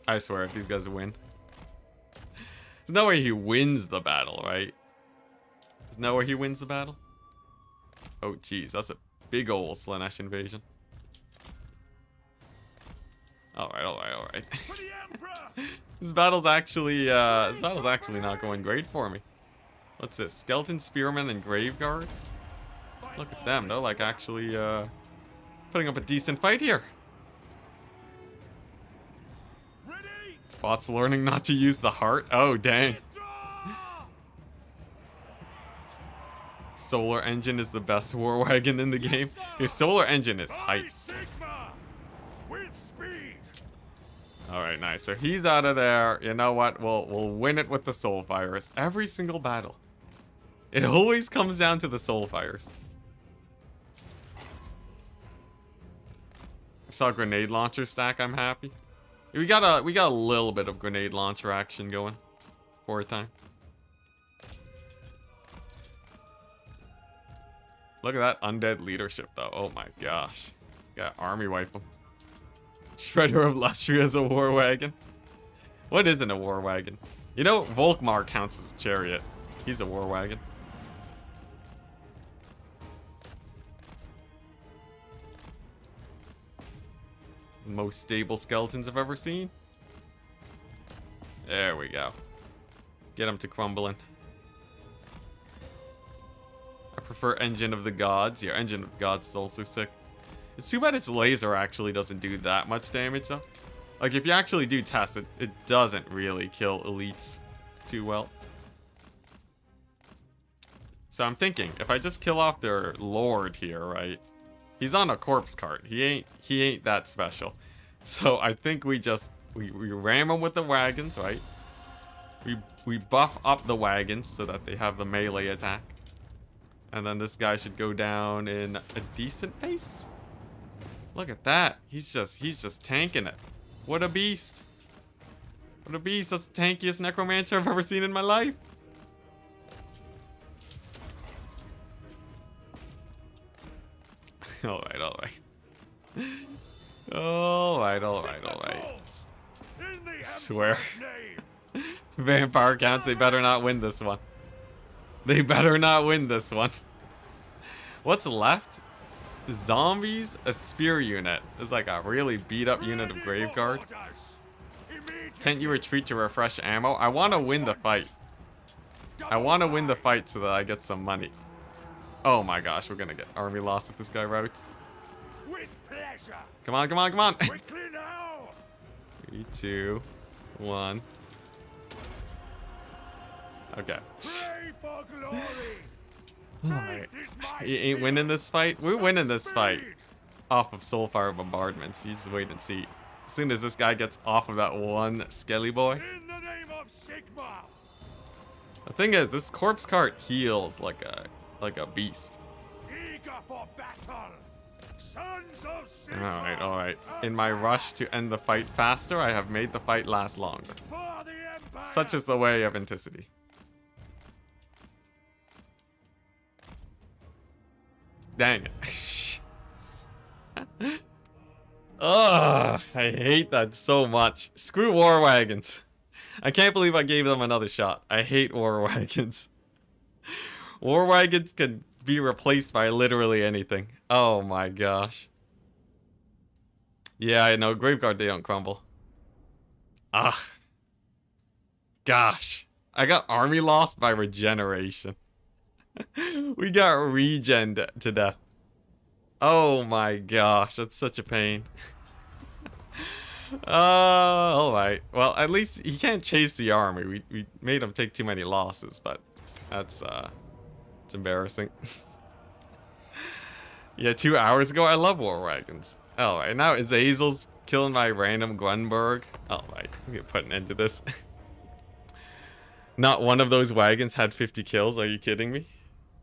I swear, if these guys win. There's no way he wins the battle, right? There's no way he wins the battle? Oh, jeez, that's a big ol' Slaanesh invasion. Alright. This battle's actually not going great for me. What's this? Skeleton, Spearman, and Graveguard? Look at them, they're like actually putting up a decent fight here. Bot's learning not to use the heart. Oh, dang. Solar Engine is the best war wagon in the game. Your Solar Engine is hype. Alright, nice. So he's out of there. You know what? We'll win it with the Soul Fires. Every single battle. It always comes down to the Soul Fires. I saw a grenade launcher stack, I'm happy. We got a little bit of grenade launcher action going for a time. Look at that undead leadership though. Oh my gosh. Got army wipe them. Shredder of Lustria is a war wagon. What isn't a war wagon? You know, Volkmar counts as a chariot. He's a war wagon. Most stable skeletons I've ever seen. There we go. Get them to crumbling. I prefer Engine of the Gods. Yeah, Engine of the Gods is also sick. It's too bad its laser actually doesn't do that much damage though. Like if you actually do test it, it doesn't really kill elites too well. So I'm thinking, if I just kill off their lord here, right? He's on a corpse cart. He ain't that special. So I think we ram him with the wagons, right? We buff up the wagons so that they have the melee attack. And then this guy should go down in a decent pace. Look at that. He's just tanking it. What a beast. What a beast. That's the tankiest necromancer I've ever seen in my life. Alright, alright. Alright. I swear. Vampire counts, they better not win this one. They better not win this one. What's left? Zombies, a spear unit. It's like a really beat up unit of graveguard. Can't you retreat to refresh ammo? I want to win the fight. I want to win the fight so that I get some money. Oh my gosh, we're gonna get army loss if this guy routes. Come on, come on, come on. 3, 2, 1. Okay. Alright. You ain't winning this fight? We're winning this fight. Off of Soulfire bombardments. You just wait and see. As soon as this guy gets off of that one skelly boy. The thing is, this corpse cart heals like a beast. Alright, alright. In my rush to end the fight faster, I have made the fight last longer. Such is the way of Enticity. Dang it. Ugh, I hate that so much. Screw war wagons. I can't believe I gave them another shot. I hate war wagons. War wagons can be replaced by literally anything. Oh my gosh. Yeah, I know. Graveguard, they don't crumble. Ugh. Gosh. I got army lost by regeneration. We got regened to death. Oh my gosh, that's such a pain. Alright. Well, at least he can't chase the army. We made him take too many losses, but that's it's embarrassing. Yeah, 2 hours ago, I love war wagons. Alright, now Azazel's killing my random Grunberg. Alright, I'm gonna put an end to this. Not one of those wagons had 50 kills, are you kidding me?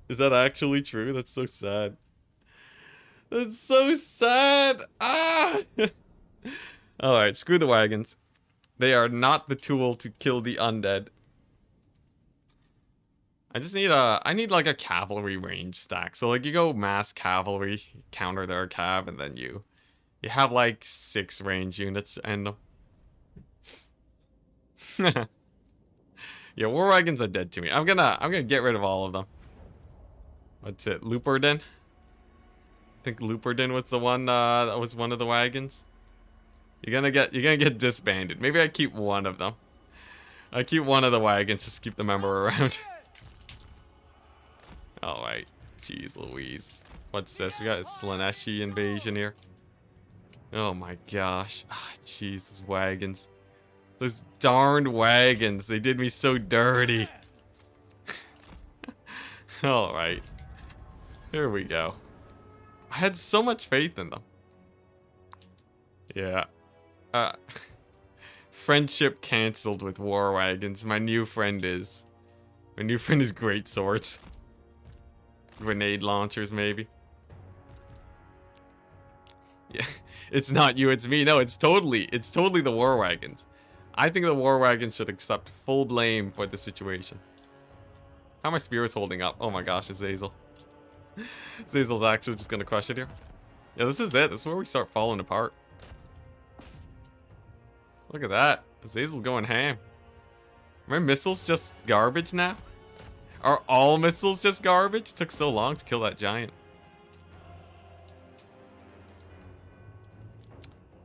Is that actually true? That's so sad. That's so sad! Ah! Alright, screw the wagons. They are not the tool to kill the undead. I just need I need like a cavalry range stack. So like you go mass cavalry, counter their cav, and then you have like 6 range units to end them. Yeah, war wagons are dead to me. I'm gonna get rid of all of them. What's it? Luperden? I think Luperden was the one that was one of the wagons. You're gonna get disbanded. Maybe I keep one of them. I keep one of the wagons, just keep the member around. Alright. Jeez Louise. What's this? We got a Slaneshi invasion here. Oh my gosh. Ah, jeez, these wagons. Those darned wagons. They did me so dirty. Alright. Here we go. I had so much faith in them. Yeah. Friendship cancelled with war wagons. My new friend is great swords. Grenade launchers, maybe. Yeah. It's not you, it's me. No, it's totally the war wagons. I think the war wagons should accept full blame for the situation. How are my spears holding up? Oh my gosh, it's Azazel. Azazel's actually just gonna crush it here. Yeah, this is it. This is where we start falling apart. Look at that. Azazel's going ham. Are my missiles just garbage now? Are all missiles just garbage? It took so long to kill that giant.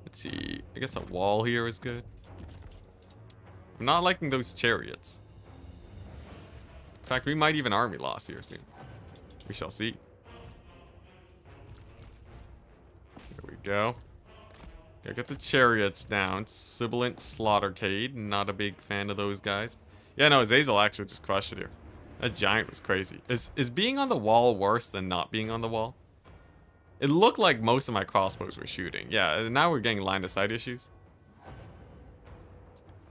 Let's see. I guess a wall here is good. I'm not liking those chariots. In fact, we might even army loss here soon. We shall see. There we go. Gotta get the chariots down. Sibilant Slaughtercade. Not a big fan of those guys. Yeah, no, Azazel actually just crushed it here. That giant was crazy. Is being on the wall worse than not being on the wall? It looked like most of my crossbows were shooting. Yeah, now we're getting line of sight issues.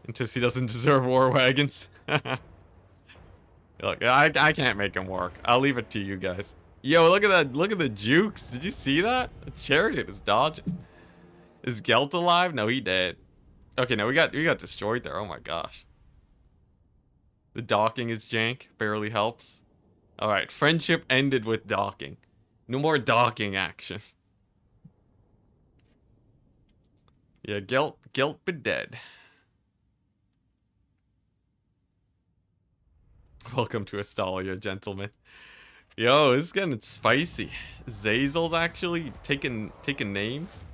Enticity doesn't deserve war wagons. Look, I can't make him work. I'll leave it to you guys. Yo, look at that. Look at the jukes. Did you see that? The chariot is dodging. Is Gelt alive? No, he dead. Okay, no, we got destroyed there. Oh my gosh. The docking is jank. Barely helps. Alright, friendship ended with docking. No more docking action. Yeah, Gelt be dead. Welcome to Astalia, gentlemen. Yo, this is getting spicy. Zazel's actually taking names.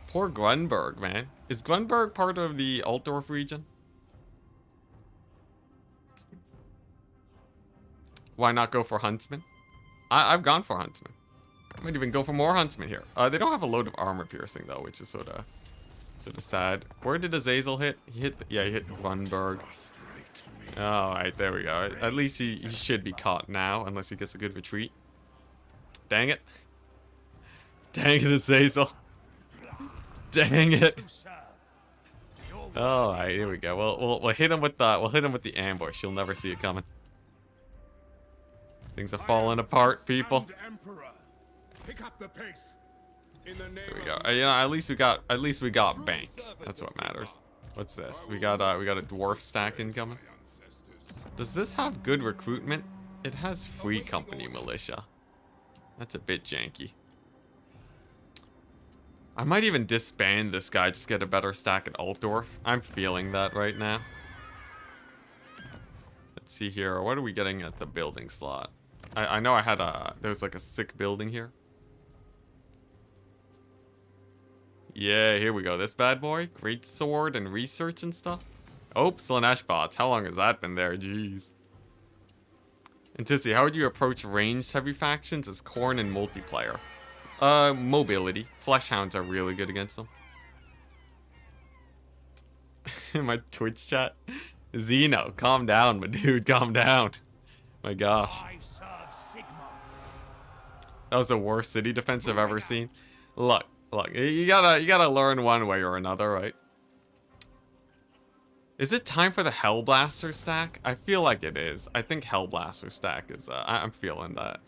Poor Grunberg, man. Is Grunberg part of the Altdorf region? Why not go for Huntsman? I've gone for Huntsman. I might even go for more Huntsman here. They don't have a load of armor piercing though, which is sort of sad. Where did Azazel hit? He hit Grunberg. Alright, there we go. At least he should be caught now, unless he gets a good retreat. Dang it. Dang it, Azazel. Dang it. Alright, here we go. We'll hit him with the ambush. You'll never see it coming. Things are falling apart, people. Pick up the pace. Here we go. You know, at least we got bank. That's what matters. What's this? We got a dwarf stack incoming. Does this have good recruitment? It has free company militia. That's a bit janky. I might even disband this guy, just get a better stack at Altdorf. I'm feeling that right now. Let's see here. What are we getting at the building slot? I know I had there's like a sick building here. Yeah, here we go. This bad boy. Great sword and research and stuff. Oh, Slanesh bots. How long has that been there? Jeez. Enticity, how would you approach ranged heavy factions as Khorne and multiplayer? Mobility. Fleshhounds are really good against them. In my Twitch chat. Zeno, calm down, my dude. Calm down. My gosh. That was the worst city defense I've ever seen. Look, you gotta learn one way or another, right? Is it time for the Hellblaster stack? I feel like it is. I think Hellblaster stack is, I'm feeling that.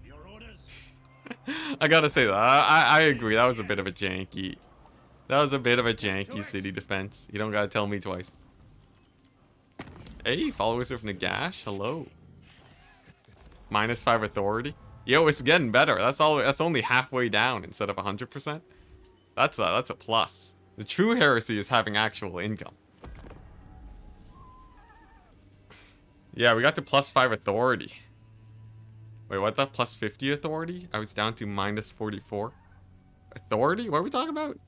Your orders? I gotta say that. I agree. That was a bit of a janky. That was a bit of a janky city defense. You don't gotta tell me twice. Hey, followers of Nagash. Hello. -5 authority. Yo, it's getting better. That's only halfway down instead of 100%. That's a plus. The true heresy is having actual income. Yeah, we got to +5 authority. Wait, what? That +50 authority? I was down to -44. Authority? What are we talking about?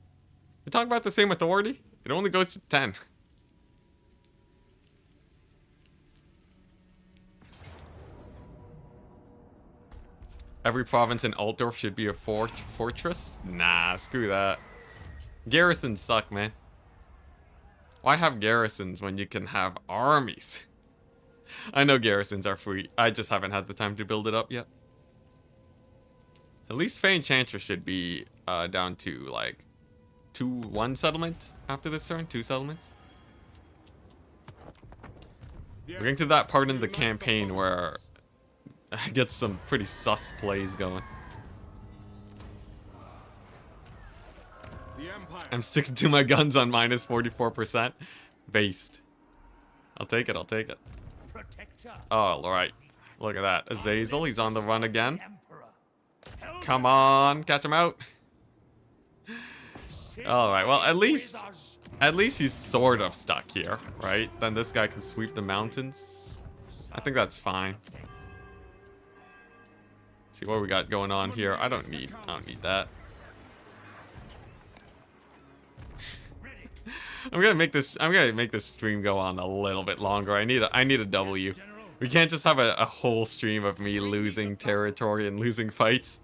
We're talking about the same authority? It only goes to 10. Every province in Altdorf should be a fortress? Nah, screw that. Garrisons suck, man. Why have garrisons when you can have armies? I know garrisons are free. I just haven't had the time to build it up yet. At least Fey Enchantress should be down to like 1 settlement after this turn. 2 settlements. We're getting to that part in the campaign where I get some pretty sus plays going. I'm sticking to my guns on minus 44%. Based. I'll take it, I'll take it. Oh, alright. Look at that. Azazel, he's on the run again. Come on, catch him out. Alright, well, at least he's sort of stuck here, right? Then this guy can sweep the mountains. I think that's fine. Let's see what we got going on here. I don't need that. I'm gonna make this stream go on a little bit longer. I need a W. We can't just have a whole stream of me losing territory and losing fights.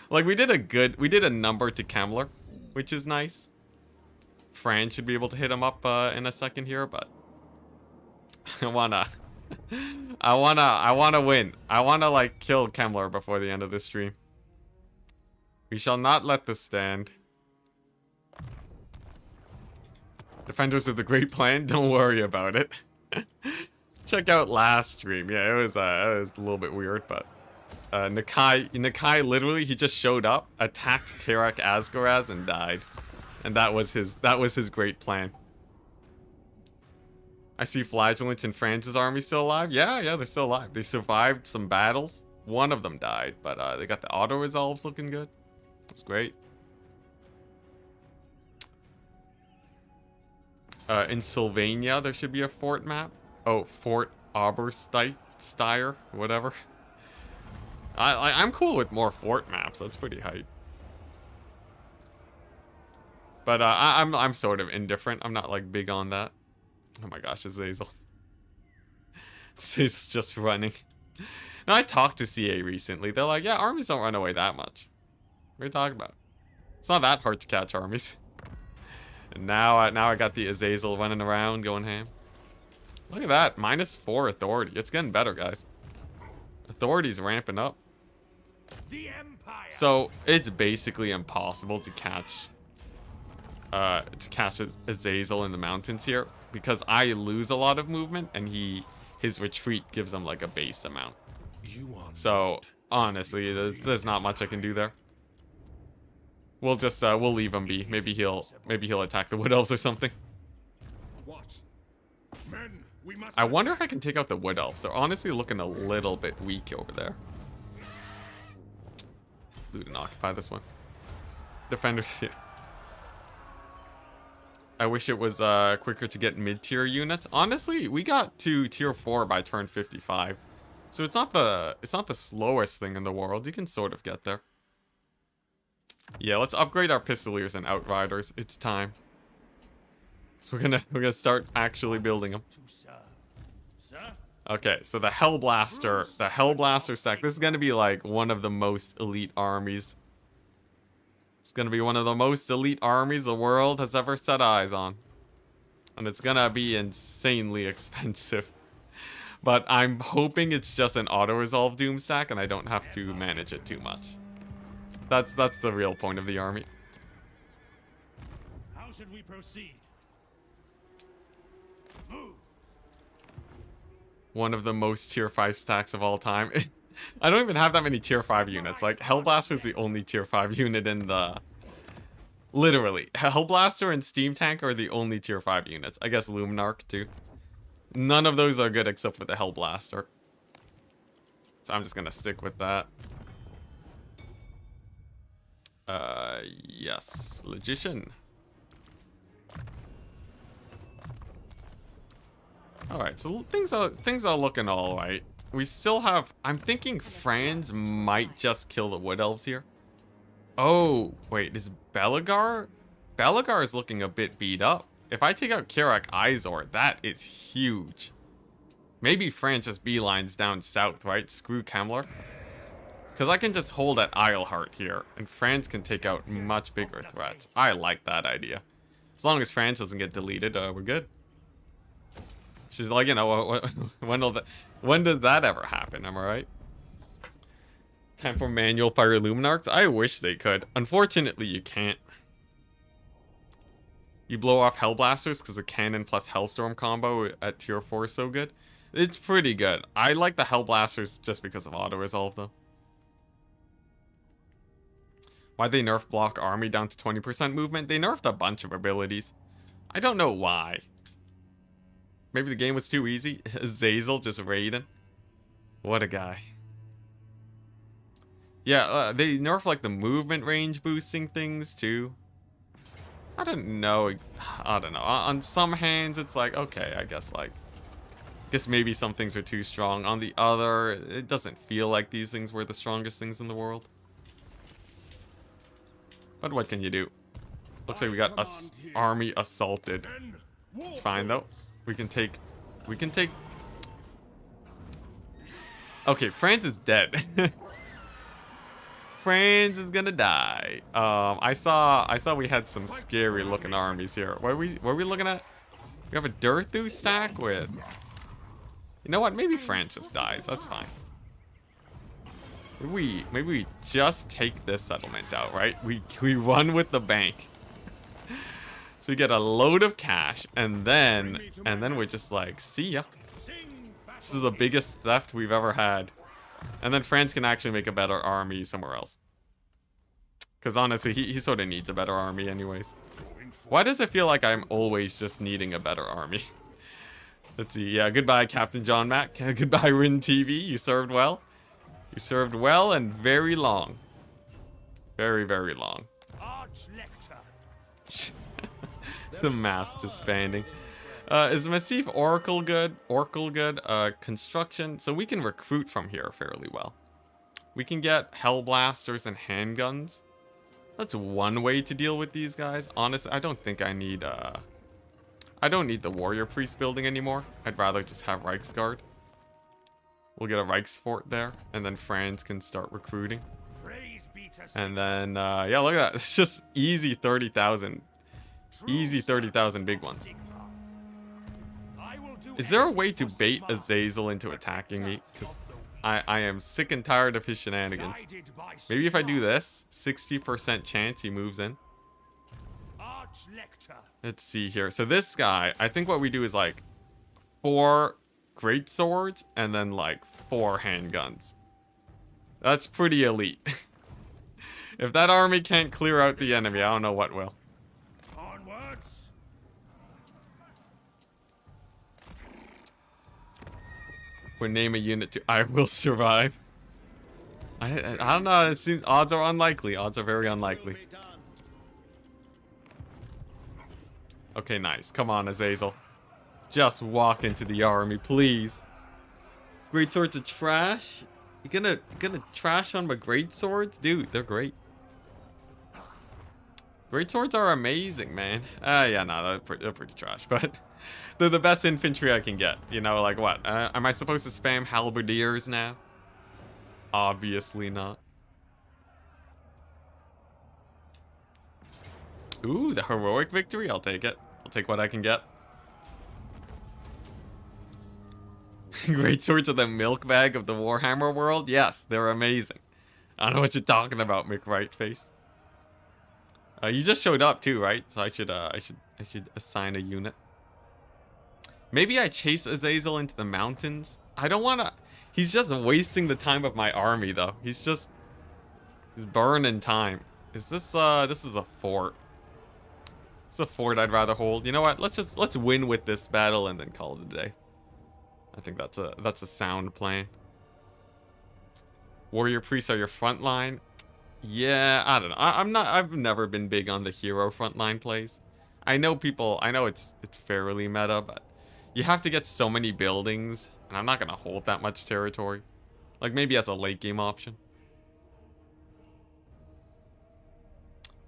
Like we did a number to Kemmler, which is nice. Franz should be able to hit him up in a second here, but I wanna win. I wanna like kill Kemmler before the end of this stream. We shall not let this stand. Defenders of the Great Plan, don't worry about it. Check out last stream. Yeah, it was a little bit weird, but Nakai literally he just showed up, attacked Karak Asgoraz and died. And that was his great plan. I see Flagellants and Franz's army still alive. Yeah, they're still alive. They survived some battles. One of them died, but they got the auto resolves looking good. That's great. In Sylvania, there should be a fort map. Oh, Fort Oberstyre, whatever. I'm cool with more fort maps. That's pretty hype. But I'm sort of indifferent. I'm not like big on that. Oh my gosh, Azazel. Azaz's just running. Now I talked to CA recently. They're like, yeah, armies don't run away that much. What are you talking about? It's not that hard to catch armies. And now I got the Azazel running around, going ham. Look at that, -4 authority. It's getting better, guys. Authority's ramping up. So it's basically impossible to catch Azazel in the mountains here because I lose a lot of movement and his retreat gives him like a base amount. So honestly, there's not much I can do there. We'll just we'll leave him be. Maybe he'll attack the Wood Elves or something. I wonder if I can take out the Wood Elves. They're honestly looking a little bit weak over there. Loot and occupy this one. Defenders, yeah. I wish it was quicker to get mid-tier units. Honestly, we got to tier 4 by turn 55. So it's not the slowest thing in the world. You can sort of get there. Yeah, let's upgrade our Pistoliers and Outriders. It's time. So we're gonna start actually building them. Okay, so the Hellblaster stack. This is gonna be like one of the most elite armies. It's gonna be one of the most elite armies the world has ever set eyes on. And it's gonna be insanely expensive. But I'm hoping it's just an auto-resolve doomstack and I don't have to manage it too much. That's the real point of the army. How should we proceed? Move. One of the most tier 5 stacks of all time. I don't even have that many tier 5 units. Like, Hellblaster's the only tier 5 unit in the... Literally. Hellblaster and Steam Tank are the only tier 5 units. I guess Luminarch, too. None of those are good except for the Hellblaster. So I'm just gonna stick with that. Yes. Logician. Alright, so things are looking alright. We still have... I'm thinking Franz might just kill the Wood Elves here. Oh, wait, is Belagar? Belagar is looking a bit beat up. If I take out Karak Izor, that is huge. Maybe Franz just beelines down south, right? Screw Kemmler. Because I can just hold at Isleheart here, and Franz can take out much bigger threats. I like that idea. As long as Franz doesn't get deleted, we're good. She's like, you know, when does that ever happen? Am I right? Time for manual fire luminarcs. I wish they could. Unfortunately, you can't. You blow off Hellblasters because the cannon plus Hellstorm combo at tier 4 is so good. It's pretty good. I like the Hellblasters just because of auto-resolve, though. Why'd they nerf block army down to 20% movement? They nerfed a bunch of abilities. I don't know why. Maybe the game was too easy. Zazel just raiding. What a guy. Yeah, they nerf like the movement range boosting things too. I don't know. On some hands, it's like, okay, I guess maybe some things are too strong. On the other, it doesn't feel like these things were the strongest things in the world. But what can you do? Looks like we got army assaulted. It's fine though. We can take. Okay, Franz is dead. Franz is gonna die. I saw we had some scary looking armies here. What are we looking at? We have a Durthu stack with. You know what? Maybe Franz just dies. That's fine. Maybe we just take this settlement out, right? We run with the bank. So we get a load of cash, and then we're just like, see ya. This is the biggest theft we've ever had. And then France can actually make a better army somewhere else. Because honestly, he sort of needs a better army anyways. Why does it feel like I'm always just needing a better army? Let's see. Yeah, goodbye, Captain John Mack. Goodbye, Rin TV. You served well. You served well and very long. Very, very long. The mass disbanding. Is Massif Oracle good? Construction. So we can recruit from here fairly well. We can get Hellblasters and handguns. That's one way to deal with these guys. Honestly, I don't think I need I don't need the Warrior Priest building anymore. I'd rather just have Reichsguard. We'll get a Reichsfort there, and then Franz can start recruiting. And then, yeah, look at that. It's just easy 30,000. Easy 30,000 big ones. Is there a way to bait Azazel into attacking me? Because I am sick and tired of his shenanigans. Maybe if I do this, 60% chance he moves in. Let's see here. So this guy, I think what we do is like 4 great swords and then like 4 handguns. That's pretty elite. If that army can't clear out the enemy, I don't know what will. Onwards. We'll name a unit to I will survive. I don't know. It seems odds are unlikely. Odds are very unlikely. Okay, nice. Come on, Azazel. Just walk into the army, please. Great swords are trash. You gonna trash on my great swords, dude? They're great. Great swords are amazing, man. Yeah, no, they're pretty trash, but they're the best infantry I can get. You know, like what? Am I supposed to spam halberdiers now? Obviously not. Ooh, the heroic victory. I'll take it. I'll take what I can get. Great swords are the milk bag of the Warhammer world. Yes, they're amazing. I don't know what you're talking about, McRightface. You just showed up too, right? So I should assign a unit. Maybe I chase Azazel into the mountains. I don't want to. He's just wasting the time of my army, though. He's burning time. Is this this is a fort. It's a fort I'd rather hold. You know what? Let's win with this battle and then call it a day. I think that's a sound plan. Warrior priests are your front line. Yeah, I don't know. I've never been big on the hero frontline plays. I know it's fairly meta, but you have to get so many buildings, and I'm not gonna hold that much territory. Like maybe as a late game option.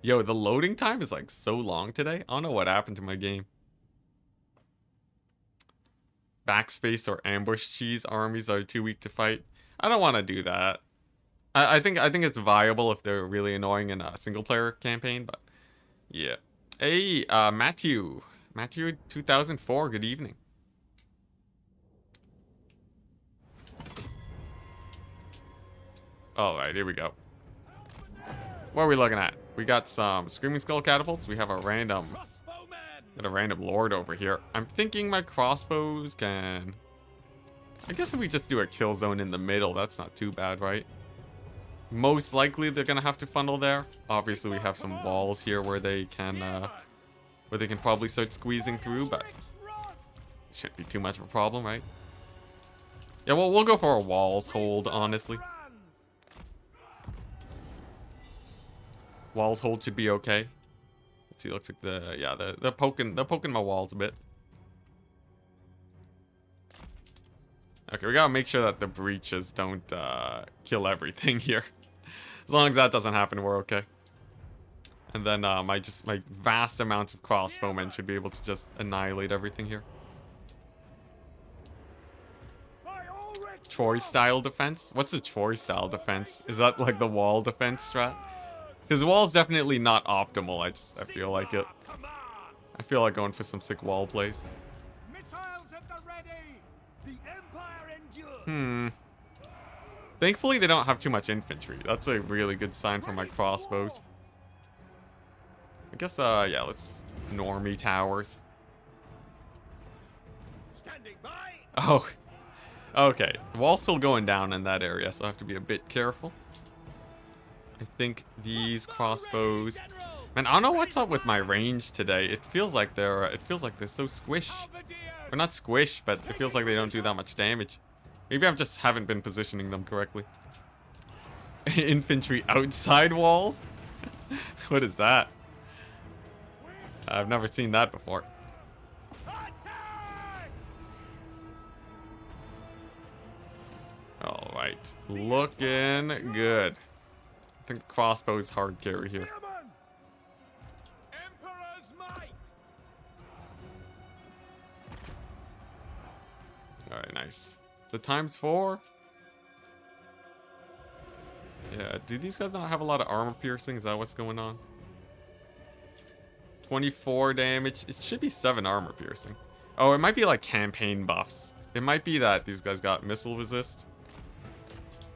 Yo, the loading time is like so long today. I don't know what happened to my game. Backspace or ambush cheese armies are too weak to fight. I don't want to do that. I think it's viable if they're really annoying in a single player campaign, but yeah. Hey, Matthew. Matthew 2004, good evening. Alright, here we go. What are we looking at? We got some Screaming Skull catapults. We have a random... Got a random lord over here. I'm thinking my crossbows can... I guess if we just do a kill zone in the middle, that's not too bad, right? Most likely they're gonna have to funnel there. Obviously we have some walls here where they can probably start squeezing through, but shouldn't be too much of a problem, right? Yeah, well, we'll go for a walls hold, honestly. Walls hold should be okay. Let's see, looks like they're poking my walls a bit. Okay, we gotta make sure that the breaches don't kill everything here. As long as that doesn't happen, we're okay. And then my vast amounts of crossbowmen should be able to just annihilate everything here. Troy style defense? What's a Troy style defense? Is that like the wall defense strat? Because the wall's definitely not optimal. I feel like it. I feel like going for some sick wall plays. Thankfully they don't have too much infantry. That's a really good sign for my crossbows. I guess yeah, let's normie towers. Oh. Okay. The wall's still going down in that area, so I have to be a bit careful. I think these crossbows... Man, I don't know what's up with my range today. It feels like they're so squish. Or not squish, but it feels like they don't do that much damage. Maybe I just haven't been positioning them correctly. Infantry outside walls? What is that? I've never seen that before. Alright. Looking good. I think the crossbow is hard carry here. Alright, nice. The ×4. Yeah, do these guys not have a lot of armor piercing? Is that what's going on? 24 damage. It should be 7 armor piercing. Oh, it might be like campaign buffs. It might be that these guys got missile resist.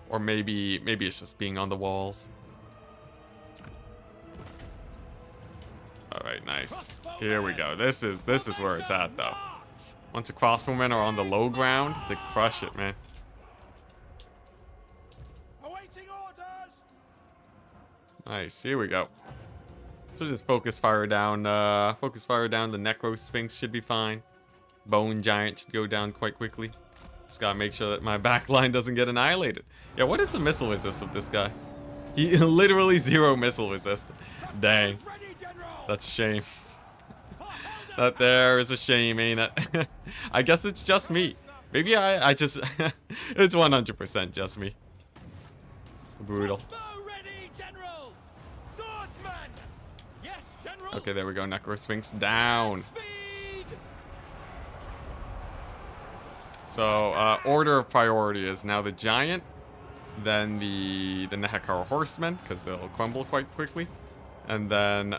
Or maybe it's just being on the walls. Alright, nice. Here we go. This is where it's at though. Once the crossbowmen are on the low ground, they crush it, man. Nice, here we go. So just focus fire down the Necro Sphinx should be fine. Bone Giant should go down quite quickly. Just gotta make sure that my backline doesn't get annihilated. Yeah, what is the missile resist of this guy? He literally 0 missile resist. Dang. That's a shame. That there is a shame, ain't it? I guess it's just me. Maybe I just... It's 100% just me. Brutal. Okay, there we go. Necro Sphinx down. So, order of priority is now the Giant, then the Nehekar Horsemen, because they'll crumble quite quickly, and then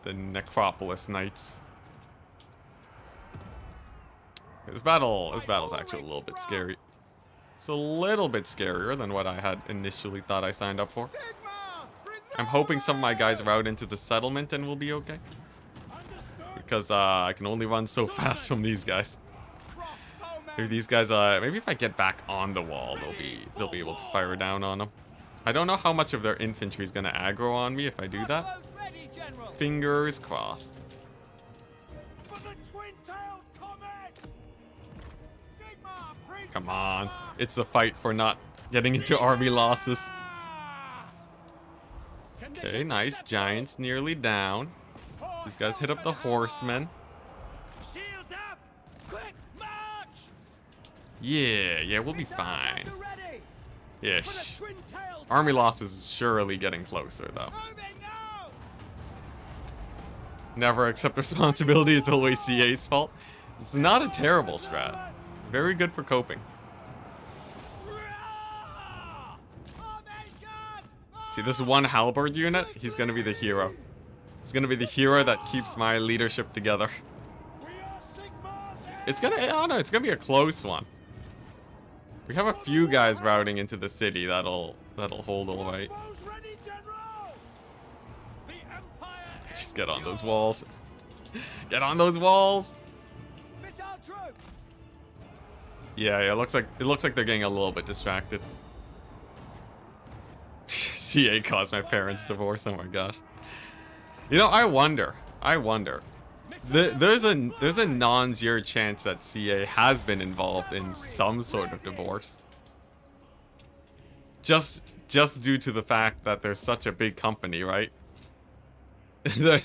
the Necropolis Knights. This battle's actually a little bit scary. It's a little bit scarier than what I had initially thought I signed up for. I'm hoping some of my guys are out into the settlement and will be okay. Because I can only run so fast from these guys. Maybe these guys, maybe if I get back on the wall, they'll be able to fire down on them. I don't know how much of their infantry is gonna aggro on me if I do that. Fingers crossed. Come on, it's a fight for not getting into army losses. Okay, nice. Giants nearly down. These guys hit up the horsemen. Yeah, we'll be fine. Ish. Army losses is surely getting closer, though. Never accept responsibility. It's always CA's fault. It's not a terrible strat. Very good for coping. See, this one halberd unit, he's gonna be the hero. He's gonna be the hero that keeps my leadership together. We are Sigmar's It's gonna, I don't know, it's gonna be a close one. We have a few guys routing into the city that'll hold all right. Crossbows ready, General! The Empire Just get on those walls. Get on those walls. Missile troops! Yeah, it looks like they're getting a little bit distracted. CA caused my parents' divorce. Oh my gosh. You know, I wonder. There's a non-zero chance that CA has been involved in some sort of divorce. Just due to the fact that they're such a big company, right? there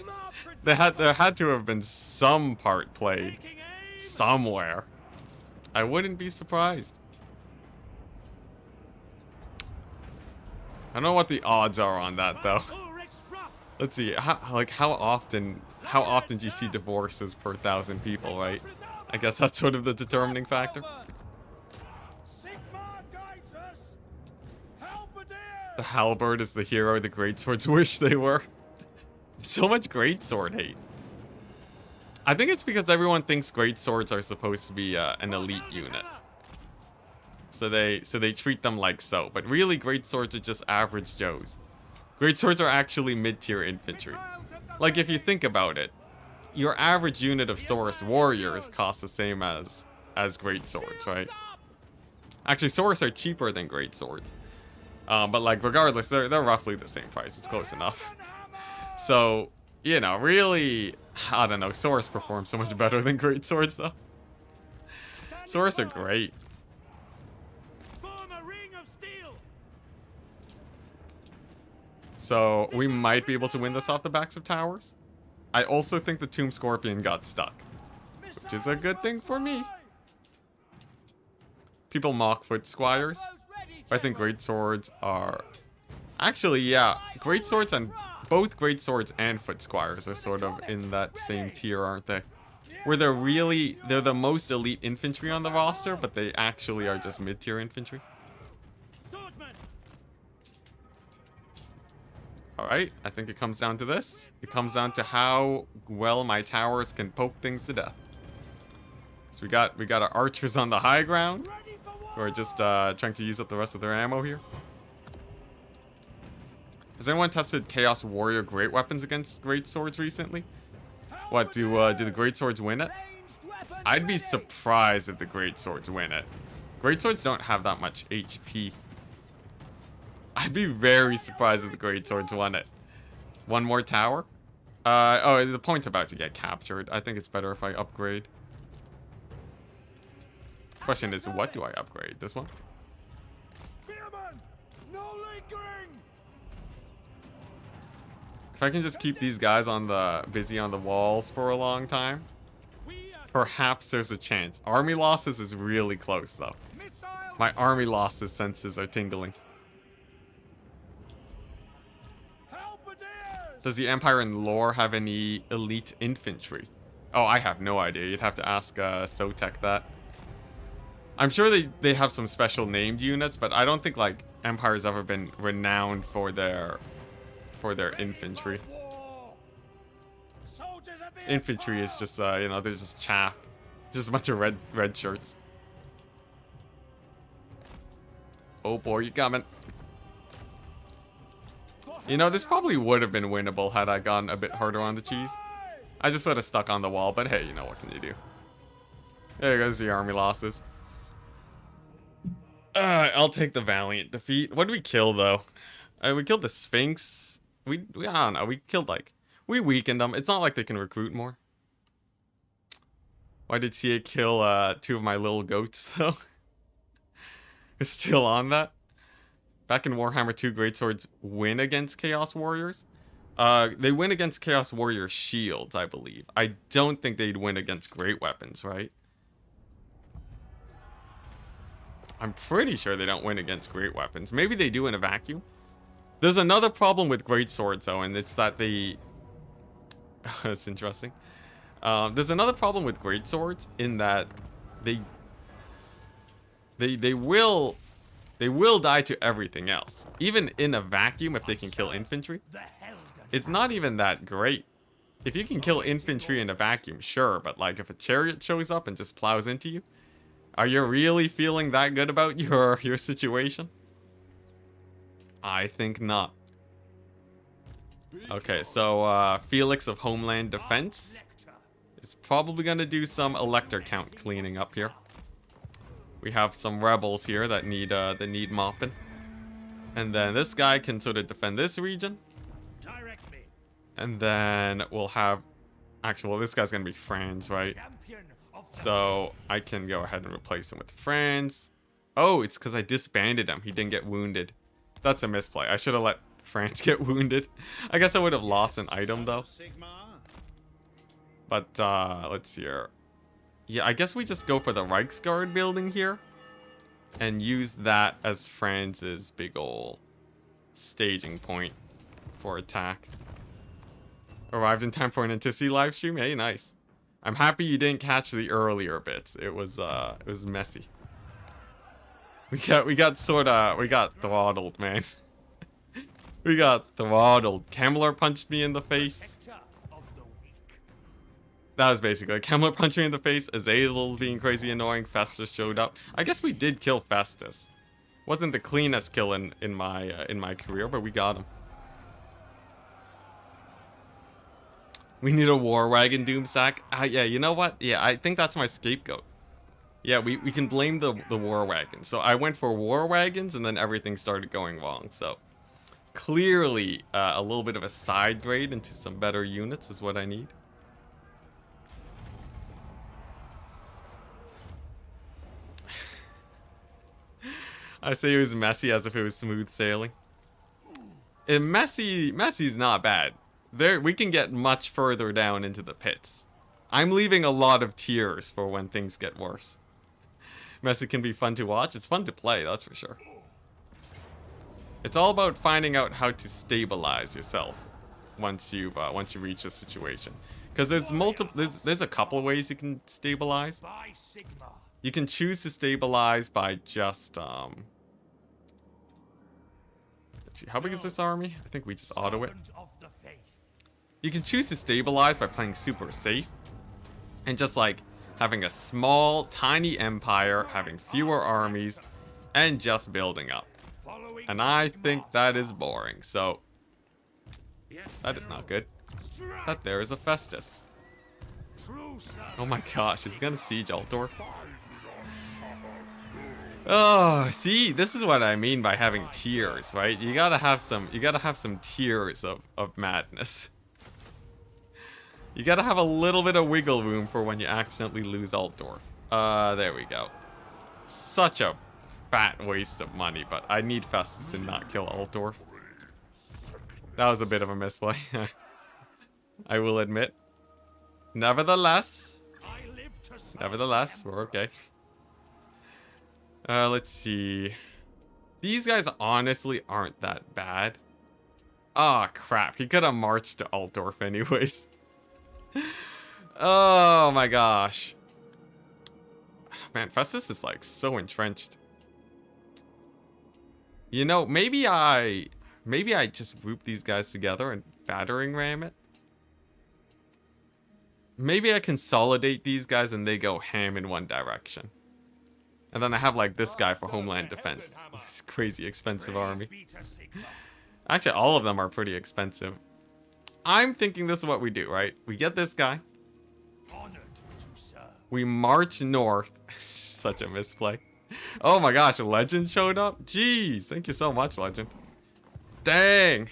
had to have been some part played Taking aim! somewhere. I wouldn't be surprised. I don't know what the odds are on that though. Ulrich's rough! Let's see. How often do you see divorces per 1,000 people, right? I guess that's sort of the determining factor. Sigmar guides us! Halberdiers! The halberd is the hero the greatswords wish they were. So much greatsword hate. I think it's because everyone thinks greatswords are supposed to be an elite unit. So they treat them like so. But really, greatswords are just average Joes. Greatswords are actually mid-tier infantry. Like, if you think about it, your average unit of Saurus warriors costs the same as greatswords, right? Actually, Saurus are cheaper than greatswords. But like, regardless, they're roughly the same price. It's close enough. So, you know, really, I don't know. Saurus performs so much better than greatswords, though. Saurus are great. Form a ring of steel! So we might be able to win this off the backs of towers. I also think the Tomb Scorpion got stuck, which is a good thing for me. People mock foot squires. I think greatswords are... Actually, yeah, greatswords and... Both greatswords and foot squires are sort of in that same tier, aren't they? Where they're the most elite infantry on the roster, but they actually are just mid-tier infantry. Swordsman! Alright, I think it comes down to this. It comes down to how well my towers can poke things to death. So we got our archers on the high ground, Ready for war! who are just trying to use up the rest of their ammo here. Has anyone tested Chaos Warrior great weapons against great swords recently? What, do the great swords win it? I'd be surprised if the great swords win it. Great swords don't have that much HP. I'd be very surprised if the great swords won it. One more tower? Oh, the point's about to get captured. I think it's better if I upgrade. Question is, what do I upgrade? This one? Spearman! No lingering! If I can just keep these guys busy on the walls for a long time, We are perhaps there's a chance. Army losses is really close though. missiles! My army losses senses are tingling. Halberdiers! Does the Empire in lore have any elite infantry? Oh, I have no idea. You'd have to ask Sotek that. I'm sure they have some special named units, but I don't think like Empire's ever been renowned for their infantry. War! Soldiers of the Infantry is just you know, they're just chaff. Just a bunch of red shirts. Oh boy, you coming. You know, this probably would have been winnable had I gone a bit harder on the cheese. I just sort of stuck on the wall, but hey, you know, what can you do? There goes the army losses. I'll take the valiant defeat. What did we kill, though? We killed the Sphinx. I don't know. We killed, like... We weakened them. It's not like they can recruit more. Why did CA kill 2 of my little goats, though? It's still on that. Back in Warhammer 2, Greatswords win against Chaos Warriors. They win against Chaos Warrior shields, I believe. I don't think they'd win against great weapons, right? I'm pretty sure they don't win against great weapons. Maybe they do in a vacuum. There's another problem with great swords, though, and it's that they... That's interesting. There's another problem with great swords in that they will die to everything else. Even in a vacuum, if they can kill infantry. it's not even that great. If you can kill infantry in a vacuum, sure, but like if a chariot shows up and just plows into you, are you really feeling that good about your situation? I think not. Okay, so Felix of Homeland Defense is probably gonna do some elector count cleaning up here. We have some rebels here that need mopping. And then this guy can sort of defend this region. And then we'll have... Actually, well, this guy's going to be Franz, right? So I can go ahead and replace him with Franz. Oh, it's because I disbanded him. He didn't get wounded. That's a misplay. I should have let Franz get wounded. I guess I would have lost an item, though. But, let's see here. Yeah, I guess we just go for the Reichsguard building here. And use that as Franz's big ol' staging point for attack. Arrived in time for an Enticity live stream. Hey, nice. I'm happy you didn't catch the earlier bits. It was messy. We got throttled, man. We got throttled. Kemmler punched me in the face. That was basically Kemmler punched me in the face. Azazel being crazy annoying. Festus showed up. I guess we did kill Festus. Wasn't the cleanest kill in my career, but we got him. We need a war wagon doomstack. Yeah, you know what? Yeah, I think that's my scapegoat. Yeah, we can blame the war wagon. So I went for war wagons and then everything started going wrong. So clearly a little bit of a side grade into some better units is what I need. I say it was messy as if it was smooth sailing. And messy's not bad. There, we can get much further down into the pits. I'm leaving a lot of tears for when things get worse. Messy can be fun to watch. It's fun to play, that's for sure. It's all about finding out how to stabilize yourself once you reach a situation. Because there's a couple of ways you can stabilize. You can choose to stabilize by just let's see, how big is this army? I think we just auto it. You can choose to stabilize by playing super safe and just like having a small, tiny empire, having fewer armies, and just building up. And I think that is boring, so that is not good. That there is a Festus. Oh my gosh, he's gonna siege Altdorf. Oh, see, this is what I mean by having tiers, right? You gotta have some tiers of madness. You gotta have a little bit of wiggle room for when you accidentally lose Altdorf. There we go. Such a fat waste of money, but I need Festus to not kill Altdorf. That was a bit of a misplay. I will admit. Nevertheless, we're okay. Let's see. These guys honestly aren't that bad. Ah, crap. He could have marched to Altdorf anyways. Oh my gosh. Man, Festus is like so entrenched. You know, maybe I just group these guys together and battering ram it. Maybe I consolidate these guys and they go ham in one direction. And then I have like this guy for Homeland Defense. This crazy expensive army. Actually, all of them are pretty expensive. I'm thinking this is what we do, right? We get this guy. We march north. Such a misplay. Oh my gosh, a legend showed up? Jeez, thank you so much, legend. Dang.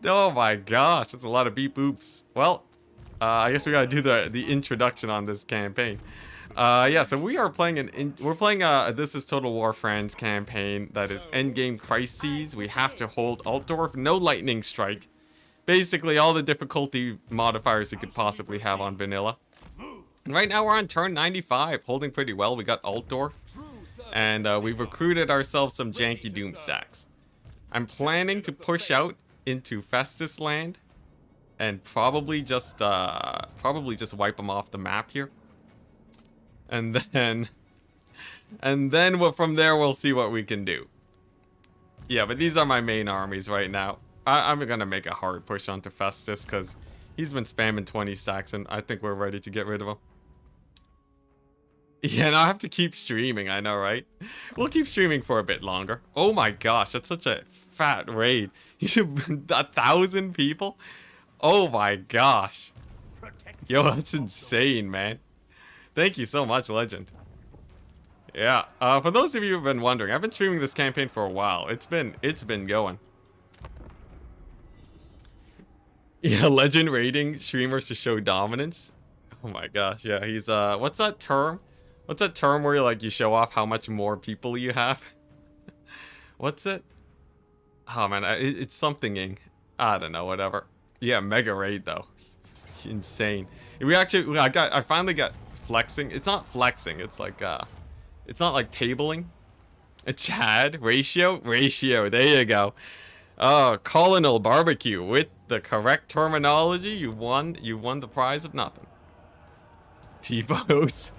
Oh my gosh, that's a lot of beep boops. Well, I guess we gotta do the introduction on this campaign. Yeah, so we are playing we're playing This is Total War Franz campaign that is endgame crises. We have to hold Altdorf, no lightning strike. Basically all the difficulty modifiers you could possibly have on vanilla. And right now we're on turn 95, holding pretty well. We got Altdorf, and we've recruited ourselves some janky doomstacks. I'm planning to push out into Festus land and probably just wipe them off the map here. And then from there we'll see what we can do. Yeah, but these are my main armies right now. I'm gonna make a hard push onto Festus because he's been spamming 20 stacks and I think we're ready to get rid of him. Yeah, and I have to keep streaming, I know, right? We'll keep streaming for a bit longer. Oh my gosh, that's such a fat raid. 1,000 people? Oh my gosh. Yo, that's insane, man. Thank you so much, Legend. Yeah, for those of you who've been wondering, I've been streaming this campaign for a while. It's been going. Yeah, Legend raiding streamers to show dominance. Oh my gosh, yeah, he's what's that term? What's that term where you show off how much more people you have? What's it? Oh man, it's something-ing. I don't know, whatever. Yeah, mega raid though. Insane. I finally got flexing. It's not flexing, it's like it's not like tabling. A Chad ratio, there you go. Oh, Colonel Barbecue with the correct terminology. You won the prize of nothing. T-pose.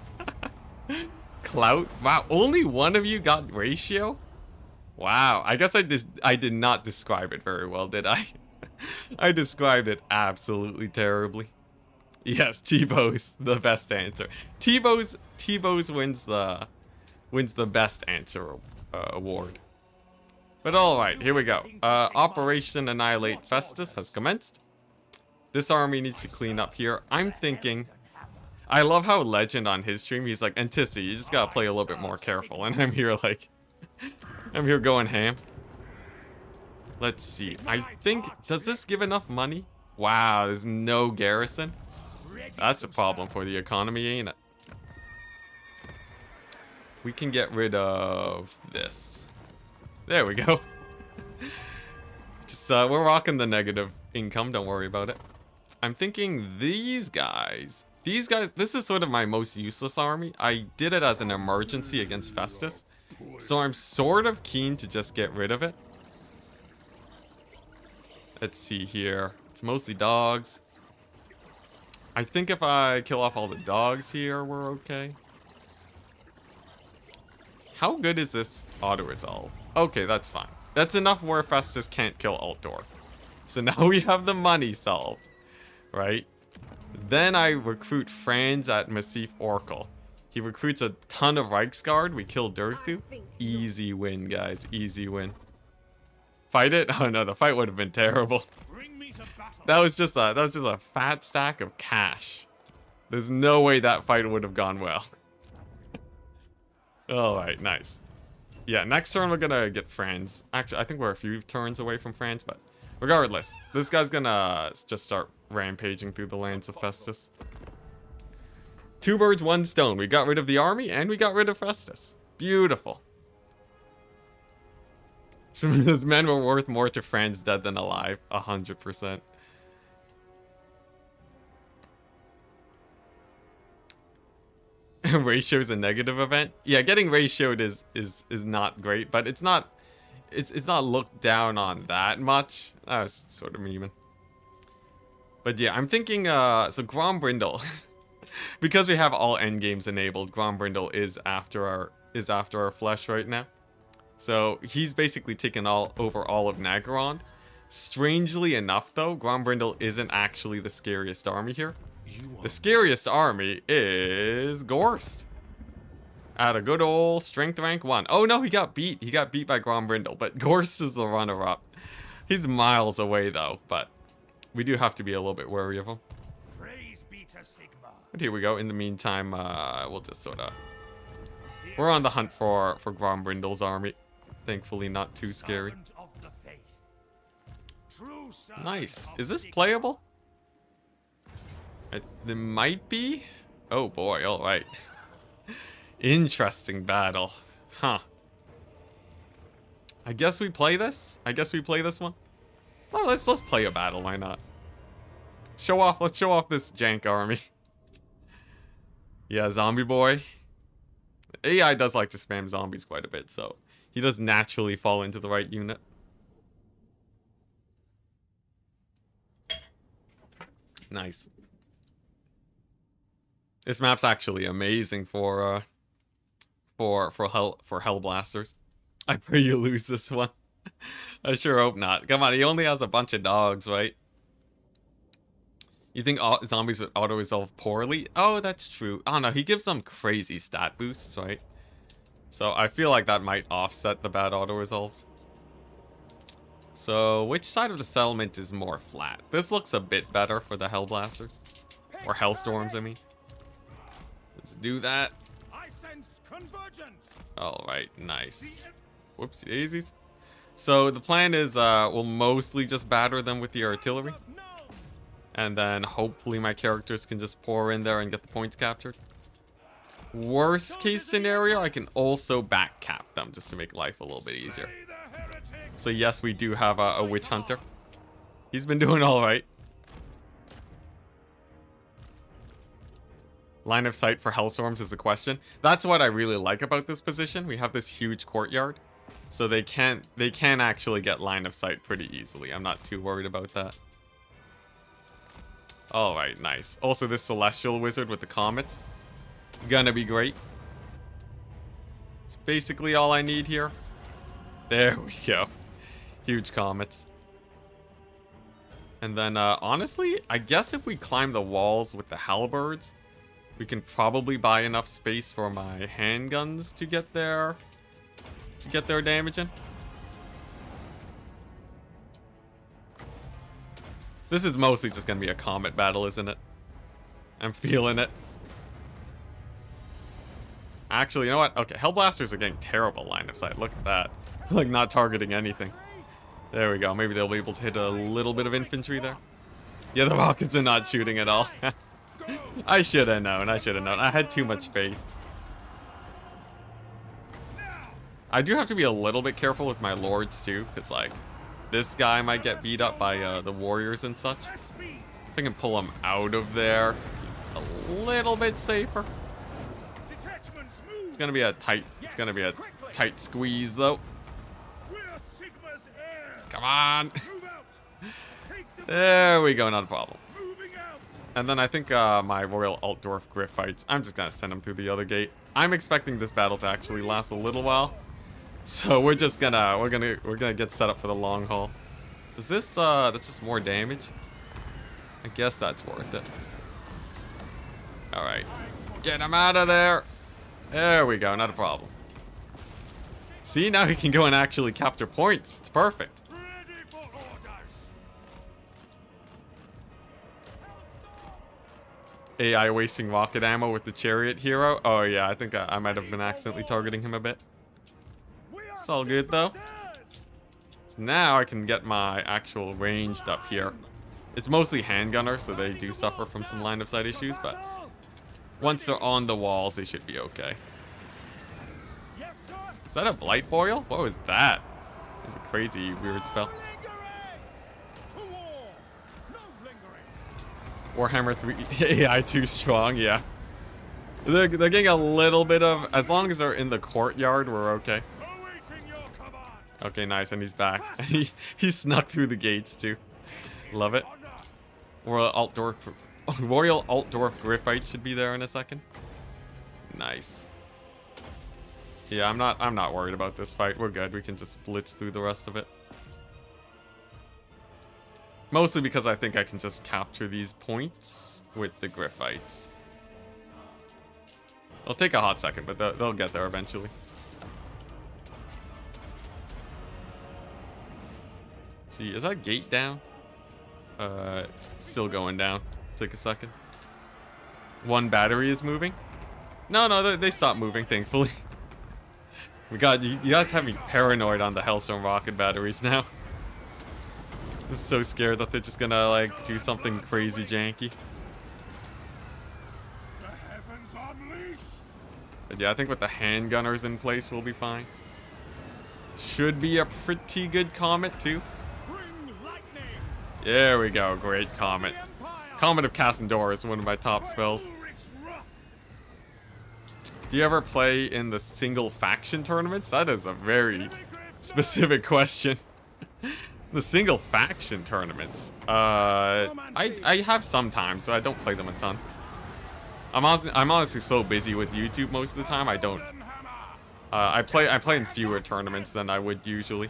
Clout. Wow, only one of you got ratio? Wow, I guess I did not describe it very well, did I? I described it absolutely terribly. Yes, T-pose, the best answer. T-pose wins the best answer award. But alright, here we go. Operation Annihilate Festus has commenced. This army needs to clean up here. I'm thinking... I love how Legend on his stream, he's like, Enticity, you just gotta play a little bit more careful. And I'm here like... I'm here going ham. Let's see. I think... Does this give enough money? Wow, there's no garrison. That's a problem for the economy, ain't it? We can get rid of this. There we go. Just, we're rocking the negative income, don't worry about it. I'm thinking these guys, this is sort of my most useless army. I did it as an emergency against Festus. So I'm sort of keen to just get rid of it. Let's see here. It's mostly dogs. I think if I kill off all the dogs here, we're okay. How good is this auto-resolve? Okay, that's fine. That's enough where Festus can't kill Altdorf. So now we have the money solved, right? Then I recruit Franz at Massif Oracle. He recruits a ton of Reichsguard. We kill Dirthu. Easy win, guys. Easy win. Fight it? Oh no, the fight would have been terrible. That was just a fat stack of cash. There's no way that fight would have gone well. Alright, nice. Yeah, next turn we're gonna get Franz. Actually, I think we're a few turns away from Franz, but regardless, this guy's gonna just start rampaging through the lands of Festus. 2 birds, 1 stone. We got rid of the army and we got rid of Festus. Beautiful. Some of those men were worth more to Franz dead than alive. 100%. Ratio is a negative event. Yeah, getting ratioed is not great, but it's not looked down on that much. I was sort of memeing. But yeah, I'm thinking so Grombrindle. Because we have all endgames enabled, Grombrindle is after our flesh right now. So he's basically taken over all of Naggarond. Strangely enough though, Grombrindle isn't actually the scariest army here. The scariest army is Gorst. At a good old strength rank 1. Oh no, he got beat. He got beat by Grombrindle, but Gorst is the runner-up. He's miles away though, but we do have to be a little bit wary of him. But here we go. In the meantime, we'll just sort of... We're on the hunt for Grombrindle's army. Thankfully not too scary. Nice. Is this playable? There might be? Oh boy, alright. Interesting battle. Huh. I guess we play this? I guess we play this one? Oh, let's play a battle, why not? Let's show off this jank army. Yeah, zombie boy. AI does like to spam zombies quite a bit, so he does naturally fall into the right unit. Nice. This map's actually amazing for Hellblasters. I pray you lose this one. I sure hope not. Come on, he only has a bunch of dogs, right? You think zombies would auto-resolve poorly? Oh, that's true. I don't know, he gives them crazy stat boosts, right? So I feel like that might offset the bad auto-resolves. So, which side of the settlement is more flat? This looks a bit better for the Hellblasters. Or Hellstorms, I mean. Let's do that. I sense convergence. Alright, nice. Whoopsie daisies. So the plan is we'll mostly just batter them with the artillery. And then hopefully my characters can just pour in there and get the points captured. Worst case scenario, I can also back cap them just to make life a little bit easier. So yes, we do have a witch hunter. He's been doing alright. Line of sight for Hellstorms is a question. That's what I really like about this position. We have this huge courtyard. So they can actually get line of sight pretty easily. I'm not too worried about that. Alright, nice. Also, this Celestial Wizard with the comets. Gonna be great. It's basically all I need here. There we go. Huge comets. And then, honestly, I guess if we climb the walls with the halberds, we can probably buy enough space for my handguns to get their damage in. This is mostly just gonna be a comet battle, isn't it? I'm feeling it. Actually, you know what? Okay, Hellblasters are getting terrible line of sight. Look at that. Like, not targeting anything. There we go. Maybe they'll be able to hit a little bit of infantry there. Yeah, the rockets are not shooting at all. I should have known. I should have known. I had too much faith. I do have to be a little bit careful with my lords too, because like this guy might get beat up by the warriors and such. If I can pull him out of there, a little bit safer. It's gonna be a tight squeeze though. Come on. There we go. Not a problem. And then I think my Royal Altdorf Griffites, I'm just gonna send them through the other gate. I'm expecting this battle to actually last a little while. So we're gonna get set up for the long haul. Does this that's just more damage? I guess that's worth it. Alright. Get him out of there. There we go, not a problem. See, now he can go and actually capture points. It's perfect. AI wasting rocket ammo with the chariot hero. Oh yeah, I think I might have been accidentally targeting him a bit. It's all good though. So now I can get my actual ranged up here. It's mostly handgunners, so they do suffer from some line of sight issues, but once they're on the walls, they should be okay. Is that a blight boil? What was that? It was a crazy weird spell. Warhammer 3 AI too strong, yeah. They're getting a little bit of, as long as they're in the courtyard, we're okay. Okay, nice, and he's back. And he snuck through the gates too. Love it. Royal Altdorf Griffite should be there in a second. Nice. Yeah, I'm not worried about this fight. We're good. We can just blitz through the rest of it. Mostly because I think I can just capture these points with the Griffites. It'll take a hot second, but they'll get there eventually. Let's see, is that gate down? Still going down. Take a second. One battery is moving. No, they stopped moving, thankfully. We got you guys have me paranoid on the Hellstorm rocket batteries now. I'm so scared that they're just gonna like do something crazy janky. The heavens unleashed. But yeah, I think with the handgunners in place, we'll be fine. Should be a pretty good comet too. There we go, great comet. Comet of Cassandor is one of my top spells. Do you ever play in the single faction tournaments? That is a very specific question. The single faction tournaments. I have sometimes, so I don't play them a ton. I'm honestly so busy with YouTube most of the time. I don't. I play in fewer tournaments than I would usually.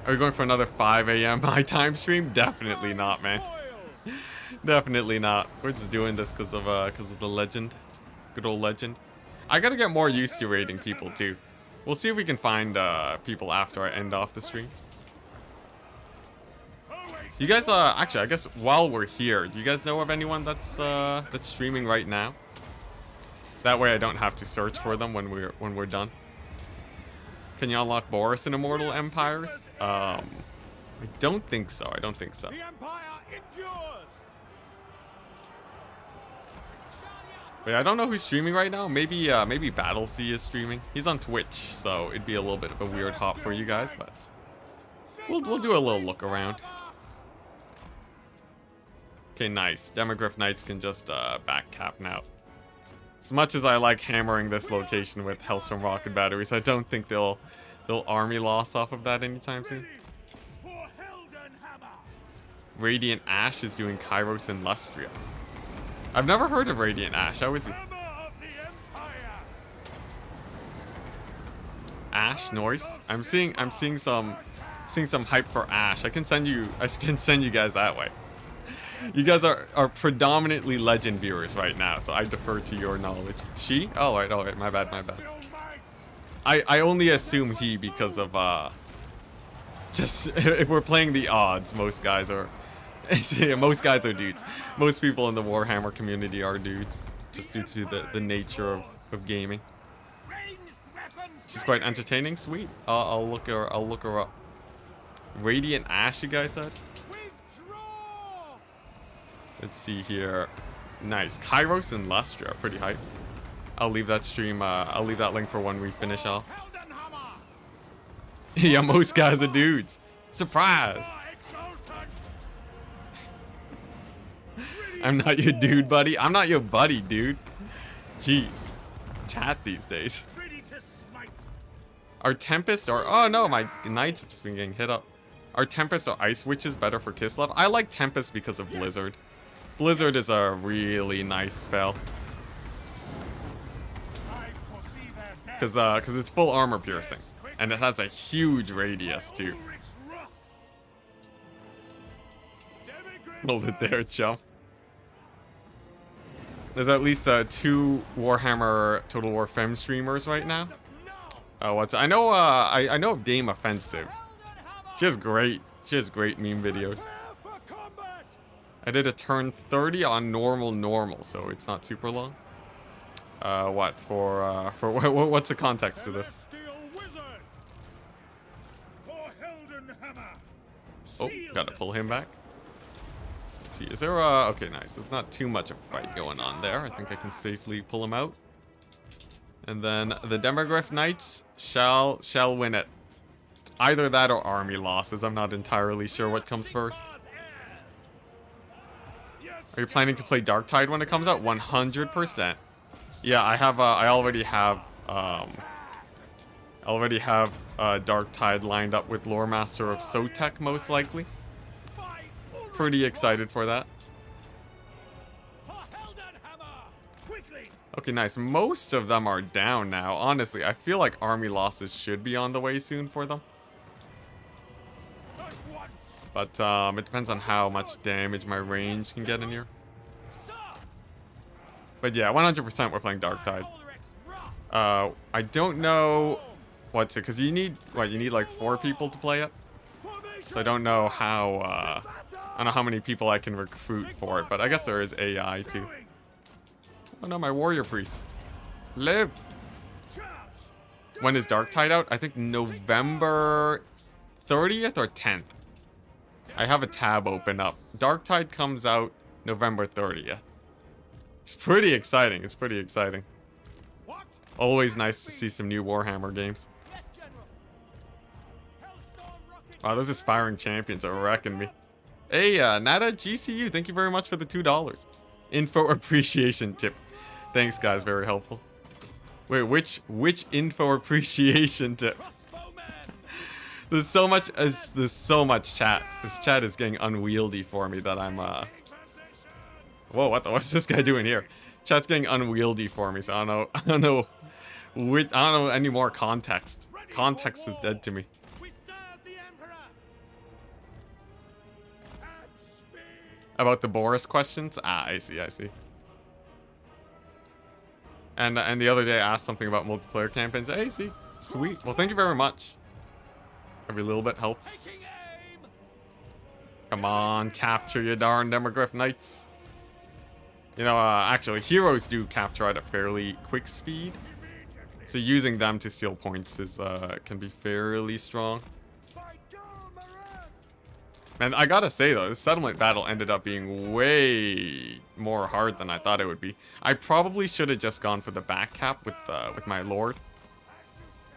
Are we going for another 5 a.m. my time stream? Definitely not, man. Definitely not. We're just doing this because of the legend. Good old legend. I gotta get more used to raiding people too. We'll see if we can find people after I end off the stream. You guys, actually, I guess while we're here, do you guys know of anyone that's streaming right now? That way I don't have to search for them when we're done. Can you unlock Boris in Immortal Empires? I don't think so. I don't think so. The Empire endures. Wait, I don't know who's streaming right now. Maybe maybe Battlesea is streaming. He's on Twitch, so it'd be a little bit of a weird hop for you guys, but we'll do a little look around. Okay, nice. Demogryph Knights can just back cap now. As much as I like hammering this location with Hellstorm rocket batteries, I don't think they'll army loss off of that anytime soon. Radiant Ash is doing Kairos and Lustria. I've never heard of Radiant Ash. How is he? Ash Noise. I'm seeing some hype for Ash. I can send you guys that way. You guys are predominantly legend viewers right now, so I defer to your knowledge. She? Oh, all right, my bad. I only assume he because of just if we're playing the odds, most guys are most guys are dudes. Most people in the Warhammer community are dudes, just due to the nature of gaming. She's quite entertaining. Sweet. I'll look her up. Radiant Ash, you guys said? Let's see here. Nice. Kairos and Lustria, pretty hype. I'll leave that stream, I'll leave that link for when we finish off. Yeah, most guys are dudes. Surprise! I'm not your dude, buddy. I'm not your buddy, dude. Jeez. Chat these days. Are Tempest or... Oh no, my Knights have just been getting hit up. Are Tempest or Ice Witches better for Kislev? I like Tempest because of Blizzard. Blizzard is a really nice spell. Because it's full armor piercing. And it has a huge radius too. Hold it there, chum. There's at least 2 Warhammer Total War Fem streamers right now. I know of Dame Offensive. She has great meme videos. I did a turn 30 on normal, so it's not super long. What's the context to this? Oh, gotta pull him back. Let's see, is there okay, nice. There's not too much of a fight going on there. I think I can safely pull him out. And then the Demogryph Knights shall win it. Either that or army losses. I'm not entirely sure what comes first. Are you planning to play Darktide when it comes out? 100%. Yeah, I already have Darktide lined up with Lore Master of Sotek, most likely. Pretty excited for that. Okay, nice. Most of them are down now. Honestly, I feel like army losses should be on the way soon for them. But it depends on how much damage my range can get in here. But yeah, 100% we're playing Darktide. I don't know what to, because you need like 4 people to play it. So I don't know how, I don't know how many people I can recruit for it, but I guess there is AI too. Oh no, my warrior priest. Live! When is Darktide out? I think November 30th or 10th. I have a tab open up. Darktide comes out November 30th. It's pretty exciting. It's pretty exciting. Always nice to see some new Warhammer games. Wow, those aspiring champions are wrecking me. Hey, Nada GCU, thank you very much for the $2. Info appreciation tip. Thanks, guys. Very helpful. Wait, which info appreciation tip? There's so much chat. This chat is getting unwieldy for me that I'm whoa, what's this guy doing here? Chat's getting unwieldy for me, so I don't know any more context. Context is dead to me. About the Boris questions? Ah, I see, I see. And the other day I asked something about multiplayer campaigns. Hey, see, sweet. Well, thank you very much. Every little bit helps. Taking aim. Come on, capture your darn Demogryph Knights. You know, actually, heroes do capture at a fairly quick speed. So using them to steal points is can be fairly strong. And I gotta say though, this settlement battle ended up being way more hard than I thought it would be. I probably should have just gone for the back cap with my lord.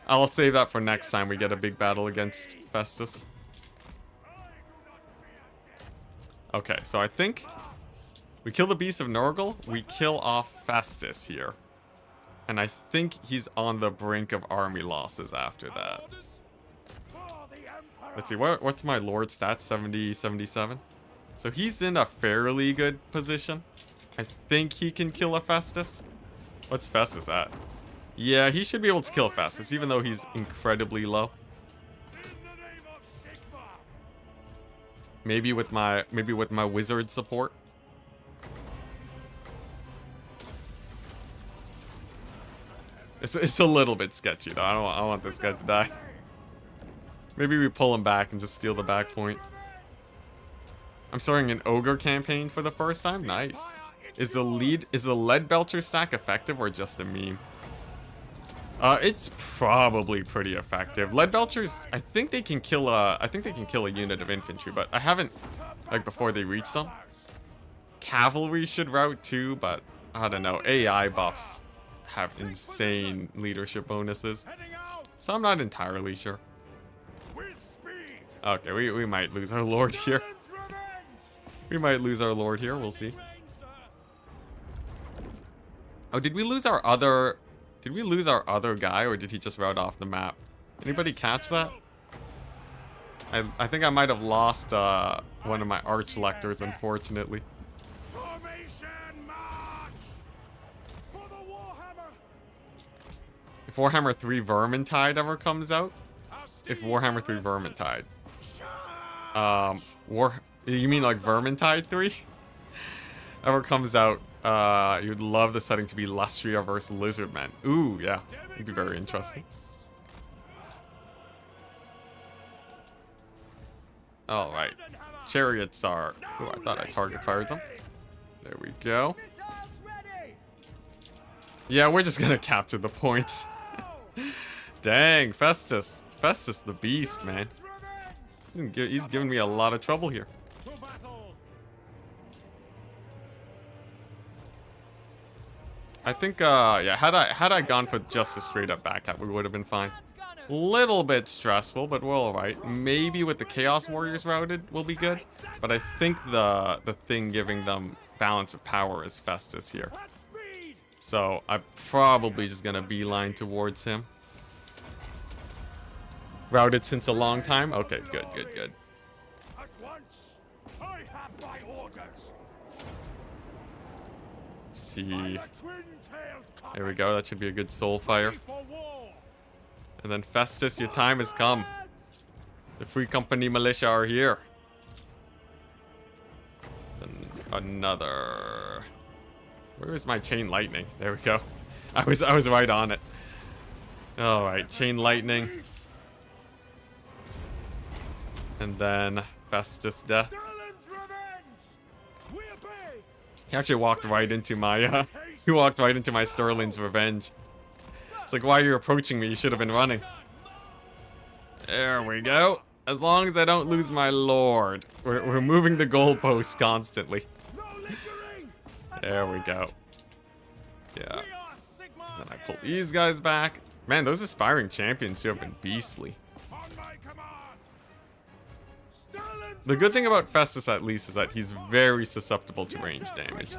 I'll save that for next time we get a big battle against Festus. Okay, so I think we kill the Beast of Norgal, we kill off Festus here. And I think he's on the brink of army losses after that. Let's see, what's my lord stats? 70, 77? So he's in a fairly good position. I think he can kill a Festus. What's Festus at? Yeah, he should be able to kill Festus, even though he's incredibly low. Maybe with my wizard support. It's a little bit sketchy though. I don't want this guy to die. Maybe we pull him back and just steal the back point. I'm starting an ogre campaign for the first time. Nice. Is the lead belcher stack effective or just a meme? It's probably pretty effective. Lead belchers, I think they can kill a unit of infantry, but I haven't, like, before they reach them. Cavalry should route too, but I don't know. AI buffs have insane leadership bonuses, so I'm not entirely sure. Okay, we might lose our lord here. We might lose our lord here. We'll see. Oh, did we lose our other guy, or did he just route off the map? Anybody catch that? I think I might have lost one of my arch lectors, unfortunately. If Warhammer 3 Vermintide ever comes out, if Warhammer 3 Vermintide, you mean like Vermintide 3 ever comes out, you'd love the setting to be Lustria versus Lizardmen. Ooh, yeah, it'd be very interesting. All right, chariots are. Ooh, I thought I target fired them. There we go. Yeah, we're just gonna capture the points. Dang, Festus. Festus the beast, man. He's giving me a lot of trouble here. I think, yeah, had I gone for just a straight up back cap, we would have been fine. Little bit stressful, but we're all right. Maybe with the Chaos Warriors routed, we'll be good. But I think the thing giving them balance of power is Festus here. So I'm probably just gonna beeline towards him. Routed since a long time. Okay, good. At once. I have my orders. Let's see. There we go. That should be a good soul fire. And then Festus, your time has come. The Free Company militia are here. Then another. Where is my chain lightning? There we go. I was right on it. All right, chain lightning. And then Festus death. He actually walked right into my he walked right into my Sterling's revenge. It's like, why are you approaching me? You should have been running. There we go. As long as I don't lose my lord. We're moving the goalposts constantly. There we go. Yeah. Then I pull these guys back. Man, those aspiring champions too have been beastly. The good thing about Festus, at least, is that he's very susceptible to range damage.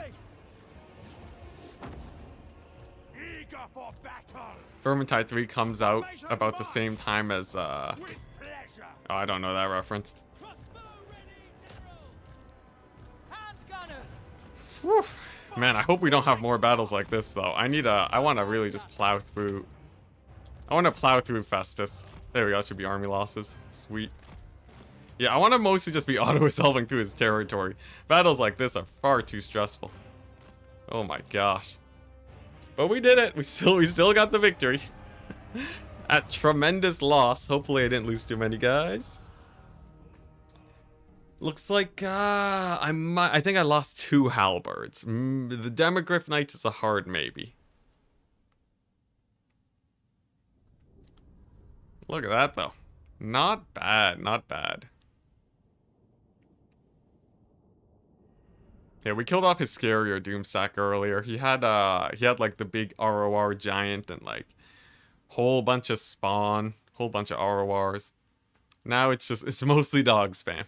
Vermintide 3 comes out about the same time as, oh, I don't know that reference. Whew. Man, I hope we don't have more battles like this, though. I want to really just plow through. I want to plow through Festus. There we go, that should be army losses. Sweet. Yeah, I want to mostly just be auto-resolving through his territory. Battles like this are far too stressful. Oh my gosh. But we did it. We still got the victory. At tremendous loss. Hopefully I didn't lose too many guys. Looks like I think I lost 2 halberds. The Demogryph Knights is a hard maybe. Look at that though. Not bad, not bad. Yeah, we killed off his scarier doomstack earlier. He had like the big ROR giant and like whole bunch of spawn, whole bunch of RORs. Now it's mostly dog spam.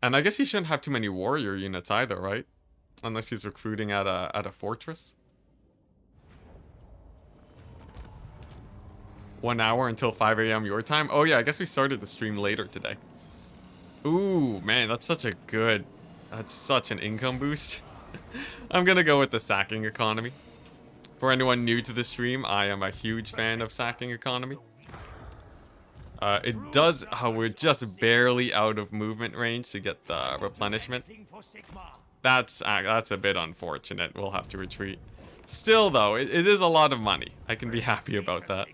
And I guess he shouldn't have too many warrior units either, right? Unless he's recruiting at a fortress. 1 hour until 5 a.m. your time. Oh yeah, I guess we started the stream later today. Ooh, man, that's such an income boost. I'm gonna go with the sacking economy. For anyone new to the stream, I am a huge fan of sacking economy. It does, we're just barely out of movement range to get the replenishment. That's a bit unfortunate. We'll have to retreat. Still though, it is a lot of money. I can be happy about that.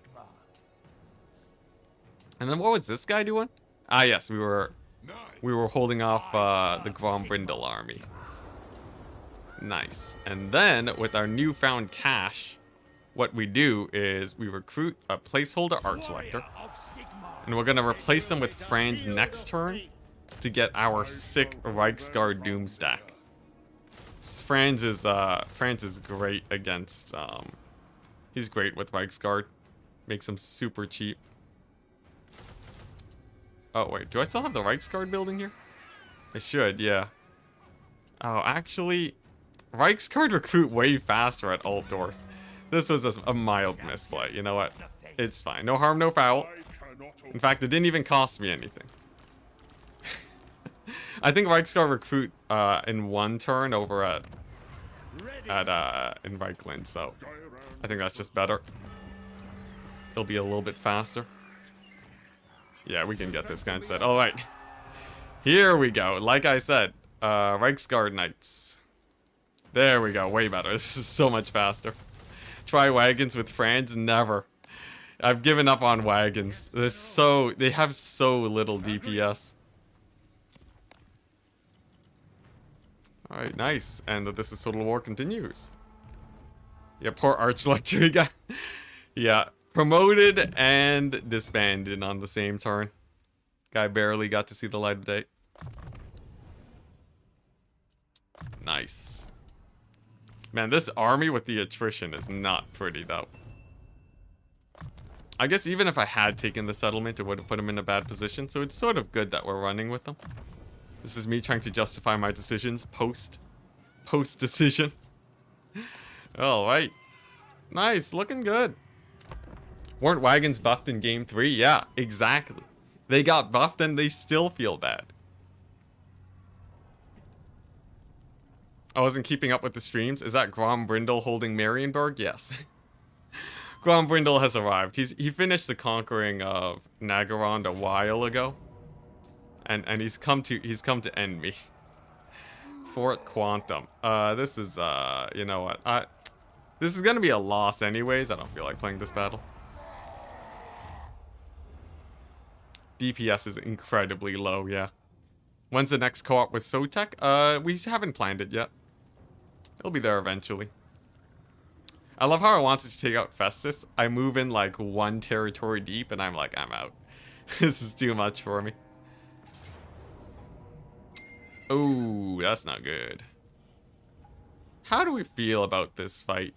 And then what was this guy doing? Ah yes, we were holding off the Grombrindle army. Nice. And then with our newfound cash, what we do is we recruit a placeholder Archlector, and we're gonna replace them with Franz next turn to get our sick Reichsguard doomstack. Franz is great against he's great with Reichsguard. Makes him super cheap. Oh wait, do I still have the Reichsguard building here? I should, yeah. Oh, actually, Reichsguard recruit way faster at Altdorf. This was a mild misplay. You know what? It's fine. No harm, no foul. In fact, it didn't even cost me anything. I think Reichsguard recruit in 1 turn over in Reichland, so I think that's just better. It'll be a little bit faster. Yeah, we can get this guy instead. All right. Here we go. Like I said, Reichsguard Knights. There we go. Way better. This is so much faster. Try wagons with Franz? Never. I've given up on wagons. They have so little DPS. All right, nice. And this is Total War continues. Yeah, poor Archlector guy. Yeah. Promoted and disbanded on the same turn. Guy barely got to see the light of day. Nice. Man, this army with the attrition is not pretty though. I guess even if I had taken the settlement, it would have put him in a bad position. So it's sort of good that we're running with them. This is me trying to justify my decisions post decision. All right. Nice, looking good. Weren't wagons buffed in game 3? Yeah, exactly. They got buffed and they still feel bad. I wasn't keeping up with the streams. Is that Grombrindle holding Marienburg? Yes. Grombrindle has arrived. He finished the conquering of Nagarond a while ago. And he's come to end me. Fort Quantum. This is you know what? This is gonna be a loss anyways. I don't feel like playing this battle. DPS is incredibly low, yeah. When's the next co-op with Sotek? We haven't planned it yet. It'll be there eventually. I love how I wanted to take out Festus. I move in like 1 territory deep and I'm like, I'm out. This is too much for me. Oh, that's not good. How do we feel about this fight?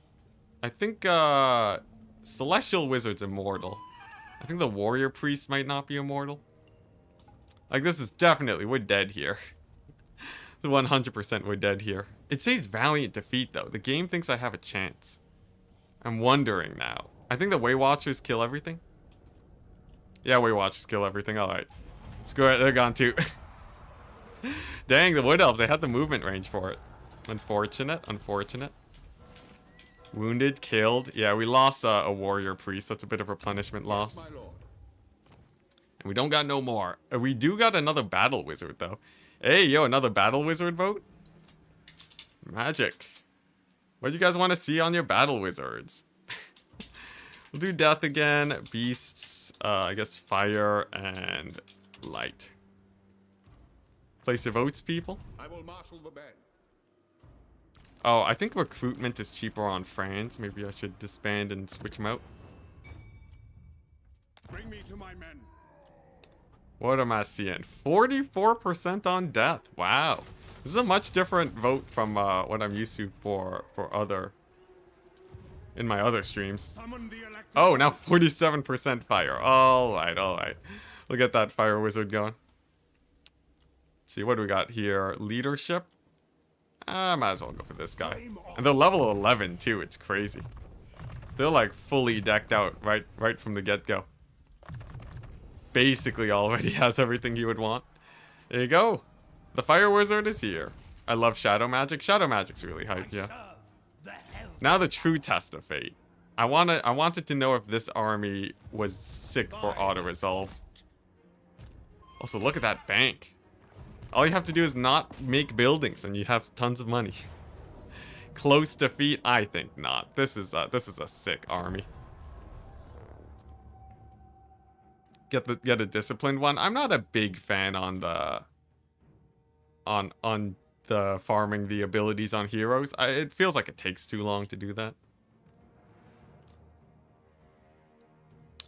I think Celestial Wizard's immortal. I think the Warrior Priest might not be immortal. Like, this is definitely, we're dead here. 100% we're dead here. It says Valiant Defeat, though. The game thinks I have a chance. I'm wondering now. I think the Way Watchers kill everything. Yeah, Way Watchers kill everything. Alright. Screw it, they're gone too. Dang, the Wood Elves, they had the movement range for it. Unfortunate, unfortunate. Wounded, killed. Yeah, we lost a Warrior Priest. That's a bit of replenishment loss. And we don't got no more. We do got another battle wizard, though. Hey, yo, another battle wizard vote? Magic. What do you guys want to see on your battle wizards? We'll do death again, beasts, I guess fire, and light. Place your votes, people. I will marshal the band. Oh, I think recruitment is cheaper on Franz. Maybe I should disband and switch them out. Bring me to my men. What am I seeing? 44% on death. Wow. This is a much different vote from what I'm used to for other... in my other streams. Summon the elected. Oh, now 47% fire. Alright, alright. We'll get that fire wizard going. Let's see, what do we got here? Leadership? I might as well go for this guy. And they're level 11 too, it's crazy. They're like fully decked out right from the get-go. Basically already has everything you would want. There you go. The fire wizard is here. I love shadow magic. Shadow magic's really hype, yeah. Now the true test of fate. I wanted to know if this army was sick for auto resolves. Also, look at that bank. All you have to do is not make buildings and you have tons of money. Close defeat? I think not. This is a sick army. Get a disciplined one. I'm not a big fan on the farming the abilities on heroes. It feels like it takes too long to do that.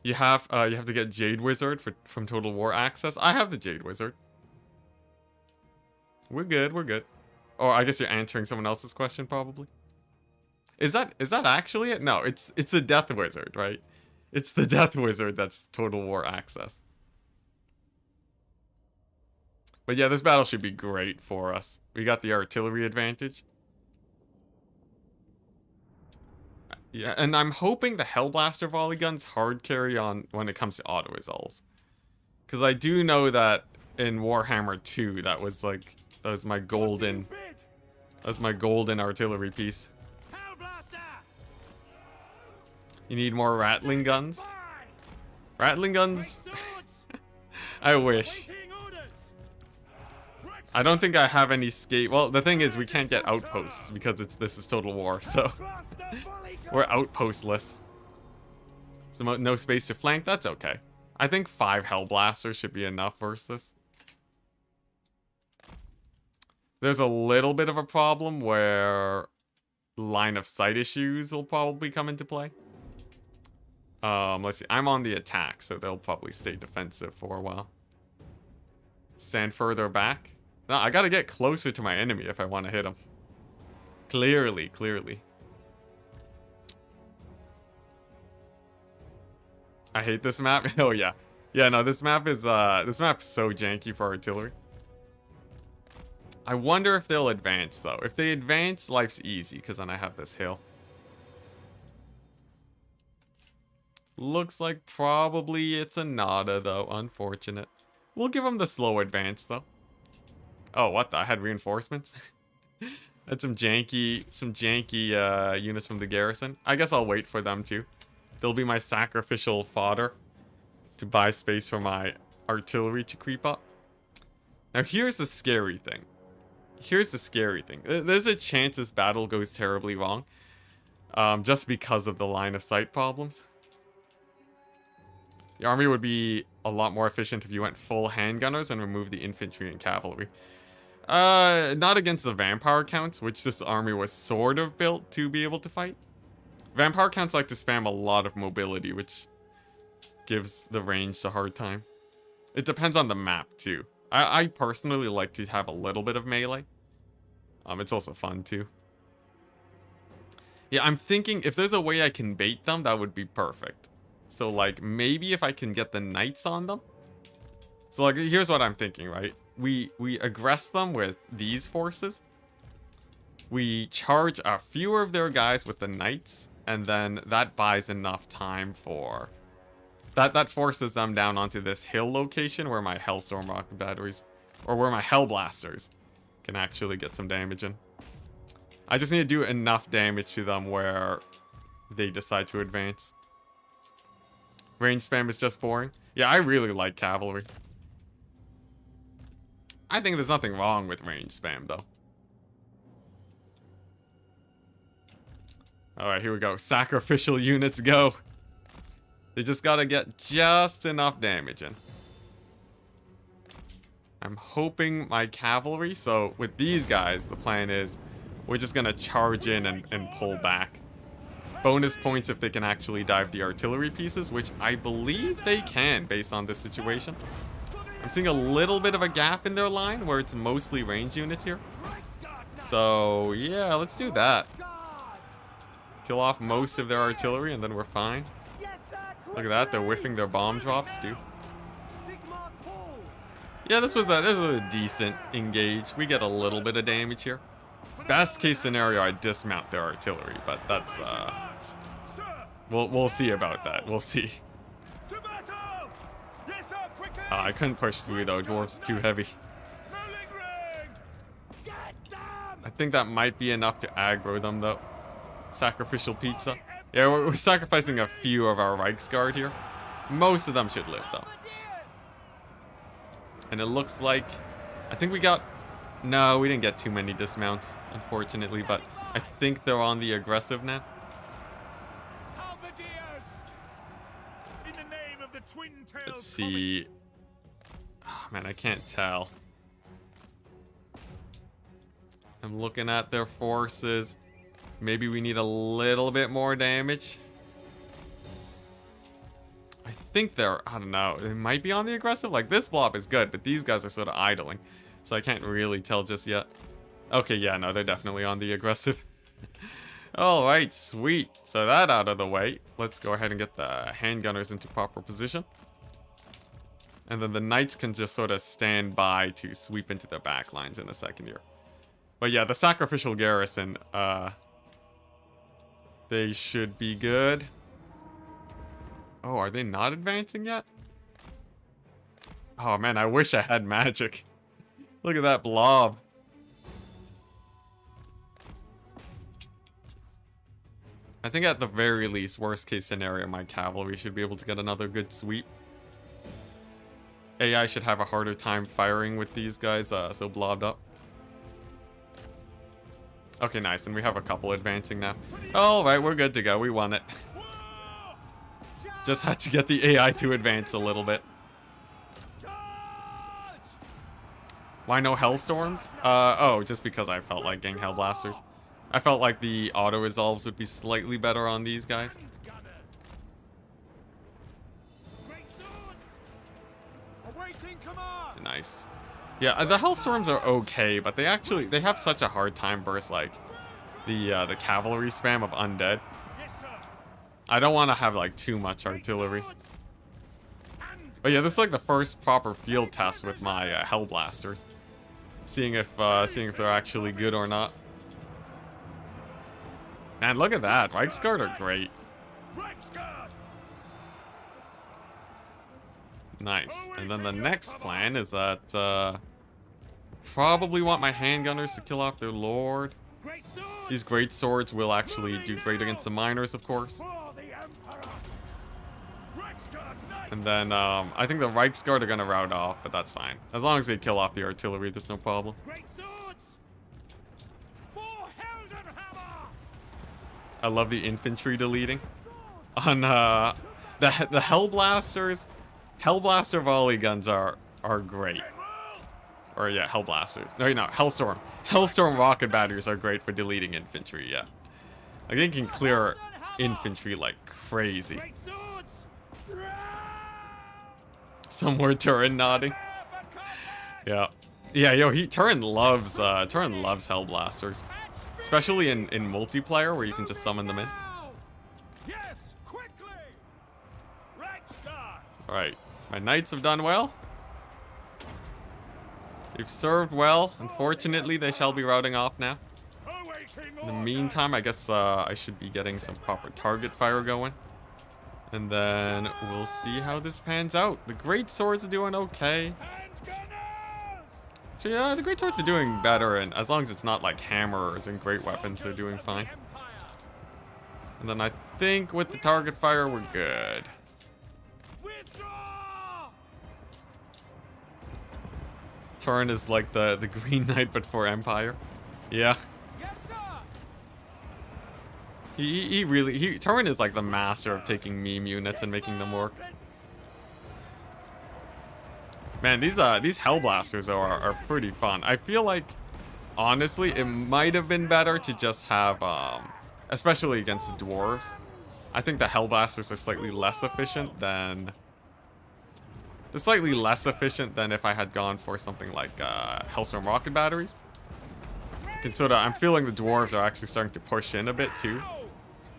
You have to get Jade Wizard from Total War Access. I have the Jade Wizard. We're good, we're good. Or I guess you're answering someone else's question probably. Is that actually it? No, it's the Death Wizard, right? It's the Death Wizard that's Total War Access. But yeah, this battle should be great for us. We got the artillery advantage. Yeah, and I'm hoping the Hellblaster volley guns hard carry on when it comes to auto resolves. Because I do know that in Warhammer 2, that was my golden artillery piece. You need more Rattling guns? Rattling guns? I wish. I don't think I have any skate. Well, the thing is, we can't get outposts because this is Total War, so we're outpostless. So no space to flank. That's okay. I think 5 Hellblasters should be enough versus this. There's a little bit of a problem where line of sight issues will probably come into play. Let's see. I'm on the attack, so they'll probably stay defensive for a while. Stand further back. No, I gotta get closer to my enemy if I want to hit him. Clearly. I hate this map. Oh yeah. Yeah, no, this map is so janky for artillery. I wonder if they'll advance though. If they advance, life's easy because then I have this hill. Looks like probably it's a nada though. Unfortunate. We'll give them the slow advance though. Oh, what the? I had reinforcements? That's some janky units from the garrison. I guess I'll wait for them too. They'll be my sacrificial fodder to buy space for my artillery to creep up. Now here's the scary thing. There's a chance this battle goes terribly wrong. Just because of the line of sight problems. The army would be a lot more efficient if you went full handgunners and removed the infantry and cavalry. Not against the vampire counts, which this army was sort of built to be able to fight. Vampire counts like to spam a lot of mobility, which gives the range a hard time. It depends on the map, too. I personally like to have a little bit of melee. It's also fun, too. Yeah, I'm thinking if there's a way I can bait them, that would be perfect. So, like, maybe if I can get the knights on them. So, like, here's what I'm thinking, right? We aggress them with these forces. We charge a few of their guys with the knights. And then that buys enough time for... That forces them down onto this hill location where my Hellstorm rocket batteries... Or where my Hellblasters can actually get some damage in. I just need to do enough damage to them where they decide to advance. Range spam is just boring. Yeah, I really like cavalry. I think there's nothing wrong with range spam, though. Alright, here we go. Sacrificial units go. They just gotta get just enough damage in. I'm hoping my cavalry, so with these guys, the plan is we're just gonna charge in and pull back. Bonus points if they can actually dive the artillery pieces, which I believe they can based on this situation. I'm seeing a little bit of a gap in their line where it's mostly range units here. So, yeah, let's do that. Kill off most of their artillery and then we're fine. Look at that, they're whiffing their bomb drops too. Yeah, this was a decent engage. We get a little bit of damage here. Best case scenario, I dismount their artillery, but that's we'll see about that. We'll see. I couldn't push through though. Dwarf's too heavy. I think that might be enough to aggro them though. Sacrificial pizza. Yeah, we're sacrificing a few of our reichsguard here. Most of them should live though. And it looks like, I think we got, no, we didn't get too many dismounts, unfortunately, but I think they're on the aggressive now. Let's see. Oh, man, I can't tell. I'm looking at their forces. Maybe we need a little bit more damage. I think they're, I don't know, they might be on the aggressive. Like, this blob is good, but these guys are sort of idling. So I can't really tell just yet. Okay, yeah, no, they're definitely on the aggressive. Alright, sweet. So that out of the way. Let's go ahead and get the handgunners into proper position. And then the knights can just sort of stand by to sweep into their back lines in a second here. But yeah, the sacrificial garrison, they should be good. Oh, are they not advancing yet? Oh man, I wish I had magic. Look at that blob. I think at the very least, worst case scenario, my cavalry should be able to get another good sweep. AI should have a harder time firing with these guys so blobbed up. Okay, nice, and we have a couple advancing now. Alright, we're good to go, we won it. Just had to get the AI to advance a little bit. Why no Hellstorms? Oh, just because I felt like getting Hellblasters. I felt like the auto-resolves would be slightly better on these guys. Nice. Yeah, the Hellstorms are okay, but they have such a hard time versus like the cavalry spam of undead. I don't want to have like too much artillery. But yeah, this is like the first proper field test with my Hellblasters. Seeing if they're actually good or not. Man, look at that. Reichsguard are great. Nice. And then the next plan is that probably want my handgunners to kill off their lord. These great swords will actually do great against the miners, of course. And then I think the reichsguard are gonna rout off, but that's fine. As long as they kill off the artillery, there's no problem. I love the infantry deleting. On the Hellblasters, Hellblaster volley guns are great. Or yeah, Hellblasters. No, Hellstorm. Hellstorm rocket batteries are great for deleting infantry, yeah. I think you can clear infantry like crazy. Some more Turin nodding. Yeah. Yeah, yo, Turin loves Hellblasters. Especially in multiplayer where you can just summon them in. Alright. My knights have done well. They've served well. Unfortunately, they shall be routing off now. In the meantime, I guess I should be getting some proper target fire going. And then we'll see how this pans out. The great swords are doing okay. So yeah, the great swords are doing better, and as long as it's not like hammers and great weapons, they're doing fine. And then I think with the target fire, we're good. Turin is like the Green Knight, but for Empire. Yeah. Yes, sir. Turin is like the master of taking meme units and making them work. Man, these Hellblasters are pretty fun. I feel like, honestly, it might have been better to just have, especially against the dwarves. I think the Hellblasters are slightly less efficient than... They're slightly less efficient than if I had gone for something like Hellstorm rocket batteries. Consider, I'm feeling the dwarves are actually starting to push in a bit too.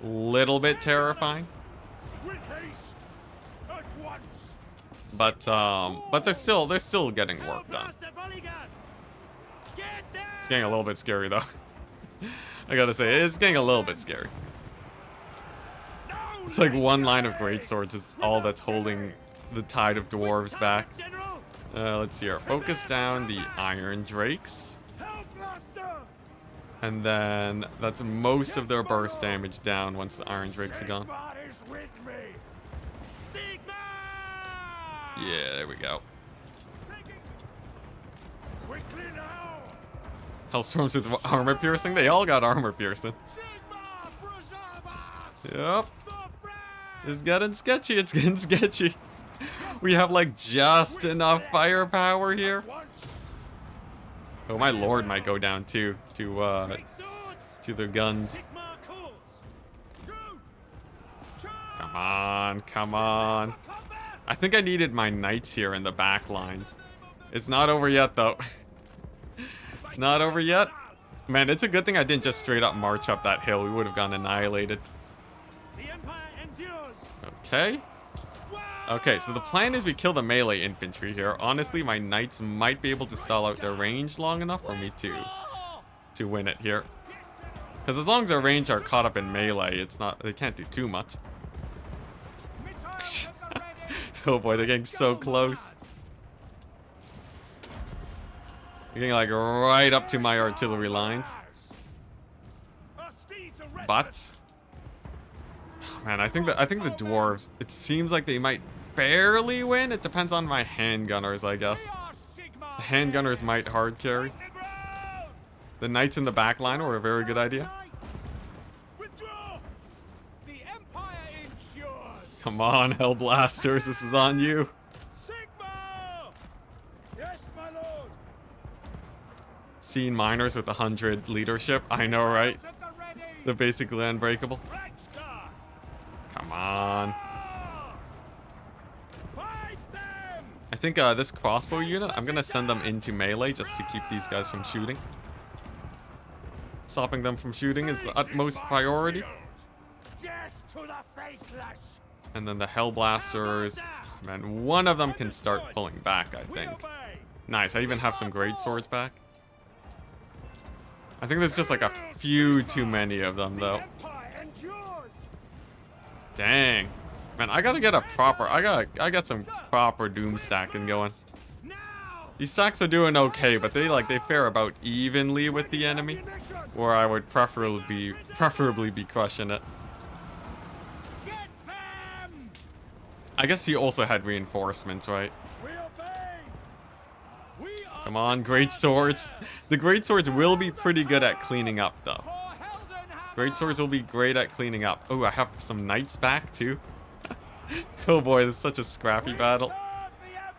Little bit terrifying. With haste. At once. But they're still getting work done. It's getting a little bit scary though. I gotta say, it's getting a little bit scary. It's like one line of greatswords is all that's holding the tide of dwarves back. Let's see here. Focus down the Iron Drakes. And then that's most of their burst damage down once the Iron Drakes are gone. Yeah, there we go. Hellstorms with armor piercing? They all got armor piercing. Yep. It's getting sketchy, it's getting sketchy. We have like just enough firepower here. Oh, my lord might go down too to the guns. Come on, come on. I think I needed my knights here in the back lines. It's not over yet though. It's not over yet. Man, it's a good thing I didn't just straight up march up that hill. We would have gone annihilated. Okay. Okay, so the plan is we kill the melee infantry here. Honestly, my knights might be able to stall out their range long enough for me to win it here. Because as long as their range are caught up in melee, it's not, they can't do too much. Oh boy, they're getting so close. They're getting like right up to my artillery lines. But man, I think the dwarves, it seems like they might barely win. It depends on my handgunners, I guess. The handgunners might hard carry. The knights in the back line were a very good idea. Come on, Hellblasters, this is on you. Seeing miners with 100 leadership, I know, right? They're basically unbreakable. Come on. I think this crossbow unit, I'm gonna send them into melee just to keep these guys from shooting. Stopping them from shooting is the utmost priority. And then the Hellblasters, man, one of them can start pulling back, I think. Nice, I even have some great swords back. I think there's just like a few too many of them though. Dang. Man, I gotta get a proper, I got some proper doomstacking going. These stacks are doing okay, but they fare about evenly with the enemy, where I would preferably be crushing it. I guess he also had reinforcements, right? Come on, great swords. The great swords will be pretty good at cleaning up though. Great swords will be great at cleaning up. Oh, I have some knights back too. Oh boy, this is such a scrappy battle.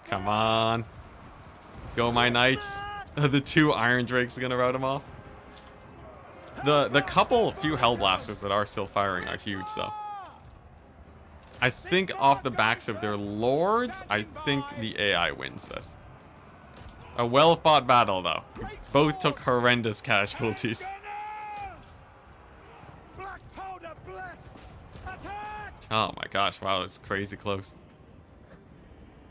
Come on. Go my knights. The two Iron Drakes are gonna rout them off. The few Hellblasters that are still firing are huge though. I think off the backs of their lords, I think the AI wins this. A well-fought battle though. Both took horrendous casualties. Oh my gosh, wow, it's crazy close.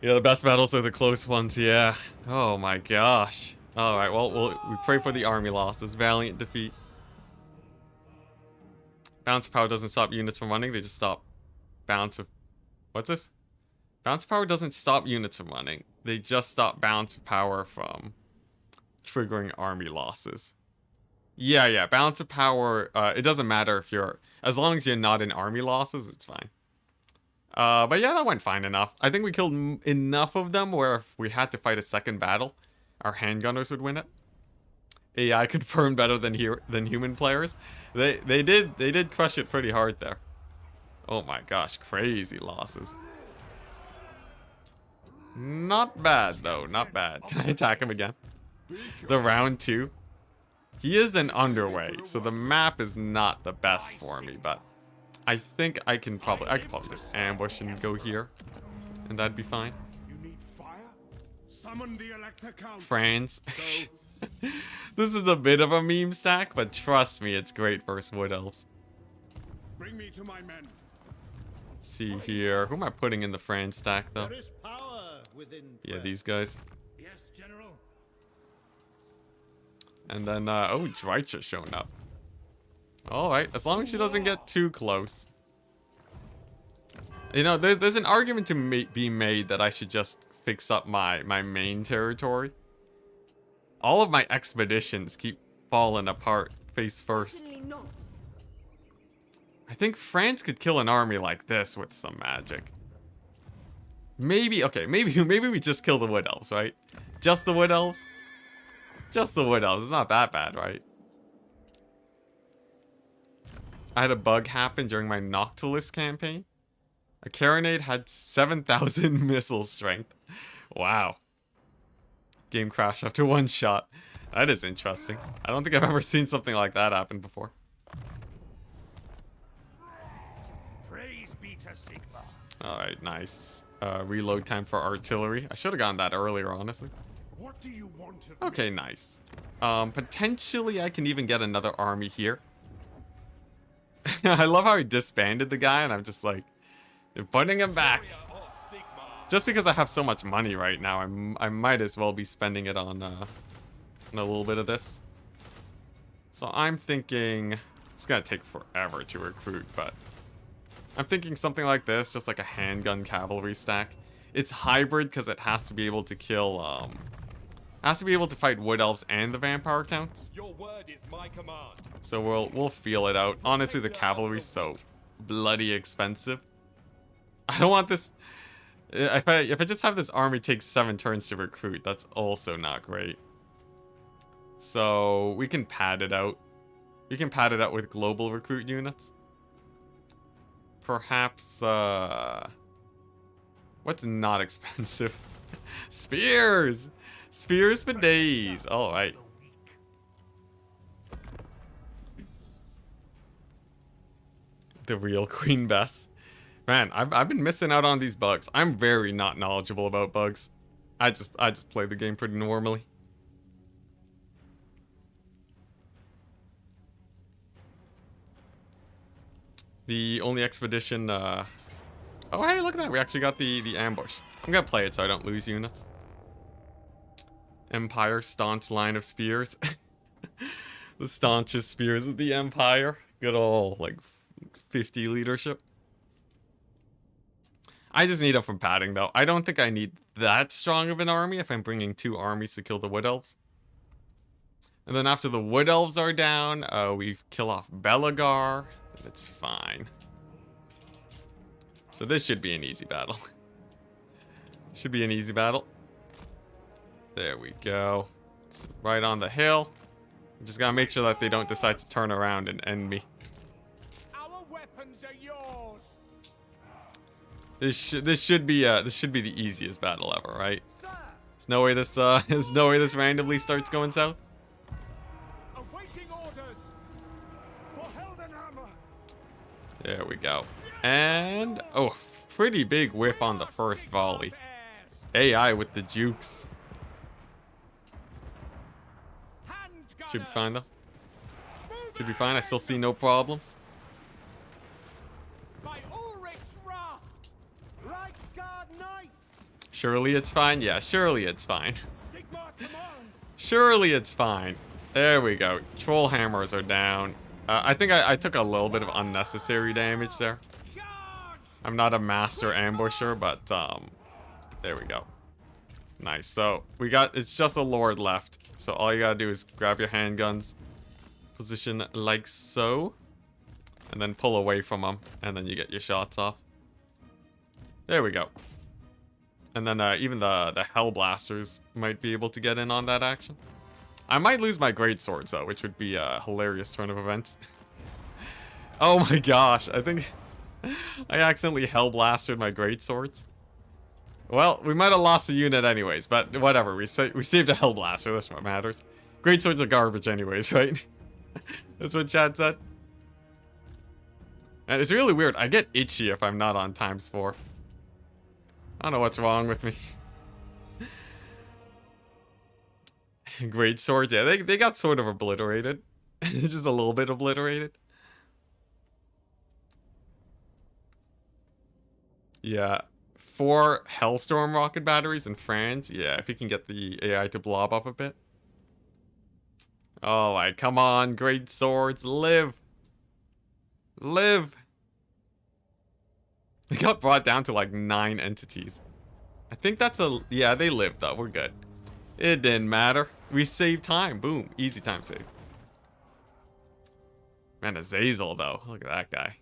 Yeah, the best battles are the close ones, yeah. Oh my gosh. Alright, well, we pray for the army losses. Valiant defeat. Bounce of power doesn't stop units from running, they just stop bounce of... What's this? Bounce of power doesn't stop units from running. They just stop bounce of power from triggering army losses. Yeah, balance of power, it doesn't matter if you're... As long as you're not in army losses, it's fine. But yeah, that went fine enough. I think we killed enough of them where if we had to fight a second battle, our handgunners would win it. AI confirmed better than human players. They did crush it pretty hard there. Oh my gosh, crazy losses. Not bad though, not bad. Can I attack him again? The round 2. He is an underway, so the map is not the best for me, but I think I could probably just ambush and go here, and that'd be fine. You need fire? Summon the Elector Count. Franz. This is a bit of a meme stack, but trust me, it's great versus Wood Elves. Bring me to my men. Let's see here. Who am I putting in the Franz stack, though? There is power within Yeah, these guys. Yes, General. And then, oh, Dreich's showing up. Alright, as long as she doesn't get too close. You know, there's an argument to be made that I should just fix up my main territory. All of my expeditions keep falling apart face first. I think France could kill an army like this with some magic. Maybe, okay, maybe we just kill the Wood Elves, right? Just the Wood Elves? Just the Wood Elves. It's not that bad, right? I had a bug happen during my Noctilus campaign. A Carronade had 7,000 missile strength. Wow. Game crashed after 1 shot. That is interesting. I don't think I've ever seen something like that happen before. Praise be to Sigma. Alright, nice. Reload time for artillery. I should have gotten that earlier, honestly. What do you want of me? Okay, nice. Potentially I can even get another army here. I love how he disbanded the guy, and I'm just like, they're putting him back. Just because I have so much money right now, I might as well be spending it on a little bit of this. So I'm thinking, it's gonna take forever to recruit, but I'm thinking something like this, just like a handgun cavalry stack. It's hybrid because it has to be able to kill, has to be able to fight Wood Elves and the vampire counts. Your word is my command. So we'll feel it out. Honestly, the cavalry's so bloody expensive. I don't want this. If I just have this army take 7 turns to recruit, that's also not great. So we can pad it out. We can pad it out with global recruit units. Perhaps what's not expensive? Spears! Spears for days. Alright. The real Queen Bess. Man, I've been missing out on these bugs. I'm very not knowledgeable about bugs. I just play the game pretty normally. The only expedition, oh hey, look at that. We actually got the ambush. I'm gonna play it so I don't lose units. Empire, staunch line of spears. The staunchest spears of the Empire. Good old, like, 50 leadership. I just need them from padding, though. I don't think I need that strong of an army if I'm bringing 2 armies to kill the Wood Elves. And then after the Wood Elves are down, we kill off Belagar. It's fine. So this should be an easy battle. Should be an easy battle. There we go. So right on the hill. Just gotta make sure that they don't decide to turn around and end me. Our weapons are yours. This should be the easiest battle ever, right? There's no way this randomly starts going south. Awaiting orders. For Heldenhammer. There we go. And oh, pretty big whiff on the first volley. AI with the jukes. Should be fine though. Should be fine. I still see no problems. By Ulrich's wrath. Reichsguard knights. Surely it's fine. Yeah, surely it's fine. Sigma commands. Surely it's fine. There we go. Troll hammers are down. I think I took a little bit of unnecessary damage there. Charge. I'm not a master ambusher, but there we go. Nice. So it's just a lord left. So all you gotta do is grab your handguns, position like so, and then pull away from them, and then you get your shots off. There we go. And then even the Hellblasters might be able to get in on that action. I might lose my great swords though, which would be a hilarious turn of events. Oh my gosh, I think I accidentally Hellblasted my great swords. Well, we might have lost a unit anyways, but whatever. We saved a Hellblaster. That's what matters. Great swords are garbage anyways, right? That's what Chad said. And it's really weird. I get itchy if I'm not on ×4. I don't know what's wrong with me. Great swords, yeah, they got sort of obliterated. Just a little bit obliterated. Yeah. 4 Hellstorm rocket batteries and Franz. Yeah, if you can get the AI to blob up a bit. Oh, my, come on, great swords, live. Live. They got brought down to like 9 entities. I think that's a... Yeah, they lived though. We're good. It didn't matter. We saved time. Boom. Easy time save. Man, Azazel though. Look at that guy.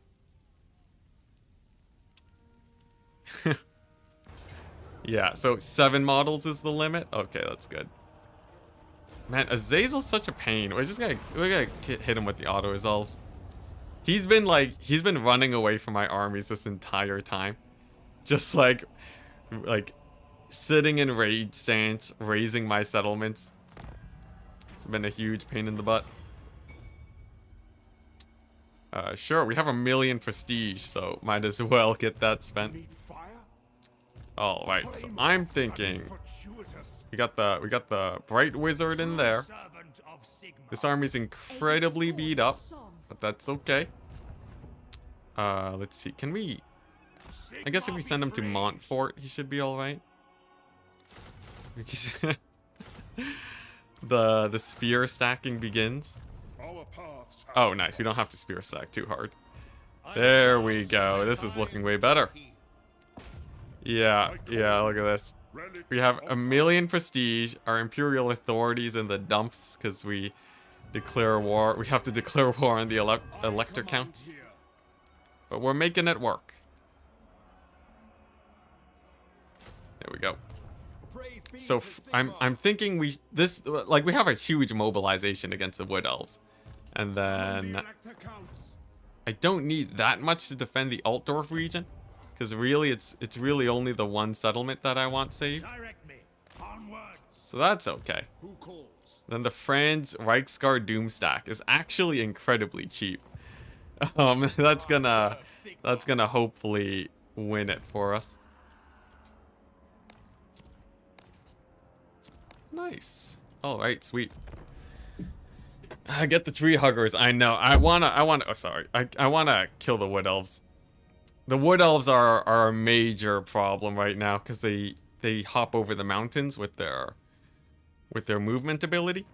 Yeah, so 7 models is the limit. Okay, that's good. Man, Azazel's such a pain. We're gonna hit him with the auto resolves. He's been running away from my armies this entire time. Just like sitting in raid stance, raising my settlements. It's been a huge pain in the butt. Sure, we have 1,000,000 prestige, so might as well get that spent. All right, so I'm thinking we got the Bright Wizard in there. This army's incredibly beat up, but that's okay. Let's see. Can we... I guess if we send him to Montfort, he should be all right. The spear stacking begins. Oh, nice. We don't have to spear stack too hard. There we go. This is looking way better. Yeah, look at this. We have 1,000,000 prestige. Our Imperial authorities in the dumps because we declare war. We have to declare war on the elector counts. But we're making it work. There we go. So I'm thinking we have a huge mobilization against the Wood Elves. And then I don't need that much to defend the Altdorf region. Because really, it's really only the one settlement that I want saved. So that's okay. Then the Franz reichsguard doomstack is actually incredibly cheap. That's gonna hopefully win it for us. Nice. All right, sweet. I get the tree huggers. I know. I wanna. Oh, sorry. I wanna kill the wood elves. The wood elves are a major problem right now because they hop over the mountains with their movement ability.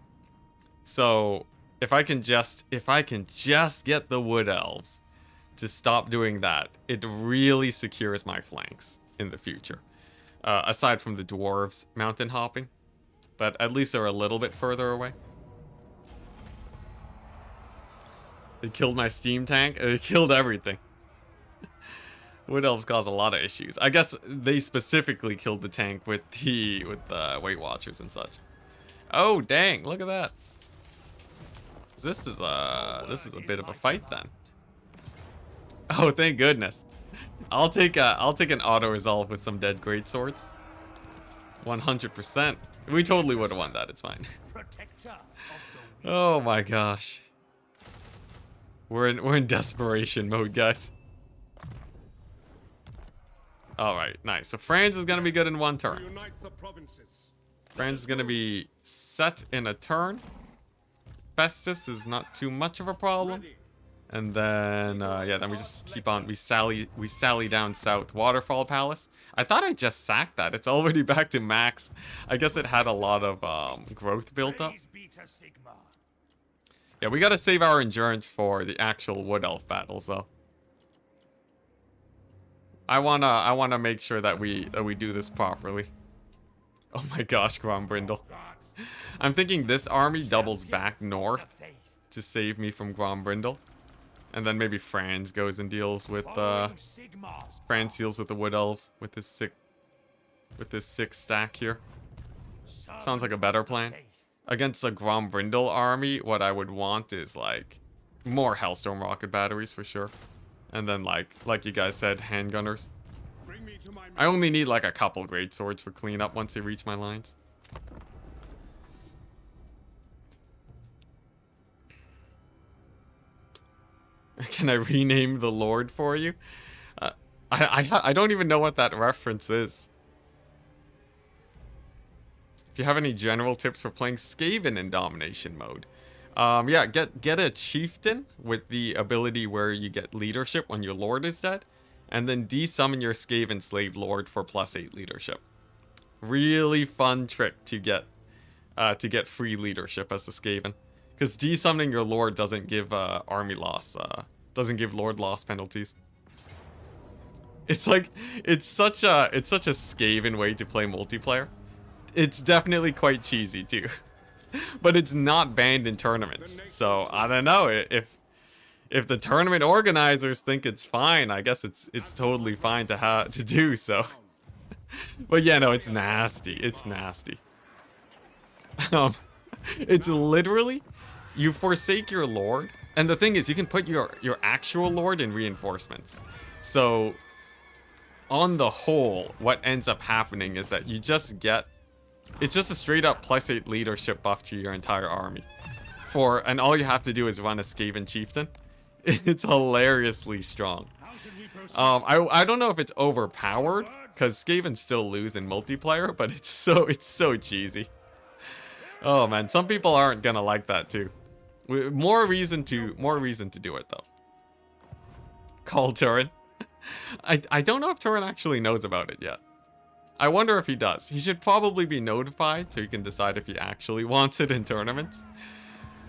So if I can just get the wood elves to stop doing that, it really secures my flanks in the future. Aside from the dwarves mountain hopping, but at least they're a little bit further away. They killed my steam tank. They killed everything. Wood elves cause a lot of issues. I guess they specifically killed the tank with the Weight Watchers and such. Oh dang! Look at that. This is a bit of a fight then. Oh, thank goodness. I'll take an auto resolve with some dead greatswords. 100%. We totally would have won that. It's fine. Oh my gosh. We're in desperation mode, guys. All right, nice. So Franz is gonna be good in one turn. Franz is gonna be set in a turn. Festus is not too much of a problem. And then, yeah, then we just keep on. We sally down south. Waterfall Palace. I thought I just sacked that. It's already back to max. I guess it had a lot of growth built up. Yeah, we gotta save our endurance for the actual Wood Elf battles, though. I wanna make sure that we do this properly. Oh my gosh, Grombrindle. I'm thinking this army doubles back north to save me from Grombrindle. And then maybe Franz goes and deals with Franz deals with the Wood Elves with his sick with this 6 stack here. Sounds like a better plan. Against a Grombrindle army, what I would want is like more Hellstorm rocket batteries for sure. And then like you guys said, handgunners. I only need like a couple great swords for cleanup once they reach my lines. Can I rename the Lord for you? I don't even know what that reference is. Do you have any general tips for playing Skaven in domination mode? Yeah, get a chieftain with the ability where you get leadership when your lord is dead, and then desummon your Skaven slave lord for +8 leadership. Really fun trick to get free leadership as a Skaven, because desummoning your lord doesn't give army loss, doesn't give lord loss penalties. It's like it's such a Skaven way to play multiplayer. It's definitely quite cheesy too. But it's not banned in tournaments. So I don't know if the tournament organizers think it's fine, I guess it's totally fine to do so. But yeah, no, it's nasty. It's nasty. It's literally you forsake your lord, and the thing is you can put your actual lord in reinforcements. So on the whole, what ends up happening is that you just get it's just a straight up +8 leadership buff to your entire army. And all you have to do is run a Skaven chieftain. It's hilariously strong. I don't know if it's overpowered, because Skavens still lose in multiplayer, but it's so cheesy. Oh man, some people aren't gonna like that too. More reason to do it though. Call Turin. I don't know if Turin actually knows about it yet. I wonder if he does. He should probably be notified so he can decide if he actually wants it in tournaments.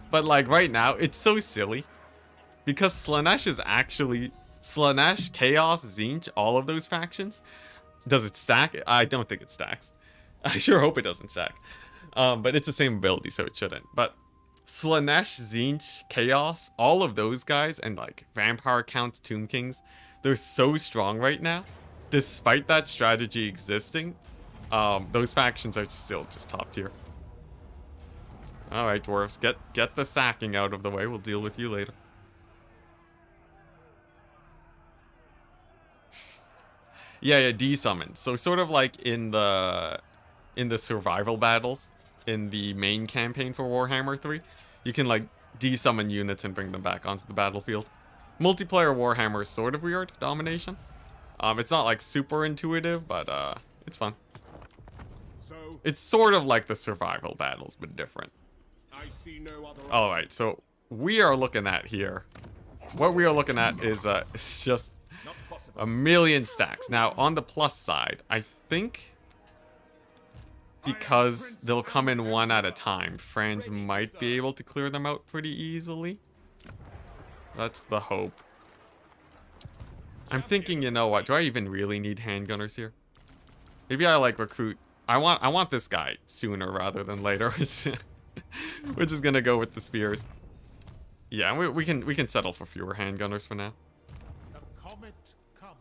But like right now, it's so silly. Because Slaanesh is actually... Slaanesh, Chaos, Tzeentch, all of those factions. Does it stack? I don't think it stacks. I sure hope it doesn't stack. But it's the same ability, so it shouldn't. But Slaanesh, Tzeentch, Chaos, all of those guys, and like Vampire Counts, Tomb Kings, they're so strong right now. Despite that strategy existing, those factions are still just top tier. Alright, dwarves, get the sacking out of the way. We'll deal with you later. Yeah, desummon. So sort of like in the survival battles in the main campaign for Warhammer 3, you can like desummon units and bring them back onto the battlefield. Multiplayer Warhammer is sort of weird, domination. It's not like super intuitive, but it's fun. It's sort of like the survival battles, but different. Alright, so we are looking at here. What we are looking at is it's just a million stacks. Now, on the plus side, I think because they'll come in one at a time, Franz might be able to clear them out pretty easily. That's the hope. I'm thinking, you know what? Do I even really need handgunners here? Maybe I like recruit. I want this guy sooner rather than later. We're just gonna go with the spears. Yeah, we can settle for fewer handgunners for now.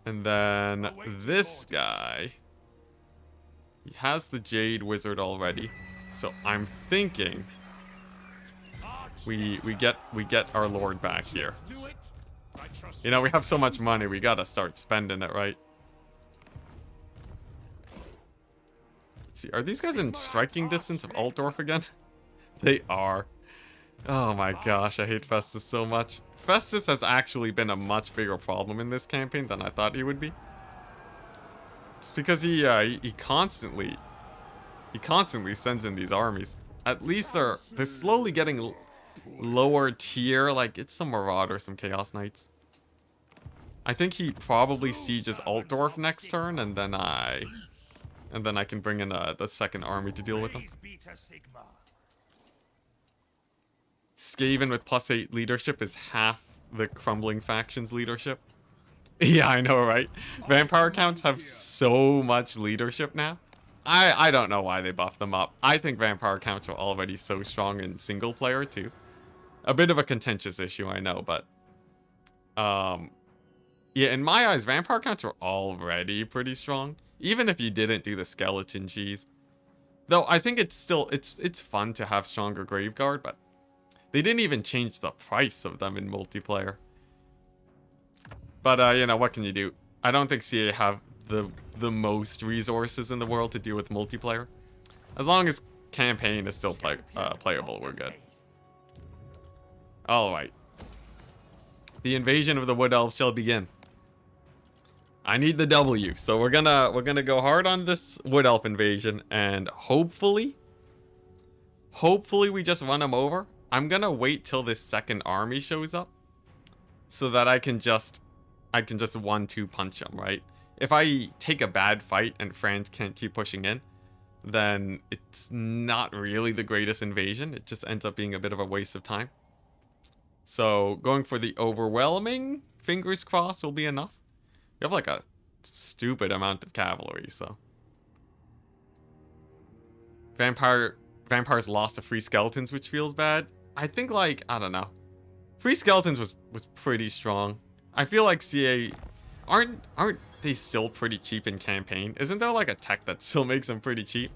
And then this guy, he has the Jade Wizard already, so I'm thinking we get our Lord back here. You know, we have so much money, we gotta start spending it, right? Let's see, are these guys in striking distance of Altdorf again? They are. Oh my gosh, I hate Festus so much. Festus has actually been a much bigger problem in this campaign than I thought he would be. Just because he constantly sends in these armies. At least they're slowly getting lower tier, like it's some Marauder, some Chaos Knights. I think he probably sieges Altdorf next turn, and then I can bring in the second army to deal with them. Skaven with +8 leadership is half the crumbling faction's leadership. Yeah, I know, right? Vampire counts have so much leadership now. I don't know why they buffed them up. I think vampire counts are already so strong in single player too. A bit of a contentious issue, I know, but yeah, in my eyes, vampire counts are already pretty strong. Even if you didn't do the skeleton cheese. Though I think it's still, it's fun to have stronger Graveguard, but they didn't even change the price of them in multiplayer. But, you know, what can you do? I don't think CA have the most resources in the world to deal with multiplayer. As long as campaign is still playable, we're good. Alright. The invasion of the Wood Elves shall begin. I need the W, so we're gonna go hard on this Wood Elf invasion, and hopefully we just run them over. I'm gonna wait till this second army shows up, so that I can just 1-2 punch them, right? If I take a bad fight and Franz can't keep pushing in, then it's not really the greatest invasion. It just ends up being a bit of a waste of time. So going for the overwhelming, fingers crossed, will be enough. You have like a stupid amount of cavalry, so. Vampires lost to free skeletons, which feels bad. I think, like, I don't know. Free skeletons was pretty strong. I feel like CA aren't they still pretty cheap in campaign? Isn't there like a tech that still makes them pretty cheap?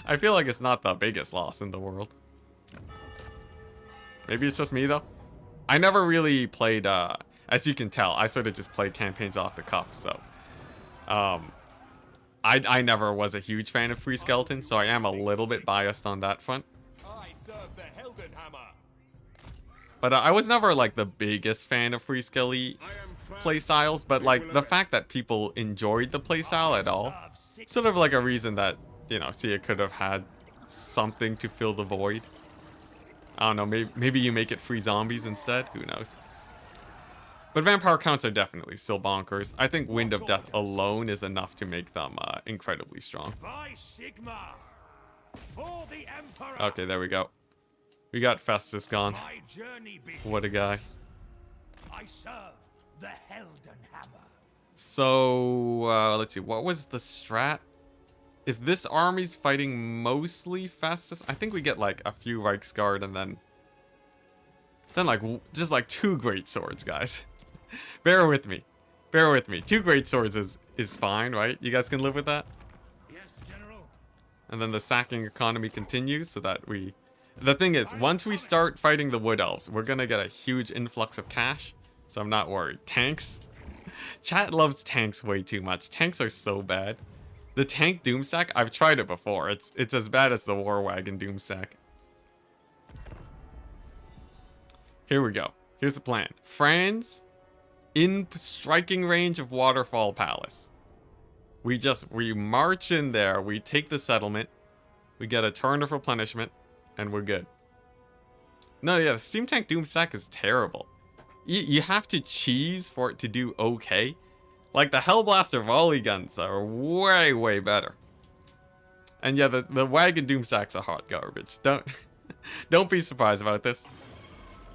I feel like it's not the biggest loss in the world. Maybe it's just me though. I never really played, as you can tell, I sort of just played campaigns off the cuff, so. I never was a huge fan of free skeletons, so I am a little bit biased on that front. But I was never like the biggest fan of free skelly playstyles, but like the fact that people enjoyed the playstyle at all, sort of like a reason that, you know, Sia could have had something to fill the void. I don't know, maybe you make it free zombies instead, who knows. But vampire counts are definitely still bonkers. I think Wind of Death alone is enough to make them incredibly strong. Okay, there we go. We got Festus gone. What a guy. I serve the Helden Hammer. So, let's see. What was the strat? If this army's fighting mostly Festus, I think we get like a few reichsguard and then like just like 2 great swords, guys. Bear with me. Bear with me. 2 great swords is fine, right? You guys can live with that? Yes, General. And then the sacking economy continues so that we... The thing is, once we start fighting the Wood Elves, we're gonna get a huge influx of cash, so I'm not worried. Tanks? Chat loves tanks way too much. Tanks are so bad. The tank doomstack, I've tried it before. It's as bad as the war wagon doomstack. Here we go. Here's the plan. Franz, in striking range of Waterfall Palace. We march in there, we take the settlement, we get a turn of replenishment, and we're good. No, yeah, the Steam Tank Doomstack is terrible. You have to cheese for it to do okay. Like, the Hellblaster volley guns are way, way better. And yeah, the Wagon Doomstacks are hot garbage. Don't be surprised about this.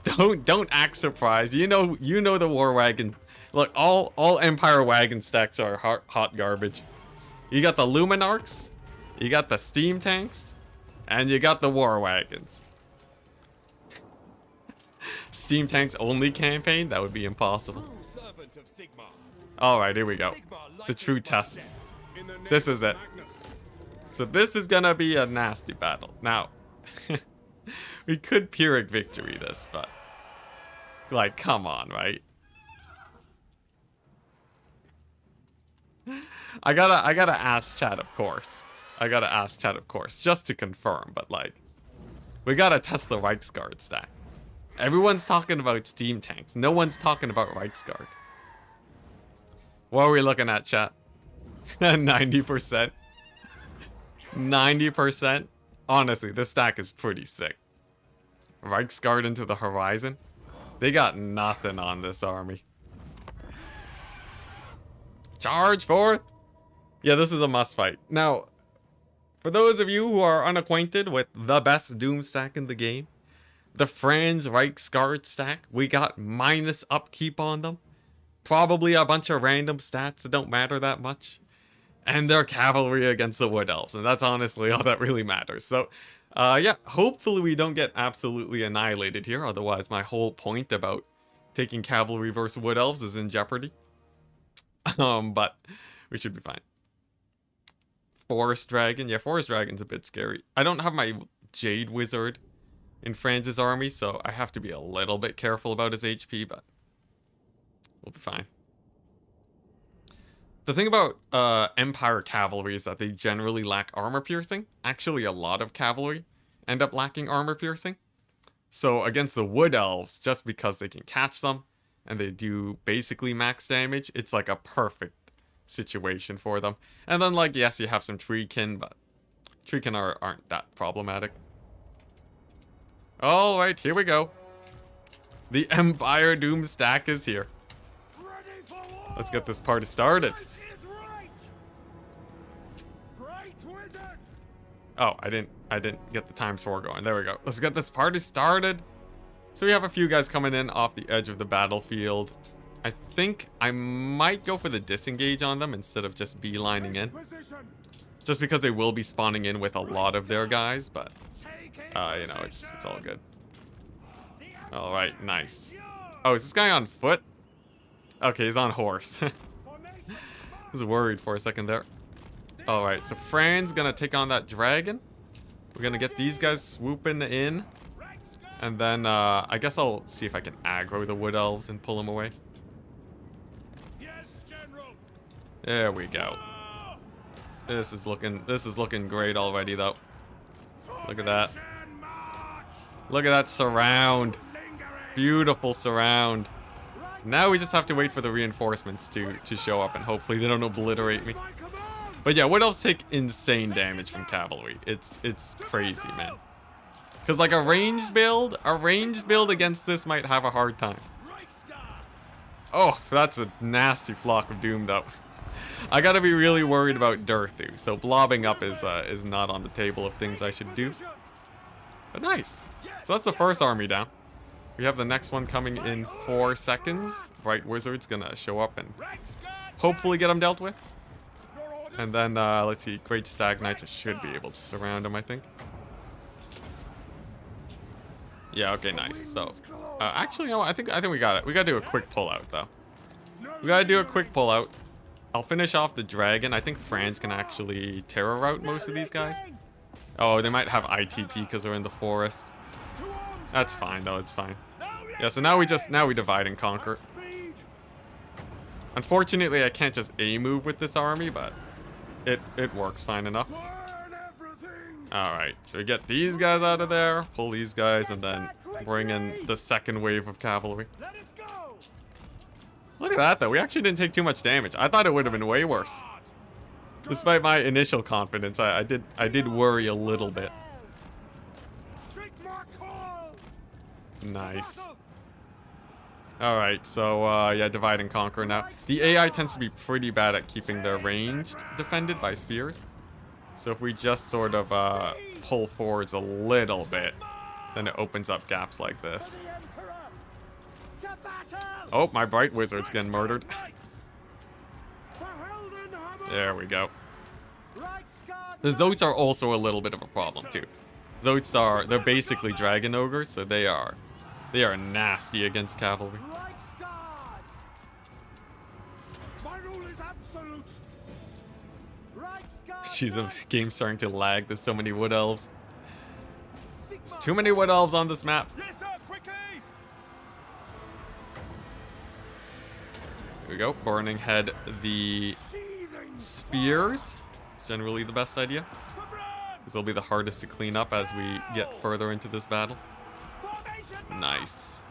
Don't act surprised. You know the War Wagon. Look, all Empire Wagon stacks are hot garbage. You got the Luminarchs, you got the Steam Tanks, and you got the War Wagons. Steam Tanks only campaign? That would be impossible. Alright, here we go. The true test. This is it. So this is gonna be a nasty battle. Now, we could Pyrrhic victory this, but... Like, come on, right? I gotta ask chat, of course. I gotta ask chat, of course, just to confirm, but like... We gotta test the reichsguard stack. Everyone's talking about Steam Tanks. No one's talking about reichsguard. What are we looking at, chat? 90%? 90%? Honestly, this stack is pretty sick. Reichsguard into the horizon? They got nothing on this army. Charge forth! Yeah, this is a must fight. Now, for those of you who are unacquainted with the best Doom stack in the game, the Franz reichsguard stack, we got minus upkeep on them. Probably a bunch of random stats that don't matter that much. And they're cavalry against the Wood Elves, and that's honestly all that really matters. So, yeah, hopefully we don't get absolutely annihilated here, otherwise my whole point about taking cavalry versus Wood Elves is in jeopardy. But we should be fine. Forest Dragon. Yeah, Forest Dragon's a bit scary. I don't have my Jade Wizard in Franz's army, so I have to be a little bit careful about his HP, but we'll be fine. The thing about Empire cavalry is that they generally lack armor piercing. Actually, a lot of cavalry end up lacking armor piercing. So against the Wood Elves, just because they can catch them and they do basically max damage, it's like a perfect situation for them. And then, like, yes, you have some Treekin, but Treekin aren't that problematic. Alright, here we go. The Empire doomstack is here. Let's get this party started. Oh, I didn't get the times 4 going. There we go. Let's get this party started. So we have a few guys coming in off the edge of the battlefield. I think I might go for the disengage on them instead of just beelining in. Just because they will be spawning in with a lot of their guys, but you know, it's all good. All right, nice. Oh, is this guy on foot? Okay, he's on horse. I was worried for a second there. All right, so Fran's gonna take on that dragon. We're gonna get these guys swooping in, and then I guess I'll see if I can aggro the Wood Elves and pull them away. There we go. This is looking great already, though. Look at that. Look at that surround. Beautiful surround. Now we just have to wait for the reinforcements to show up, and hopefully they don't obliterate me. But yeah, Wood Elves take insane damage from cavalry. It's crazy, man. Because like a ranged build against this might have a hard time. Oh, that's a nasty flock of doom, though. I gotta be really worried about Durthu, so blobbing up is not on the table of things I should do. But nice. So that's the first army down. We have the next one coming in 4 seconds. Bright Wizard's gonna show up and hopefully get him dealt with. And then, let's see, Great Stag Knights should be able to surround him, I think. Yeah, okay, nice. So, actually, no, I think we got it. We gotta do a quick pullout, though. We gotta do a quick pullout. I'll finish off the dragon. I think Franz can actually terror route most of these guys. Oh, they might have ITP because they're in the forest. That's fine, though. It's fine. Yeah, so now we divide and conquer. Unfortunately, I can't just A-move with this army, but it works fine enough. Alright, so we get these guys out of there, pull these guys, and then bring in the second wave of cavalry. Look at that, though. We actually didn't take too much damage. I thought it would have been way worse. Despite my initial confidence, I did worry a little bit. Nice. Alright, so yeah, divide and conquer now. The AI tends to be pretty bad at keeping their ranged defended by spears. So if we just sort of pull forwards a little bit, then it opens up gaps like this. Oh, my Bright Wizard's getting murdered. There we go. The Zotes are also a little bit of a problem too. Zotes they're basically dragon ogres, so they are nasty against cavalry. Jeez, the game's starting to lag. There's so many Wood Elves. There's too many Wood Elves on this map. Here we go. Burning Head the spears. It's generally the best idea. This will be the hardest to clean up as we get further into this battle. Nice.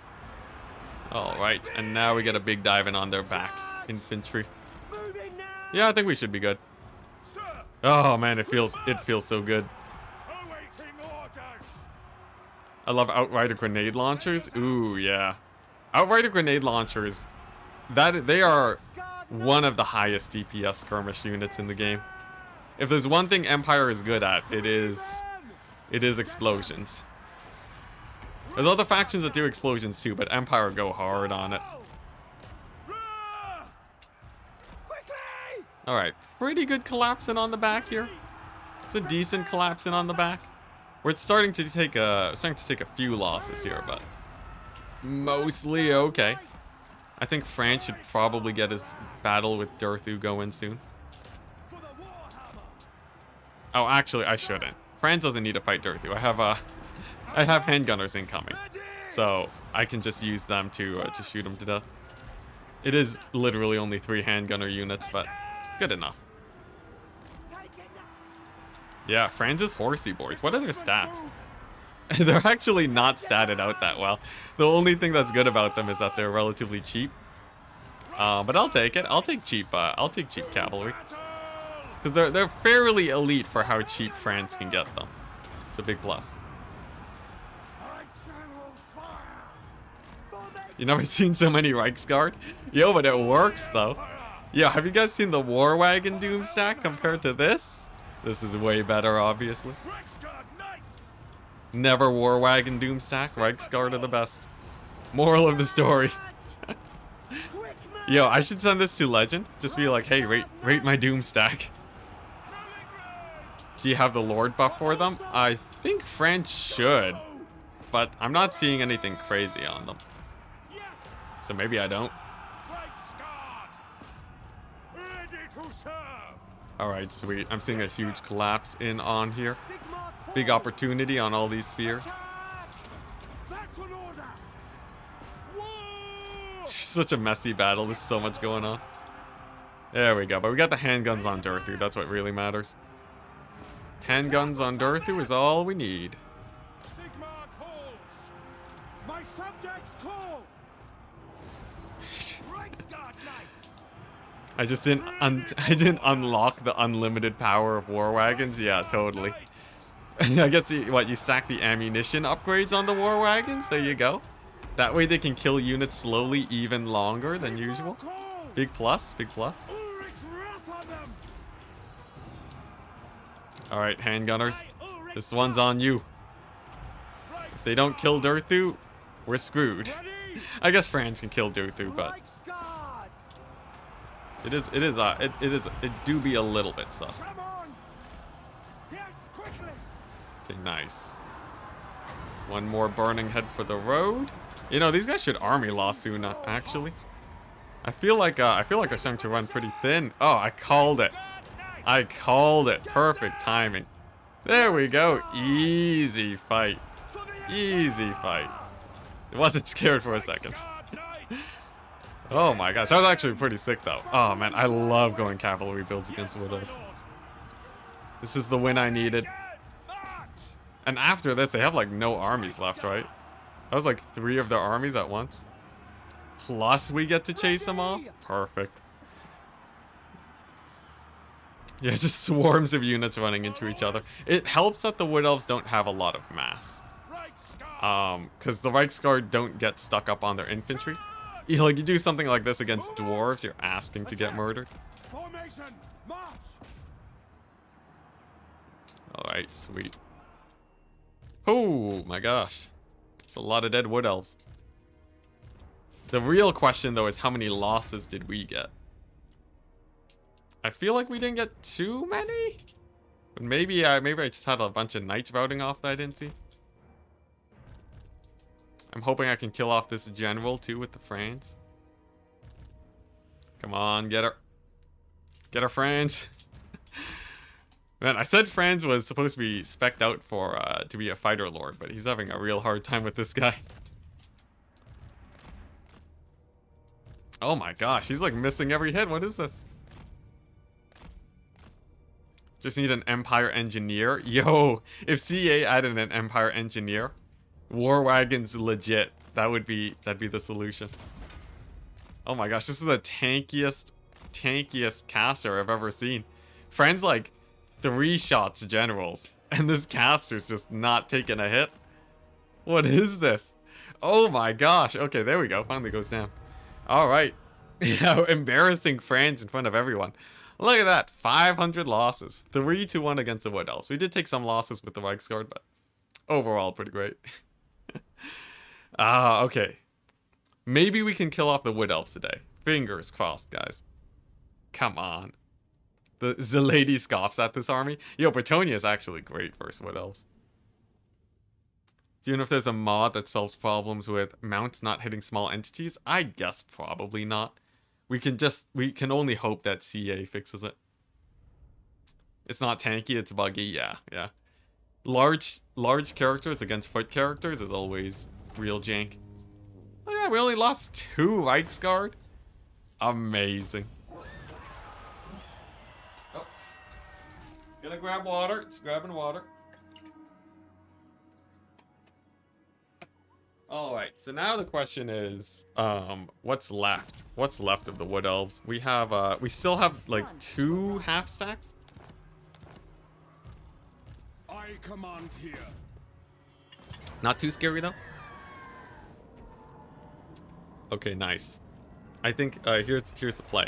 Alright, and now we get a big dive in on their back. Infantry. Yeah, I think we should be good. Oh man, it feels so good. I love Outrider grenade launchers. Ooh, yeah. Outrider grenade launchers, they are one of the highest DPS skirmish units in the game. If there's one thing Empire is good at, it is explosions. There's other factions that do explosions too, but Empire go hard on it. Alright, pretty good collapsing on the back here. It's a decent collapsing on the back. We're starting to take a few losses here, but mostly okay. I think Franz should probably get his battle with Durthu going soon. Oh, actually, I shouldn't. Franz doesn't need to fight Dorothy. I have handgunners incoming, so I can just use them to shoot him to death. It is literally only 3 handgunner units, but good enough. Yeah, Franz's horsey boys. What are their stats? They're actually not statted out that well. The only thing that's good about them is that they're relatively cheap. But I'll take it. I'll take cheap cavalry. Because they're fairly elite for how cheap Franz can get them. It's a big plus. You never seen so many reichsguard? Yo, but it works though. Yo, have you guys seen the War Wagon doomstack compared to this? This is way better, obviously. Never War Wagon doomstack. Reichsguard are the best. Moral of the story. Yo, I should send this to Legend. Just be like, hey, rate my doomstack. Do you have the Lord buff for them? I think Franz should, but I'm not seeing anything crazy on them. So maybe I don't. Alright, sweet. I'm seeing a huge collapse in on here. Big opportunity on all these spears. Such a messy battle. There's so much going on. There we go. But we got the handguns on Dorothy. That's what really matters. Handguns on Dorothy is all we need. My subjects call. I just didn't unlock the unlimited power of war wagons. Yeah, totally. I guess you stack the ammunition upgrades on the war wagons. There you go. That way they can kill units slowly even longer than usual. Big plus, big plus. Alright, handgunners. This one's on you. If they don't kill Durthu, we're screwed. I guess Franz can kill Durthu, but it do be a little bit sus. Okay, nice. One more burning head for the road. You know, these guys should army law soon, actually. I feel like they're starting to run pretty thin. Oh, I called it. I called it. Perfect timing. There we go. Easy fight. Easy fight. I wasn't scared for a second. Oh my gosh, that was actually pretty sick though. Oh man, I love going cavalry builds against widows. This is the win I needed. And after this, they have like no armies left, right? That was like 3 of their armies at once. Plus we get to chase them off. Perfect. Yeah, just swarms of units running into each other. It helps that the Wood Elves don't have a lot of mass. Because the reichsguard don't get stuck up on their infantry. You do something like this against dwarves, you're asking to get murdered. Alright, sweet. Oh my gosh. It's a lot of dead Wood Elves. The real question though is how many losses did we get? I feel like we didn't get too many. But maybe I just had a bunch of knights routing off that I didn't see. I'm hoping I can kill off this general too with the Franz. Come on, get her. Get her, Franz. Man, I said Franz was supposed to be spec'd out for to be a fighter lord, but he's having a real hard time with this guy. Oh my gosh, he's like missing every hit. What is this? Just need an Empire Engineer. Yo, if CA added an Empire Engineer, War Wagon's legit. That'd be the solution. Oh my gosh, this is the tankiest caster I've ever seen. Franz like 3 shots generals, and this caster's just not taking a hit. What is this? Oh my gosh. Okay, there we go. Finally goes down. All right. Yeah, embarrassing Franz in front of everyone. Look at that. 500 losses. 3-1 against the Wood Elves. We did take some losses with the Reichsguard, but overall pretty great. Okay. Maybe we can kill off the Wood Elves today. Fingers crossed, guys. Come on. The lady scoffs at this army. Yo, Bretonia is actually great versus Wood Elves. Do you know if there's a mod that solves problems with mounts not hitting small entities? I guess probably not. We can only hope that CA fixes it. It's not tanky, it's buggy. Yeah, yeah. Large characters against foot characters is always real jank. Oh yeah, we only lost 2 reichsguard. Amazing. Oh. Gonna grab water. Just grabbing water. Alright, so now the question is, what's left? What's left of the wood elves? We have, we still have, like, 2 half stacks? I command here. Not too scary, though? Okay, nice. I think, here's the play.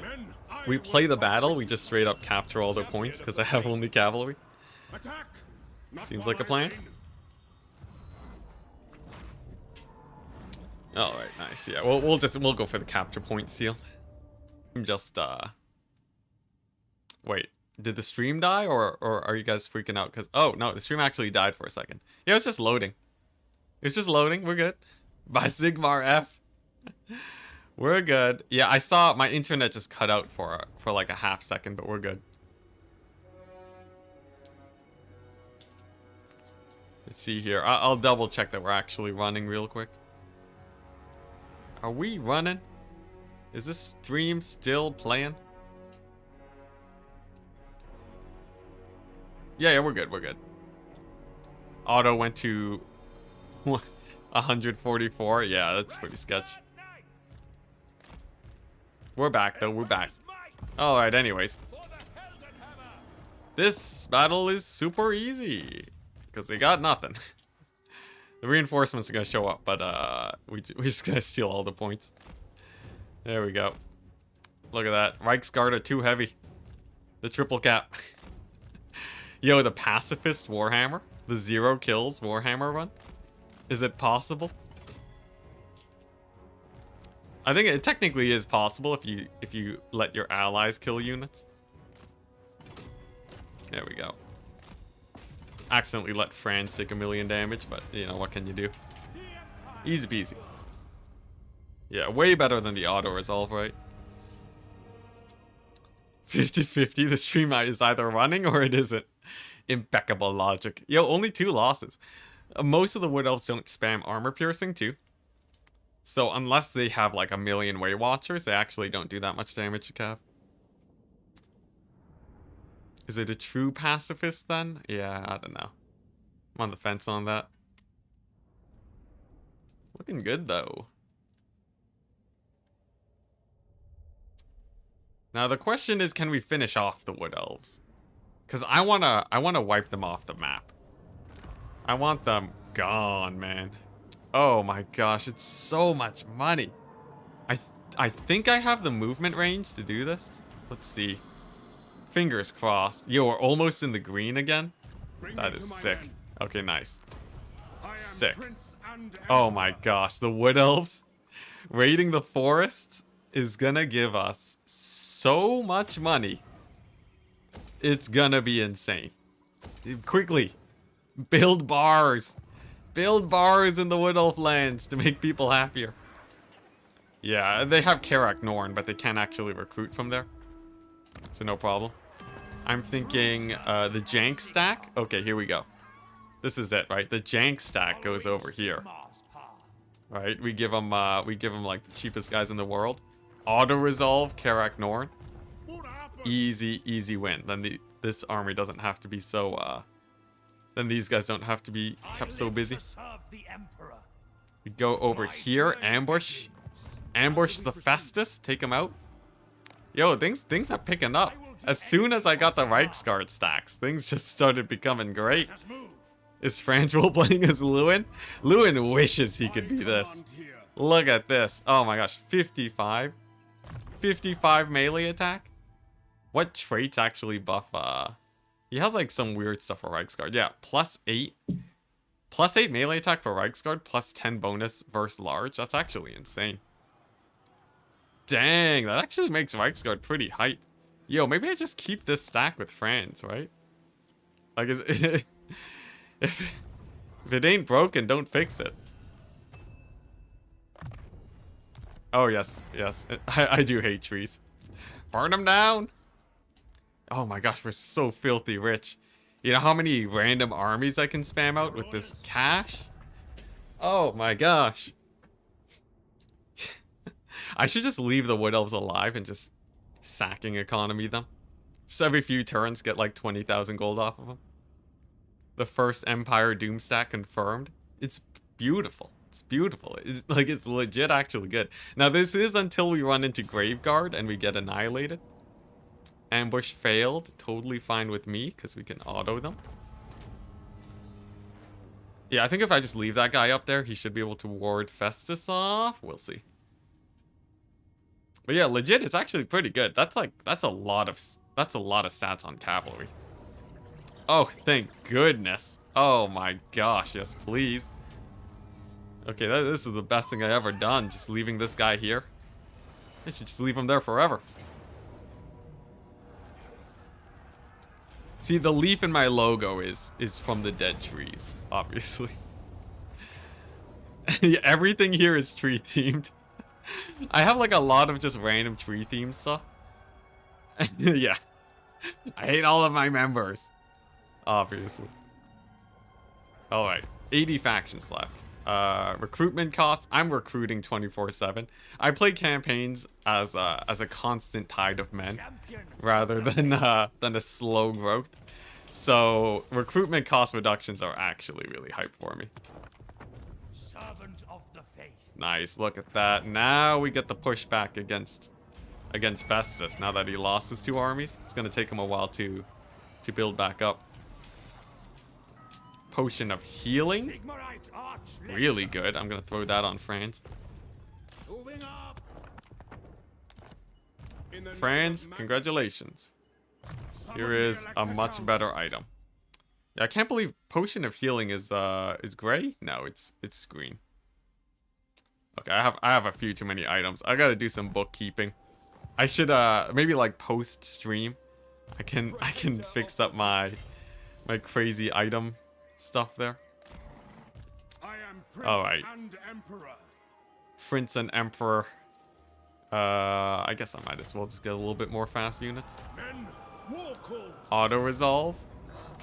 We play the battle, we just straight up capture all their points, because I have only cavalry. Attack. Seems like a plan. Alright, nice. Yeah, we'll go for the capture point seal. I'm just, wait, did the stream die, or are you guys freaking out? Because, oh, no, the stream actually died for a second. Yeah, it's just loading. It's just loading, we're good. By Sigmar F. We're good. Yeah, I saw my internet just cut out for like a half second, but we're good. Let's see here. I'll double check that we're actually running real quick. Are we running? Is this stream still playing? Yeah, we're good, we're good. Auto went to 144. Yeah, that's pretty sketch. We're back, though. We're back. Alright, anyways. This battle is super easy. Because they got nothing. The reinforcements are going to show up, but we just going to steal all the points. There we go. Look at that. Reichsguard are too heavy. The triple cap. Yo, the pacifist Warhammer? The 0 kills Warhammer run? Is it possible? I think it technically is possible if you let your allies kill units. There we go. Accidentally let Franz take 1,000,000 damage, but you know, what can you do? Easy peasy. Yeah, way better than the auto resolve, right? 50-50, the stream is either running or it isn't. Impeccable logic. Yo, only 2 losses. Most of the wood elves don't spam armor piercing too. So unless they have like 1,000,000 way watchers, they actually don't do that much damage to Cav. Is it a true pacifist then? Yeah, I don't know. I'm on the fence on that. Looking good though. Now the question is, can we finish off the wood elves? Cause I wanna wipe them off the map. I want them gone, man. Oh my gosh, it's so much money. I think I have the movement range to do this. Let's see. Fingers crossed. Yo, we're almost in the green again. That is sick. Okay, nice. Sick. Oh my gosh, the wood elves raiding the forests is gonna give us so much money. It's gonna be insane. Quickly, build bars. Build bars in the wood elf lands to make people happier. Yeah, they have Karak Norn, but they can't actually recruit from there. So no problem. I'm thinking the jank stack. Okay, here we go. This is it, right? The jank stack goes over here. Right? We give them like the cheapest guys in the world. Auto resolve Karak Norn. Easy win. Then this army doesn't have to be so then these guys don't have to be kept so busy. We go over here, ambush the Festus, take him out. Yo, things are picking up. As soon as I got the reichsguard stacks, things just started becoming great. Is Franz role-playing as Lewin? Lewin wishes he could be this. Look at this. Oh my gosh, 55 melee attack. What traits actually buff he has like some weird stuff for reichsguard. Yeah, +8 melee attack for reichsguard, +10 bonus versus large. That's actually insane. Dang, that actually makes reichsguard pretty hype. Yo, maybe I just keep this stack with Franz, right? Like, if it ain't broken, don't fix it. Oh yes, I do hate trees. Burn them down. Oh my gosh, we're so filthy rich. You know how many random armies I can spam out with this cash? Oh my gosh. I should just leave the Wood Elves alive and just sacking economy them. Just every few turns get like 20,000 gold off of them. The first Empire doomstack confirmed. It's beautiful. It's beautiful. It's legit actually good. Now this is until we run into Graveguard and we get annihilated. Ambush failed. Totally fine with me because we can auto them. Yeah, I think if I just leave that guy up there, he should be able to ward Festus off. We'll see. But yeah, legit, it's actually pretty good. That's a lot of stats on cavalry. Oh, thank goodness. Oh my gosh, yes, please. Okay, this is the best thing I ever done. Just leaving this guy here. I should just leave him there forever. See, the leaf in my logo is from the dead trees, obviously. Everything here is tree themed. I have like a lot of just random tree themed stuff. Yeah. I hate all of my members. Obviously. Alright. 80 factions left. Recruitment cost. I'm recruiting 24/7. I play campaigns as a constant tide of men rather than a slow growth. So recruitment cost reductions are actually really hype for me. Servant of the faith. Nice, look at that. Now we get the pushback against Festus. Now that he lost his 2 armies, it's gonna take him a while to build back up. Potion of healing, really good. I'm gonna throw that on Franz. Franz, congratulations. Here is a much better item. Yeah, I can't believe Potion of Healing is gray. No, it's green. Okay, I have a few too many items. I gotta do some bookkeeping. I should maybe like post stream. I can fix up my crazy item stuff there. All right. Prince and Emperor. I guess I might as well just get a little bit more fast units. Auto resolve.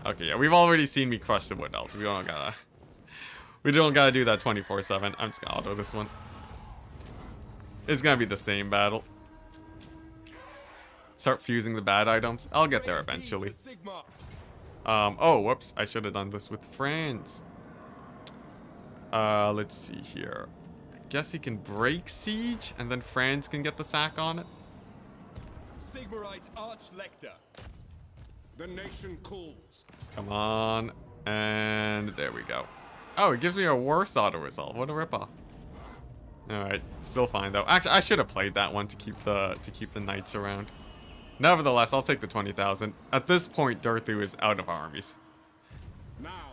Okay, yeah, we've already seen me crush the Wood Elves. We don't gotta do that 24/7. I'm just gonna auto this one. It's gonna be the same battle. Start fusing the bad items. I'll get there eventually. Oh, whoops. I should have done this with Franz. Let's see here. I guess he can break siege, and then Franz can get the sack on it. Sigmarite Archlector. The nation calls. Come on. And there we go. Oh, it gives me a worse auto-resolve. What a ripoff. Alright, still fine though. Actually, I should have played that one to keep the knights around. Nevertheless, I'll take the 20,000. At this point, Durthu is out of armies.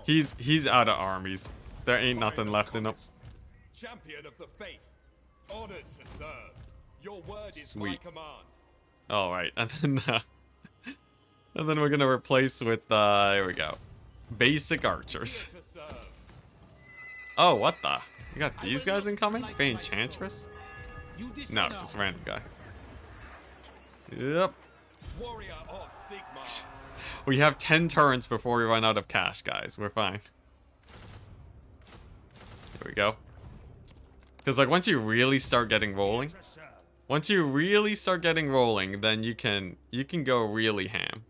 He's out of armies. There ain't nothing left in him. Champion of the faith. Honored to serve. Your word is my Sweet. command. Alright, and then we're gonna replace with here we go. Basic archers. To serve. Oh, what the? You got these guys incoming? Fey Enchantress? No, just random guy. Yep. Warrior of Sigma. We have 10 turns before we run out of cash, guys. We're fine. Here we go. Because like once you really start getting rolling, then you can go really ham.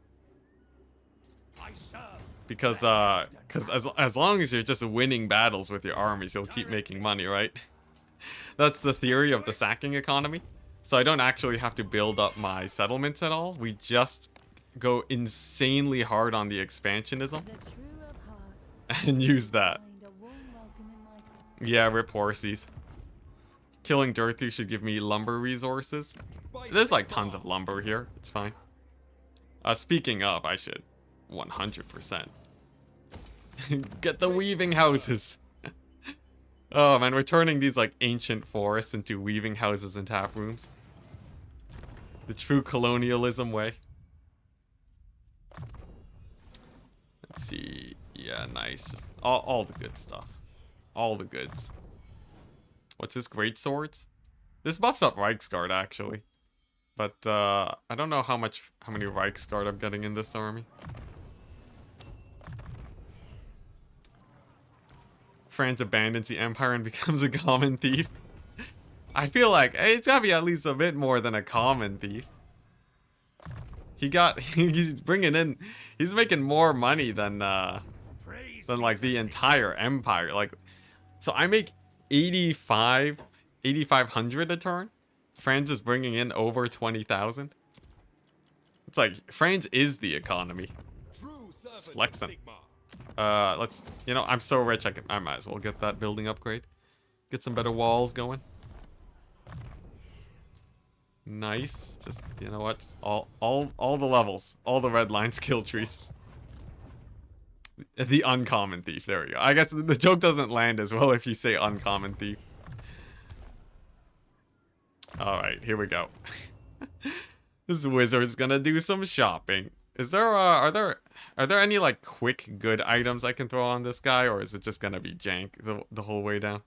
Because as long as you're just winning battles with your armies, you'll keep making money, right? That's the theory of the sacking economy. So I don't actually have to build up my settlements at all. We just go insanely hard on the expansionism and use that. Yeah, rip horsies. Killing Durthu should give me lumber resources. There's like tons of lumber here. It's fine. Speaking of, I should 100% get the weaving houses. Oh man, we're turning these like ancient forests into weaving houses and tap rooms. The true colonialism way. Let's see. Yeah, nice. Just all the good stuff. All the goods. What's this? Great swords? This buffs up Reichsguard, actually. But I don't know how many reichsguard I'm getting in this army. Franz abandons the empire and becomes a common thief. I feel like it's gotta be at least a bit more than a common thief. He's bringing in, he's making more money than like the entire empire. Like, so I make 8,500 a turn. Franz is bringing in over 20,000. It's like Franz is the economy. It's flexing. Let's, you know, I'm so rich I might as well get that building upgrade. Get some better walls going. Nice. Just, you know what? Just all the levels, all the red line skill trees. The uncommon thief. There we go. I guess the joke doesn't land as well if you say uncommon thief. All right, here we go. This wizard's gonna do some shopping. Is there are there any like quick good items I can throw on this guy, or is it just gonna be jank the whole way down?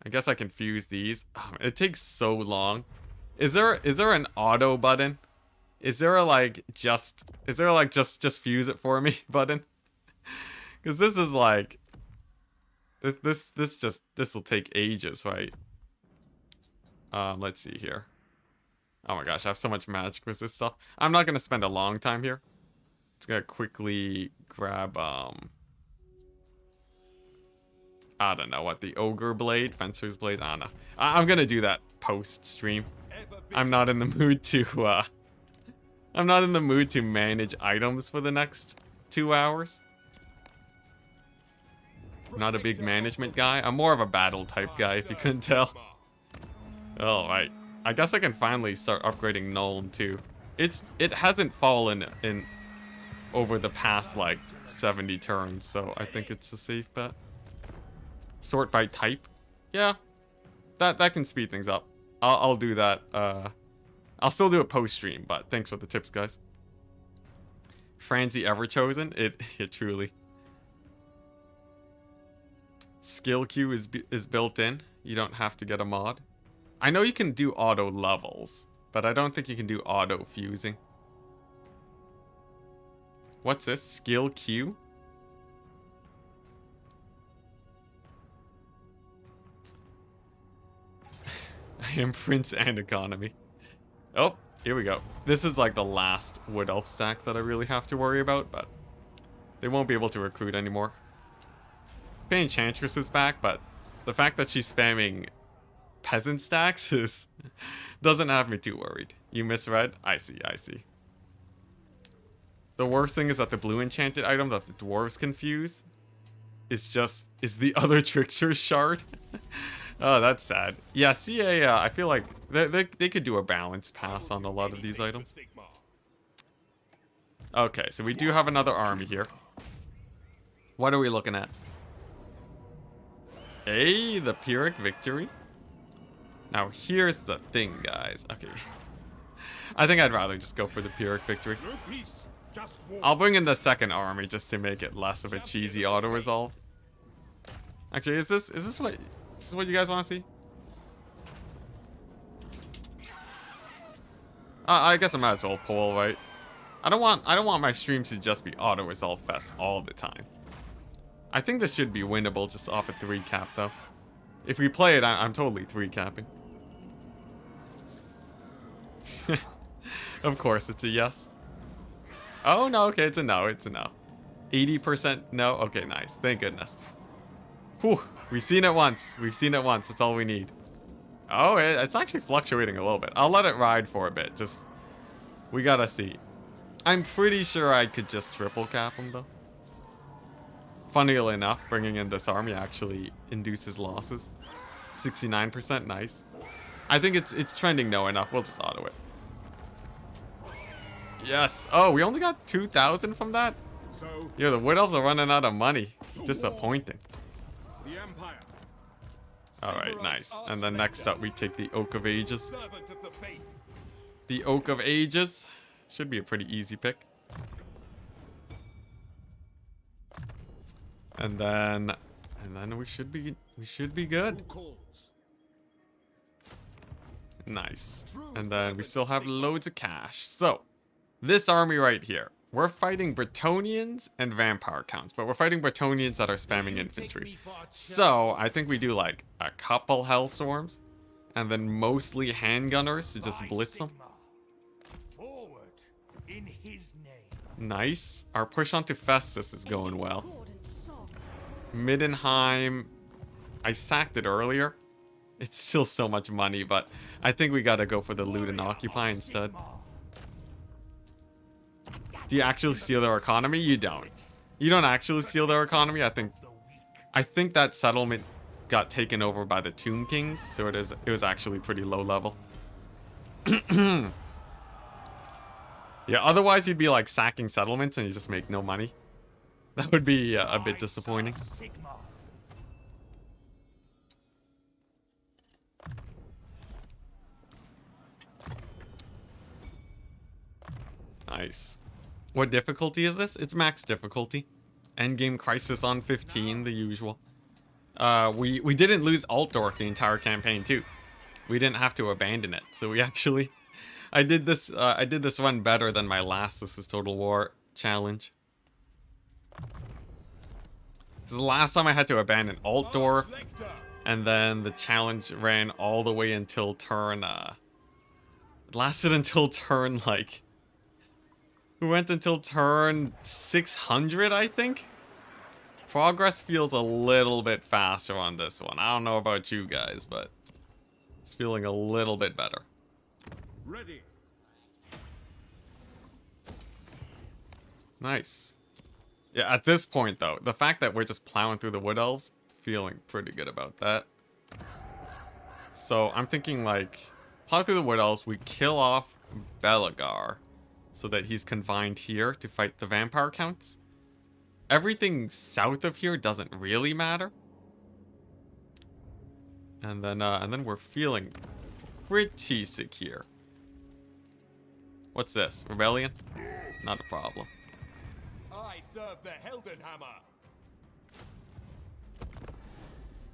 I guess I can fuse these. Oh, it takes so long. Is there an auto button? Is there just fuse it for me button? Because this is like this will take ages, right? Let's see here. Oh my gosh, I have so much magic with this stuff. I'm not gonna spend a long time here. Just gonna quickly grab I don't know what, the ogre blade, fencer's blade. I don't know. I'm gonna do that post stream. I'm not in the mood to manage items for the next 2 hours. I'm not a big management guy. I'm more of a battle type guy, if you couldn't tell. Alright. I guess I can finally start upgrading Nuln too. It hasn't fallen in over the past like 70 turns, so I think it's a safe bet. Sort by type. Yeah. That can speed things up. I'll do that. I'll still do it post stream, but thanks for the tips, guys. Franz the Ever-Chosen. It truly. Skill queue is built in. You don't have to get a mod. I know you can do auto levels, but I don't think you can do auto fusing. What's this? Skill queue? I am Prince and Economy. Oh, here we go. This is like the last wood elf stack that I really have to worry about, but they won't be able to recruit anymore. Fey Enchantress is back, but the fact that she's spamming peasant stacks doesn't have me too worried. You misread? I see. The worst thing is that the blue enchanted item that the dwarves confuse is the other trickster's shard. Oh, that's sad. Yeah, CA, I feel like they could do a balance pass on a lot of these items. Okay, so we do have another army here. What are we looking at? Hey, the Pyrrhic victory. Now, here's the thing, guys. Okay. I think I'd rather just go for the Pyrrhic victory. I'll bring in the second army just to make it less of a cheesy auto-resolve. Actually, is this what you guys want to see? I guess I might as well poll, right? I don't want my streams to just be auto-resolve fest all the time. I think this should be winnable just off a 3 cap, though. If we play it, I'm totally 3 capping. Of course, it's a yes. Oh, no, okay, it's a no, 80% no? Okay, nice. Thank goodness. Whew, we've seen it once. That's all we need. Oh, it's actually fluctuating a little bit. I'll let it ride for a bit. We gotta see. I'm pretty sure I could just triple cap him, though. Funnily enough, bringing in this army actually induces losses. 69%, nice. I think it's trending no enough. We'll just auto it. Yes. Oh, we only got 2,000 from that? Yeah, the Wood Elves are running out of money. Disappointing. Alright, nice. And then next up, we take the Oak of Ages. The Oak of Ages. Should be a pretty easy pick. And then we should be good. Nice. And then we still have loads of cash. So, this army right here. We're fighting Bretonnians and vampire counts, but we're fighting Bretonnians that are spamming infantry. So, I think we do like a couple hellstorms, and then mostly handgunners to just blitz them. Forward in his name. Nice. Our push onto Festus is going well. Middenheim, I sacked it earlier. It's still so much money, but I think we gotta go for the loot and occupy instead. Do you actually steal their economy? You don't. You don't actually steal their economy. I think that settlement got taken over by the Tomb Kings, so it was actually pretty low level. Yeah, otherwise you'd be like sacking settlements and you just make no money. That would be a bit disappointing. Nice. What difficulty is this? It's max difficulty. Endgame crisis on 15, the usual. We didn't lose Altdorf the entire campaign too. We didn't have to abandon it. So we actually I did this one better than my last This is Total War challenge. This is the last time I had to abandon Altdorf, and then the challenge ran all the way until turn it lasted until turn like we went until turn 600, I think. Progress feels a little bit faster on this one. I don't know about you guys, but it's feeling a little bit better. Ready. Nice. Yeah, at this point, though, the fact that we're just plowing through the Wood Elves, feeling pretty good about that. So I'm thinking, like, plow through the Wood Elves, we kill off Belagar, so that he's confined here to fight the vampire counts. Everything south of here doesn't really matter. And then we're feeling pretty secure. What's this? Rebellion? Not a problem. I serve the Heldenhammer.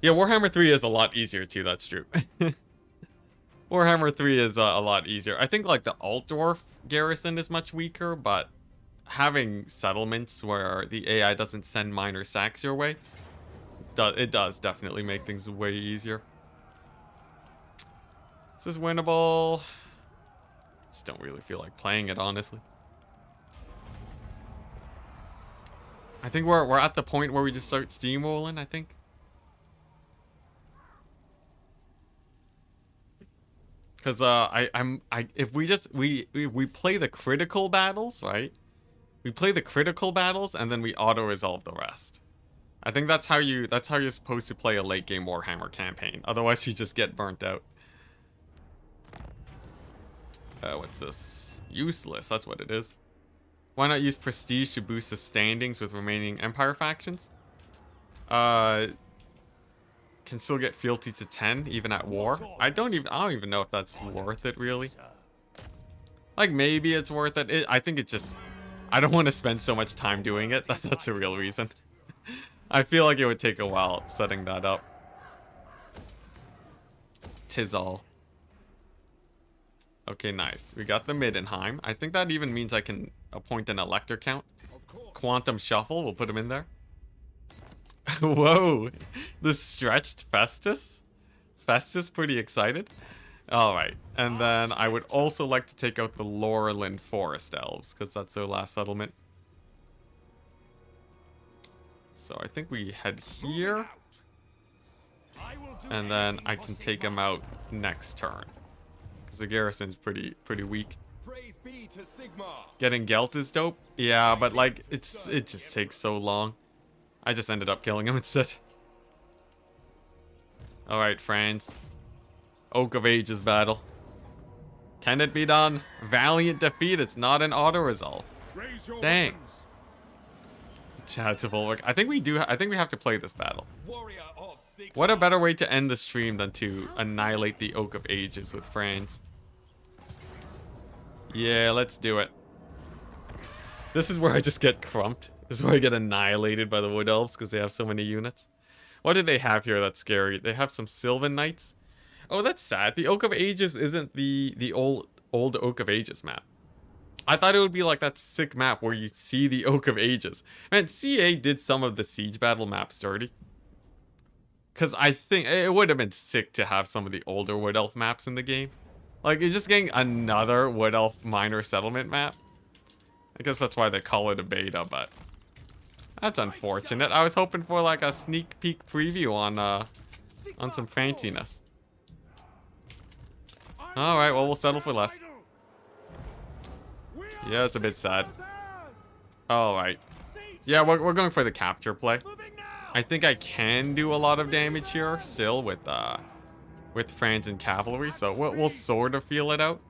Yeah, Warhammer 3 is a lot easier too, that's true. Warhammer 3 is a lot easier. I think like the Altdorf garrison is much weaker, but having settlements where the AI doesn't send minor sacks your way, it does definitely make things way easier. This is winnable. Just don't really feel like playing it, honestly. I think we're at the point where we just start steamrolling, I think. Because if we play the critical battles, right? We play the critical battles and then we auto resolve the rest. I think that's how you're supposed to play a late game Warhammer campaign. Otherwise you just get burnt out. What's this? Useless, that's what it is. Why not use prestige to boost the standings with remaining Empire factions? Can still get fealty to 10 even at war. I don't even know if that's worth it really. Like maybe it's worth it. I think it's just I don't want to spend so much time doing it. That's a real reason. I feel like it would take a while setting that up. 'Tis all. Okay, nice. We got the Middenheim. I think that even means I can appoint an elector count. Quantum Shuffle, we'll put him in there. Whoa, the stretched Festus? Festus pretty excited. Alright, and then I would also like to take out the Laurelin Forest Elves, because that's their last settlement. So I think we head here. And then I can take him out next turn. Because the garrison's pretty weak. Praise be to Sigmar. Getting Gelt is dope. Yeah, but like, it just takes so long. I just ended up killing him instead. Alright, Franz. Oak of Ages battle. Can it be done? Valiant defeat. It's not an auto resolve. Dang. Chad's Bulwark. I think we have to play this battle. Warrior of Sigmar. What a better way to end the stream than to annihilate the Oak of Ages with Franz. Yeah, let's do it. This is where I just get crumped. This is where I get annihilated by the Wood Elves because they have so many units. What did they have here that's scary? They have some Sylvan Knights. Oh, that's sad. The Oak of Ages isn't the old Oak of Ages map. I thought it would be like that sick map where you see the Oak of Ages. Man, CA did some of the siege battle maps dirty. Because I think it would have been sick to have some of the older Wood Elf maps in the game. Like, you're just getting another Wood Elf minor settlement map. I guess that's why they call it a beta, but that's unfortunate. I was hoping for like a sneak peek preview on some fanciness. Alright, well, we'll settle for less. Yeah, it's a bit sad. Alright. Yeah, we're going for the capture play. I think I can do a lot of damage here still with Franz and cavalry, so we'll sort of feel it out.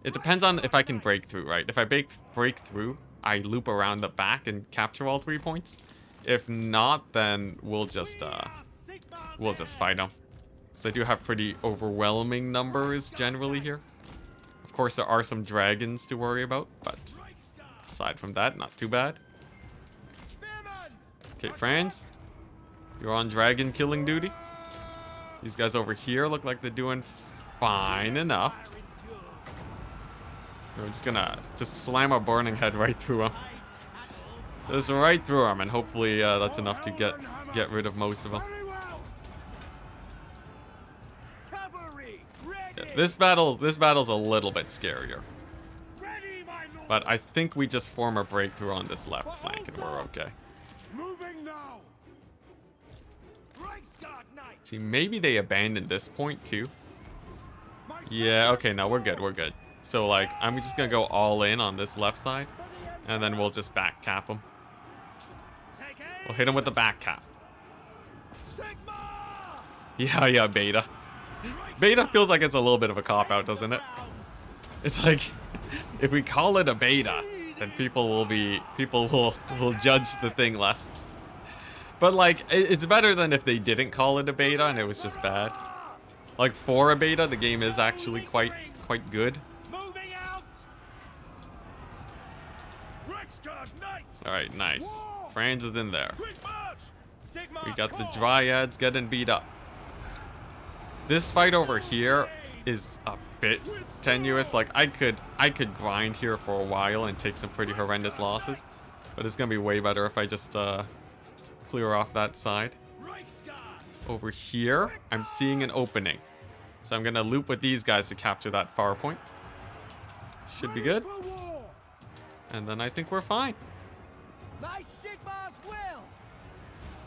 It depends on if I can break through, right? If I break through, I loop around the back and capture all 3 points. If not, then we'll just fight them. So I do have pretty overwhelming numbers generally here. Of course, there are some dragons to worry about, but aside from that, not too bad. Okay, Franz, you're on dragon killing duty. These guys over here look like they're doing fine enough. We're just gonna slam a burning head right through them. Just right through them, and hopefully that's enough to get rid of most of them. Yeah, this battle's a little bit scarier. But I think we just form a breakthrough on this left flank and we're okay. See, maybe they abandoned this point too. Yeah, okay, no, we're good. So like, I'm just gonna go all in on this left side, and then we'll just back cap them. We'll hit him with the back cap. Yeah, beta. Beta feels like it's a little bit of a cop-out, doesn't it? It's like, if we call it a beta, then people will judge the thing less. But like, it's better than if they didn't call it a beta and it was just bad. Like, for a beta, the game is actually quite good. Alright, nice. Franz is in there. We got the dryads getting beat up. This fight over here is a bit tenuous. Like, I could grind here for a while and take some pretty horrendous losses, but it's gonna be way better if I just clear off that side. Over here, I'm seeing an opening, so I'm gonna loop with these guys to capture that far point. Should be good. And then I think we're fine.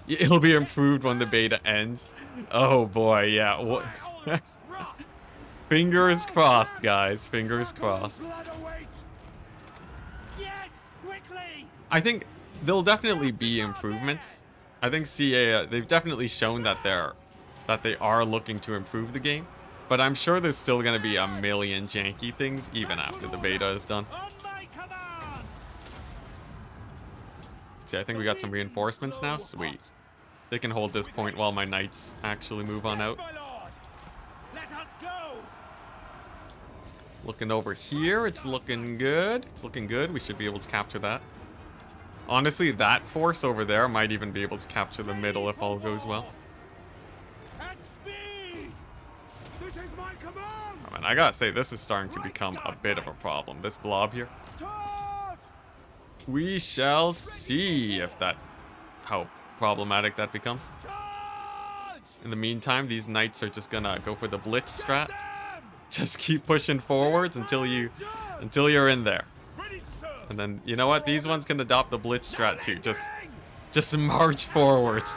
It'll be improved when the beta ends. Oh boy, yeah. Fingers crossed, guys. Fingers crossed. I think there'll definitely be improvements. I think CA, they've definitely shown that they are looking to improve the game. But I'm sure there's still going to be a million janky things even after the beta is done. See, I think we got some reinforcements now. Sweet. They can hold this point while my knights actually move on out. Looking over here, it's looking good. It's looking good. We should be able to capture that. Honestly, that force over there might even be able to capture the middle if all goes well. Oh, man, I gotta say, this is starting to become a bit of a problem. This blob here. We shall see if how problematic that becomes. In the meantime, these knights are just gonna go for the blitz strat. Just keep pushing forwards until you're in there. And then, you know what? These ones can adopt the blitz strat too. Just march forwards.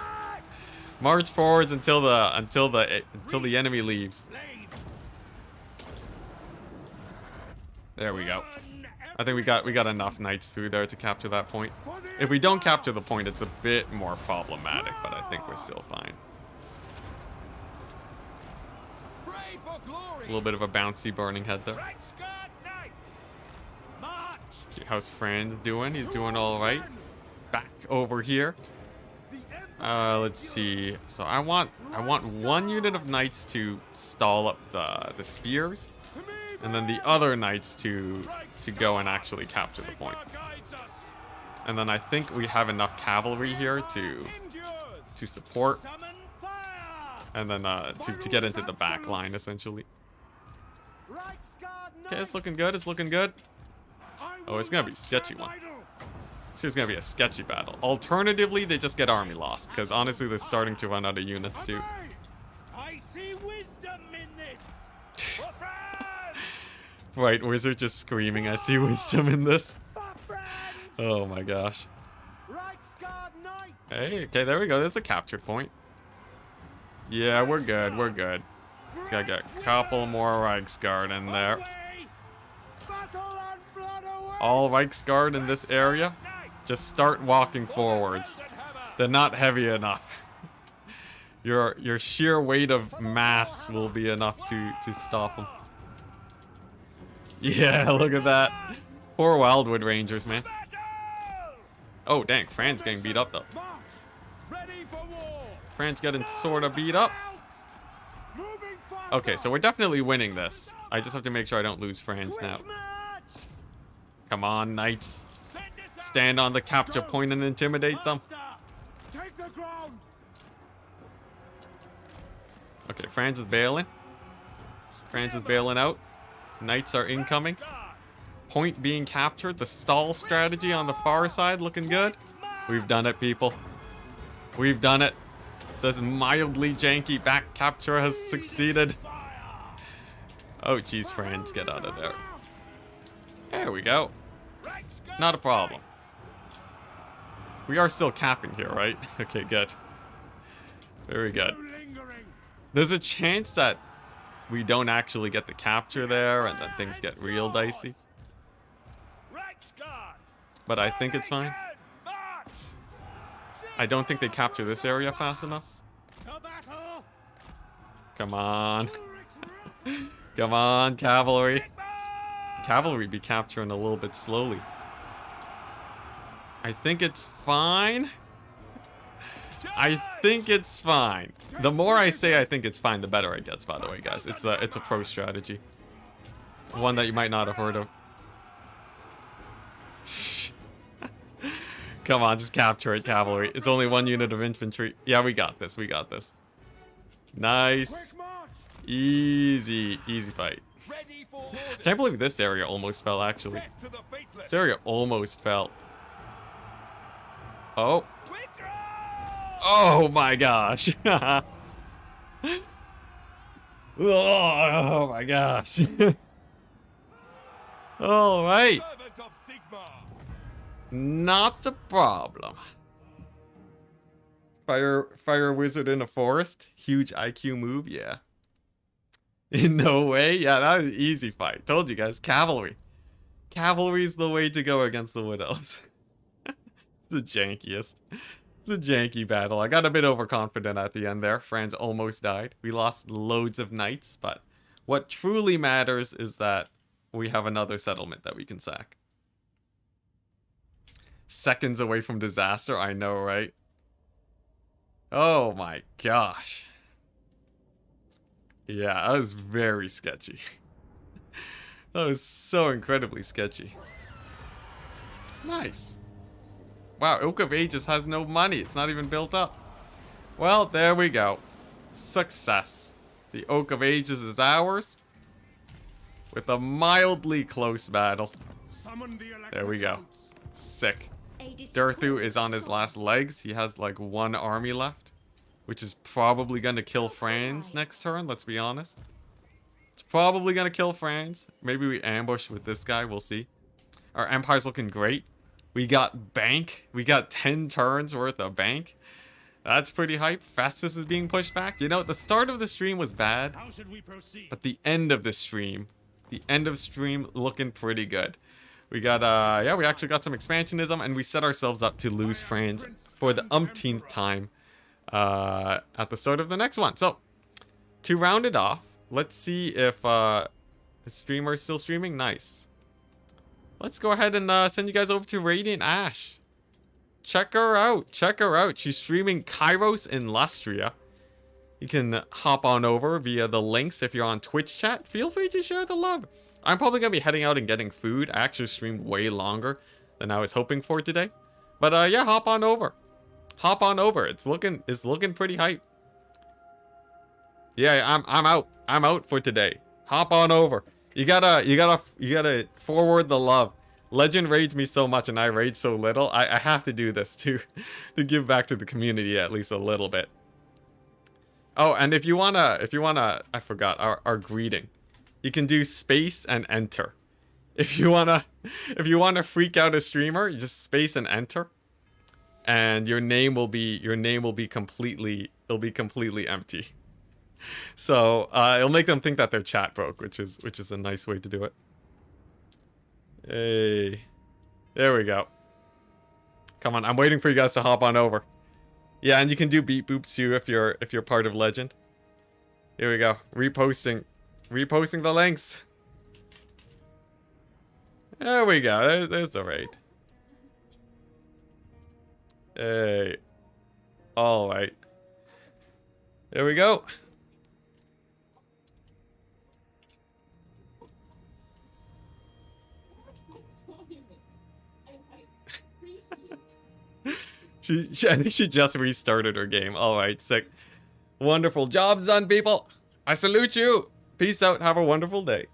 March forwards until the enemy leaves. There we go. I think we got enough knights through there to capture that point. If we don't capture the point, it's a bit more problematic, but I think we're still fine. A little bit of a bouncy burning head there. See how's Franz doing? He's doing all right. Back over here. Let's see. So I want one unit of knights to stall up the spears, and then the other knights to go and actually capture the point. And then I think we have enough cavalry here to support. And then to get into the back line, essentially. Okay, it's looking good. It's looking good. Oh, it's going to be a sketchy one. So it's going to be a sketchy battle. Alternatively, they just get army lost. Because honestly, they're starting to run out of units too. I see wisdom in this. Right, wizard just screaming, I see wisdom in this. For Franz! Oh my gosh. Reichsguard Knight! Hey, okay, there we go. There's a capture point. Yeah, we're good. We're good. Just gotta get a couple more reichsguard in there. All reichsguard in this area, just start walking forwards. They're not heavy enough. Your sheer weight of mass will be enough to stop them. Yeah, look at that. Poor Wildwood Rangers, man. Oh, dang. Franz getting beat up, though. Franz getting sort of beat up. Okay, so we're definitely winning this. I just have to make sure I don't lose Franz now. Come on, knights. Stand on the capture point and intimidate them. Okay, Franz is bailing. Franz is bailing out. Knights are incoming. Point being captured. The stall strategy on the far side looking good. We've done it, people. We've done it. This mildly janky back capture has succeeded. Oh, jeez, Franz, get out of there. There we go. Not a problem. We are still capping here, right? Okay, good. Very good. There's a chance that we don't actually get the capture there and then things get real dicey. But I think it's fine. I don't think they capture this area fast enough. Come on. Come on, cavalry. Cavalry be capturing a little bit slowly. I think it's fine. I think it's fine. The more I say I think it's fine, the better it gets, by the way, guys. It's a pro strategy. One that you might not have heard of. Come on, just capture it, cavalry. It's only one unit of infantry. Yeah, we got this. We got this. Nice. Easy. Easy fight. Can't believe this area almost fell, actually. This area almost fell. Oh. Oh my gosh. Oh my gosh. All right. Not a problem. Fire wizard in a forest. Huge IQ move, yeah. In no way. Yeah, that was an easy fight. Told you guys, cavalry. Cavalry's the way to go against the widows. It's the jankiest. It's a janky battle. I got a bit overconfident at the end there. Franz almost died. We lost loads of knights, but what truly matters is that we have another settlement that we can sack. Seconds away from disaster, I know, right? Oh my gosh. Yeah, that was very sketchy. That was so incredibly sketchy. Nice. Wow, Oak of Ages has no money. It's not even built up. Well, there we go. Success. The Oak of Ages is ours. With a mildly close battle. There we go. Sick. Durthu is on his last legs. He has like one army left. Which is probably going to kill Franz next turn, let's be honest. It's probably going to kill Franz. Maybe we ambush with this guy, we'll see. Our empire's looking great. We got bank. We got 10 turns worth of bank. That's pretty hype. Festus is being pushed back. You know, the start of the stream was bad. How should we proceed? But the end of the stream looking pretty good. We got, yeah, we actually got some expansionism, and we set ourselves up to lose Franz for the umpteenth time at the start of the next one. So, to round it off, let's see if the streamer is still streaming. Nice. Let's go ahead and send you guys over to Radiant Ash. Check her out. Check her out. She's streaming Kairos in Lustria. You can hop on over via the links if you're on Twitch chat. Feel free to share the love. I'm probably going to be heading out and getting food. I actually streamed way longer than I was hoping for today. But yeah, hop on over. Hop on over. It's looking pretty hype. Yeah, I'm out. I'm out for today. Hop on over. You gotta forward the love. Legend raids me so much and I raid so little. I have to do this to give back to the community at least a little bit. Oh, and if you wanna, I forgot our greeting. You can do space and enter. If you wanna freak out a streamer, you just space and enter, and your name will be completely empty. So it'll make them think that their chat broke, which is a nice way to do it. Hey, there we go. Come on, I'm waiting for you guys to hop on over. Yeah, and you can do beep boops too if you're part of Legend. Here we go. Reposting the links. There we go. There's the raid. Hey. All right. There we go. I think she just restarted her game. All right, sick. Wonderful job done, people. I salute you. Peace out. Have a wonderful day.